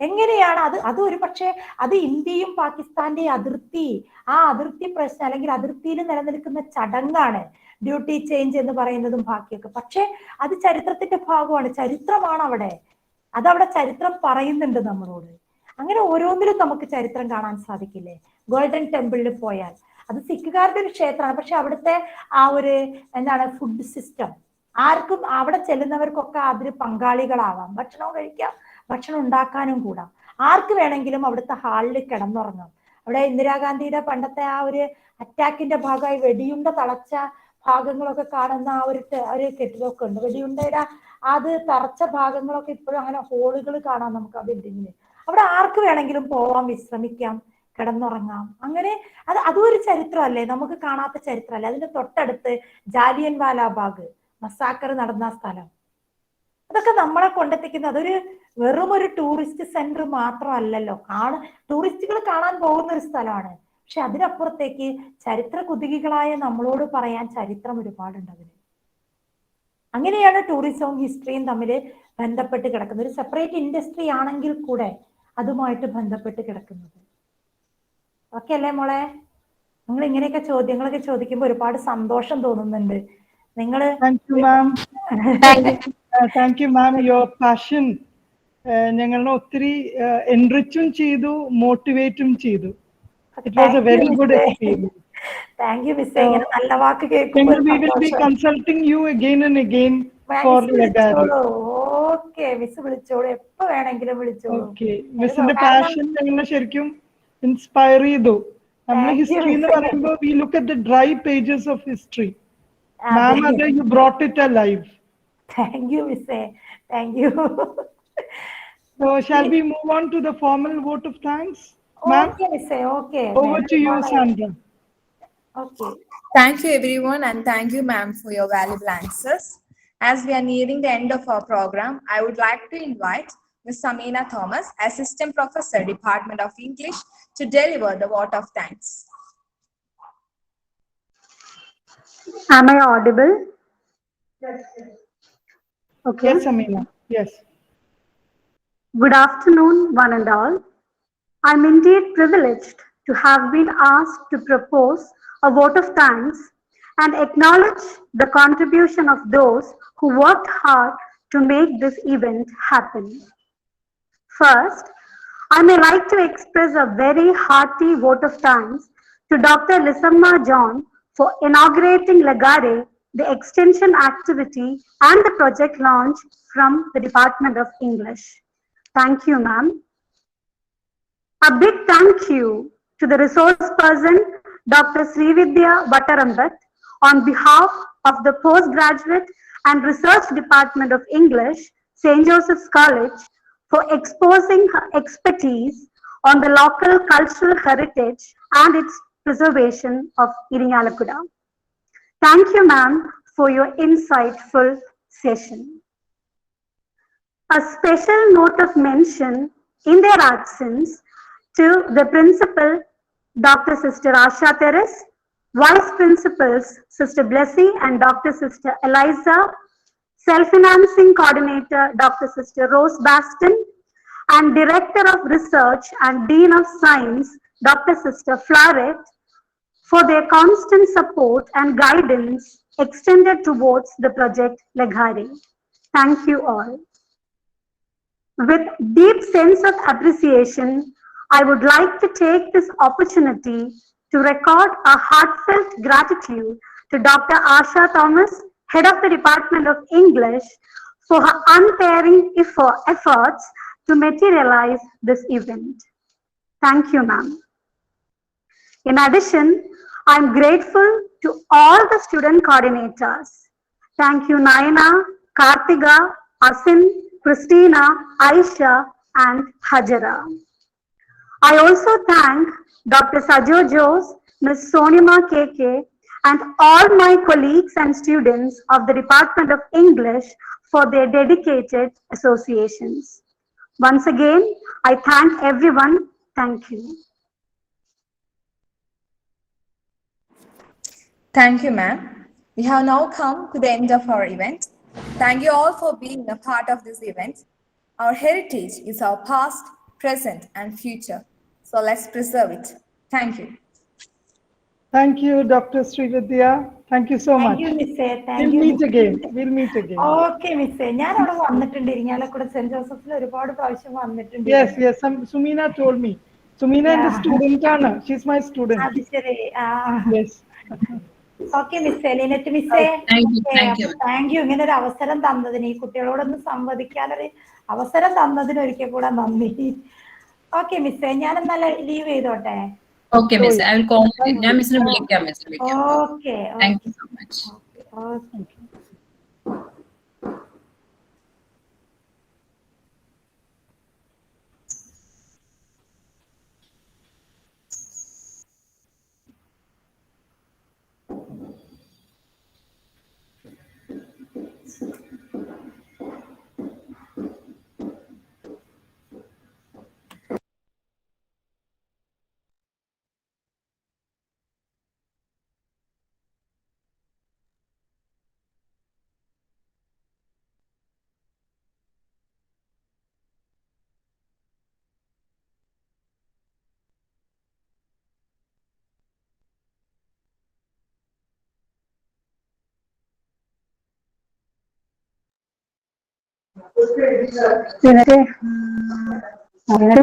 എങ്ങനെയാണ് അത് ഒരു പക്ഷേ അത് ഇന്ത്യയും പാകിസ്ഥാന്റെയും ആ അതിർത്തി പ്രശ്നം, അല്ലെങ്കിൽ അതിർത്തിയിൽ നിലനിൽക്കുന്ന ചടങ്ങാണ് ഡ്യൂട്ടി ചേഞ്ച് എന്ന് പറയുന്നതും ബാക്കിയൊക്കെ. പക്ഷെ അത് ചരിത്രത്തിന്റെ ഭാഗമാണ്, ചരിത്രമാണ് അവിടെ. അതവിടെ ചരിത്രം പറയുന്നുണ്ട് നമ്മളോട്. അങ്ങനെ ഓരോന്നിലും നമുക്ക് ചരിത്രം കാണാൻ സാധിക്കില്ലേ? ഗോൾഡൻ ടെമ്പിളിൽ പോയാൽ അത് സിഖുകാരുടെ ഒരു ക്ഷേത്രമാണ്. പക്ഷെ അവിടുത്തെ ആ ഒരു ഫുഡ് സിസ്റ്റം, ആർക്കും അവിടെ ചെല്ലുന്നവർക്കൊക്കെ അതിൽ പങ്കാളികളാവാം, ഭക്ഷണം കഴിക്കാം, ഭക്ഷണം ഉണ്ടാക്കാനും കൂടാം. ആർക്ക് വേണമെങ്കിലും അവിടുത്തെ ഹാളിൽ കിടന്നുറങ്ങാം. അവിടെ ഇന്ദിരാഗാന്ധിയുടെ പണ്ടത്തെ ആ ഒരു അറ്റാക്കിന്റെ ഭാഗമായി വെടിയുണ്ട തളച്ച ഭാഗങ്ങളൊക്കെ കാണുന്ന ആ ഒരു കെട്ടിടമൊക്കെ ഉണ്ട്. വെടിയുണ്ടയുടെ അത് തറച്ച ഭാഗങ്ങളൊക്കെ ഇപ്പോഴും അങ്ങനെ ഹോളുകൾ കാണാം നമുക്ക് ആ ബിൽഡിങ്ങിന്. അവിടെ ആർക്ക് വേണമെങ്കിലും പോവാം, വിശ്രമിക്കാം, കിടന്നുറങ്ങാം. അങ്ങനെ അതും ഒരു ചരിത്രമല്ലേ? നമുക്ക് കാണാത്ത ചരിത്രമല്ലേ? അതിന്റെ തൊട്ടടുത്ത് ജാലിയൻ വാലാബാഗ് മസാക്കർ നടന്ന സ്ഥലം, അതൊക്കെ നമ്മളെ കൊണ്ടെത്തിക്കുന്നത്. അതൊരു വെറും ഒരു ടൂറിസ്റ്റ് സെന്റർ മാത്രമല്ലല്ലോ. ടൂറിസ്റ്റുകൾ കാണാൻ പോകുന്ന ഒരു സ്ഥലമാണ്. പക്ഷെ അതിനപ്പുറത്തേക്ക് ചരിത്ര കുതുകികളായ നമ്മളോട് പറയാൻ ചരിത്രം ഒരുപാടുണ്ട് അതിന്. അങ്ങനെയാണ് ടൂറിസവും ഹിസ്റ്ററിയും തമ്മിൽ ബന്ധപ്പെട്ട് കിടക്കുന്നത്. ഒരു സെപ്പറേറ്റ് ഇൻഡസ്ട്രി ആണെങ്കിൽ കൂടെ അതുമായിട്ട് ബന്ധപ്പെട്ട് കിടക്കുന്നത്. ഓക്കെ അല്ലേ മോളെ? നിങ്ങൾ ഇങ്ങനെയൊക്കെ ചോദ്യങ്ങളൊക്കെ ചോദിക്കുമ്പോൾ ഒരുപാട് സന്തോഷം തോന്നുന്നുണ്ട്. നിങ്ങള് thank you ma'am. Your passion ഞങ്ങളെ ഒത്തിരി എൻറിച്ചും ചെയ്തു, മോട്ടിവേറ്റും ചെയ്തു. It was a very good experience. Thank you, Miss. നല്ല വാക്ക് കേൾക്കുമ്പോൾ we will be consulting you again and again for Lagari. Okay, Miss വിളിച്ചോളൂ, എപ്പോ വേണമെങ്കിലും വിളിച്ചോളൂ. Okay, Miss-ന്റെ passion ഞങ്ങളെ ശരിക്കും ഇൻസ്പയർ ചെയ്തു. നമ്മൾ ഹിസ്റ്ററി എന്ന് പറയുമ്പോൾ we look at the dry pages of history. Ma'am, you brought it alive. Thank you, Miss. Thank you. So shall we move on to the formal vote of thanks? Ma'am? Okay, Miss. Okay. Over to you, Sandra. Okay. Thank you, everyone, and thank you, ma'am, for your valuable answers. As we are nearing the end of our program, I would like to invite Ms. Samina Thomas, Assistant Professor, Department of English, to deliver the vote of thanks. Am I audible? Okay. Yes, Amina. Yes. Good afternoon, one and all. I'm indeed privileged to have been asked to propose a vote of thanks and acknowledge the contribution of those who worked hard to make this event happen. First, I may like to express a very hearty vote of thanks to Dr. Lisamma John for inaugurating Legare, the extension activity and the project launch from the Department of English. Thank you, ma'am. A big thank you to the resource person, Dr. Srividya Bhattarambat, on behalf of the Postgraduate and Research Department of English, St. Joseph's College, for exposing her expertise on the local cultural heritage and its preservation of Irinjalakuda. Thank you, ma'am, for your insightful session. A special note of mention in their absence to the principal, Dr. Sister Asha Teres, Vice Principals, Sister Blessy and Dr. Sister Eliza, Self-Financing Coordinator, Dr. Sister Rose Baston, and Director of Research and Dean of Science, Dr. Sister Flaret, for their constant support and guidance extended towards the project Legare. Thank you all. With deep sense of appreciation, I would like to take this opportunity to record a heartfelt gratitude to Dr. Asha Thomas, Head of the Department of English, for her untiring efforts to materialize this event. Thank you, ma'am. In addition, I'm grateful to all the student coordinators. Thank you, Naina, Kartiga, Asin, Christina, Aisha, and Hajara. I also thank Dr. Sajo Jose, Ms. Sonima KK, and all my colleagues and students of the Department of English for their dedicated associations. Once again, I thank everyone. Thank you. Thank you, ma'am. We have now come to the end of our event. Thank you all for being a part of this event. Our heritage is our past, present, and future. So let's preserve it. Thank you. Thank you, Dr. Srividya. Thank you so much. Thank you, Miss. Thank We'll you. meet again. We'll meet again. Okay, Miss. ഞാൻ അവിടെ വന്നിട്ടുണ്ട് ഇരിങ്ങാലക്കുട സെന്റ് ജോസഫിൽ ഒരുപാട് പ്രാവശ്യം വന്നിട്ടുണ്ട്. Yes, yes. Sumina told me. Sumina is a student. She's my student. അത് ശരി. Yes. ഓക്കെ മിസ്സേ, ലിനറ്റ് മിസ്സേ, താങ്ക് യു ഇങ്ങനെ ഒരു അവസരം തന്നതിന്, ഈ കുട്ടികളോടൊന്ന് സംവദിക്കാനൊരു അവസരം തന്നതിന് ഒരിക്കൽ കൂടെ നന്ദി. ഓക്കെ മിസ്സേ, ഞാൻ എന്നാലും ലീവ് ചെയ്തോട്ടെ. Okay, Miss. I will call. ഞാൻ മിസ്സിനെ വിളിക്കാം, miss. Okay. Thank you so much. Okay.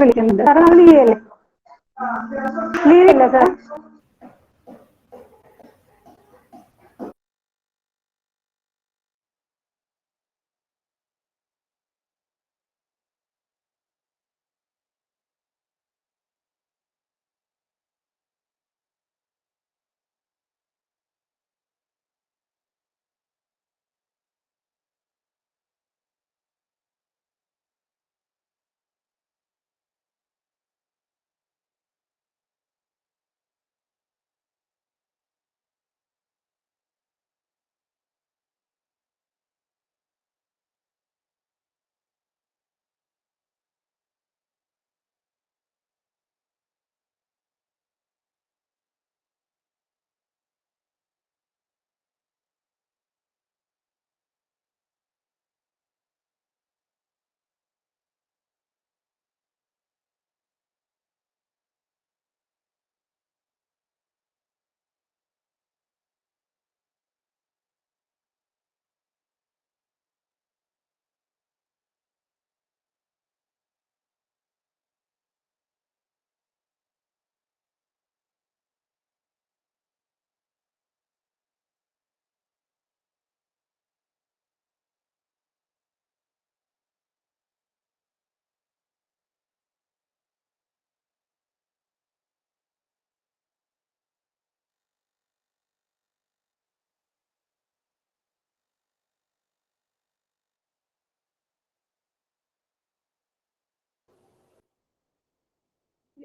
വിളിക്കുന്നുണ്ട്. ലീവില്ല സാർ.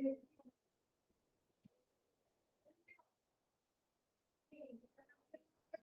it.